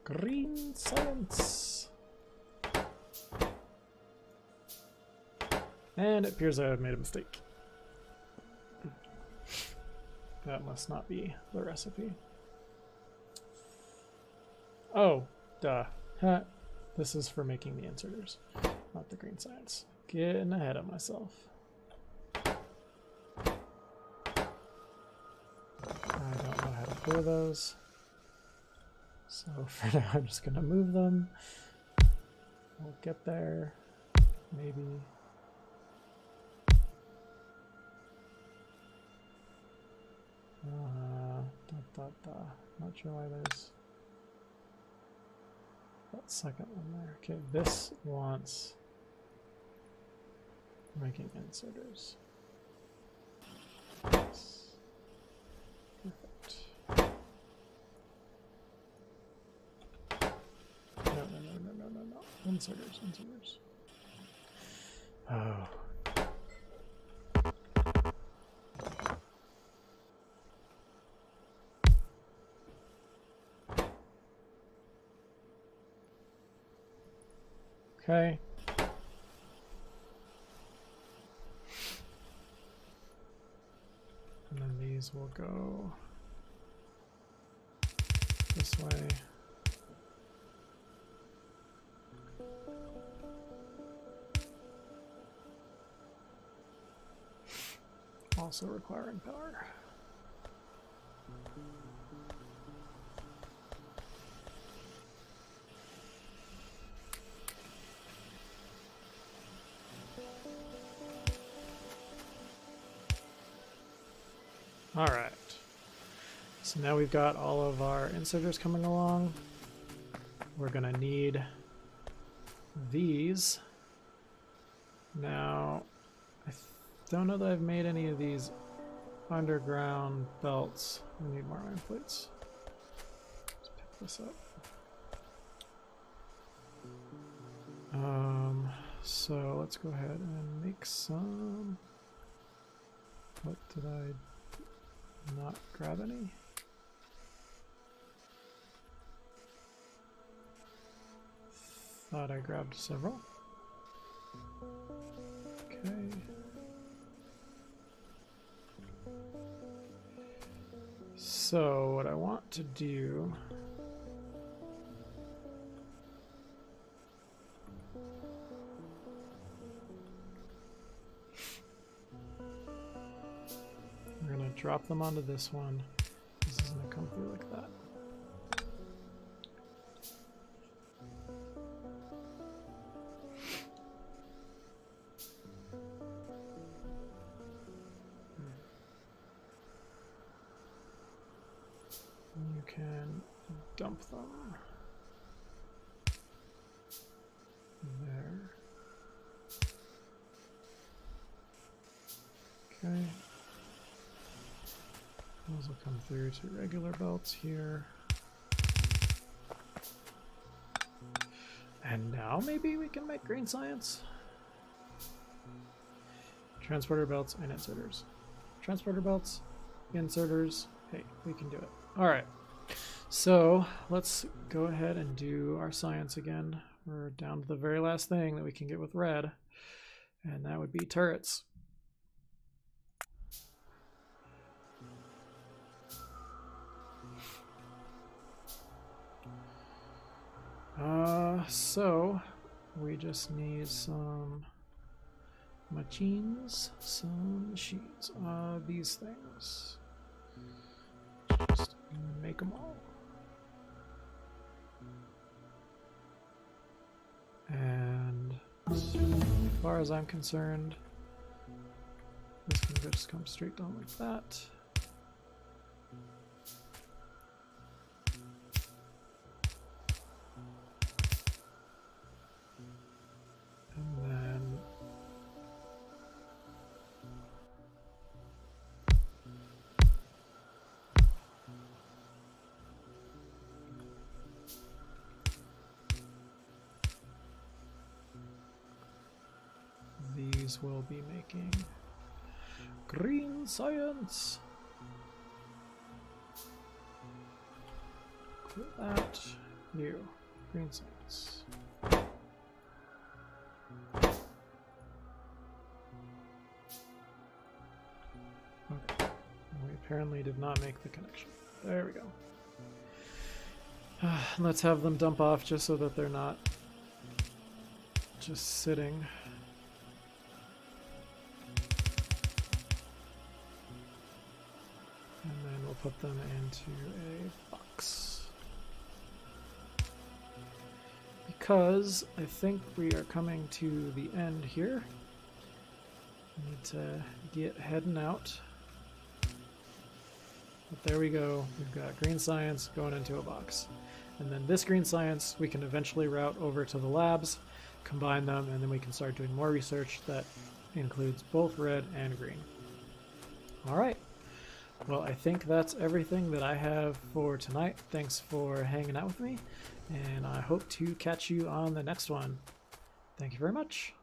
green science. And it appears I have made a mistake. That must not be the recipe. Oh, duh. Huh. This is for making the inserters, not the green science. Getting ahead of myself. I don't know how to pour those. So for now, I'm just going to move them. We'll get there, maybe. Not sure why there's that second one there. Okay, this wants making inserters. Yes. Perfect. No. Inserters. Oh. Okay. And then these will go this way. Also requiring power. All right, so now we've got all of our inserters coming along. We're gonna need these. Now, I don't know that I've made any of these underground belts. I need more iron plates. Let's pick this up. So let's go ahead and make some. What did I not grab any? Thought I grabbed several. Okay. So what I want to do we're going to drop them onto this one. This is going to come through like that. You can dump them there. Okay. Those will come through to regular belts here. And now maybe we can make green science. Transporter belts and inserters. Transporter belts, inserters. Hey, we can do it. All right. So let's go ahead and do our science again. We're down to the very last thing that we can get with red, and that would be turrets. So we just need some machines, some machines. These things. Just make them all. And as far as I'm concerned, this can just come straight down like that. And then these will be making green science. Put that, you, green science. Okay, we apparently did not make the connection. There we go. Let's have them dump off just so that they're not just sitting. And then we'll put them into a box. Because I think we are coming to the end here. We need to get heading out. But there we go. We've got green science going into a box. And then this green science we can eventually route over to the labs, combine them, and then we can start doing more research that includes both red and green. All right. Well, I think that's everything that I have for tonight. Thanks for hanging out with me, and I hope to catch you on the next one. Thank you very much.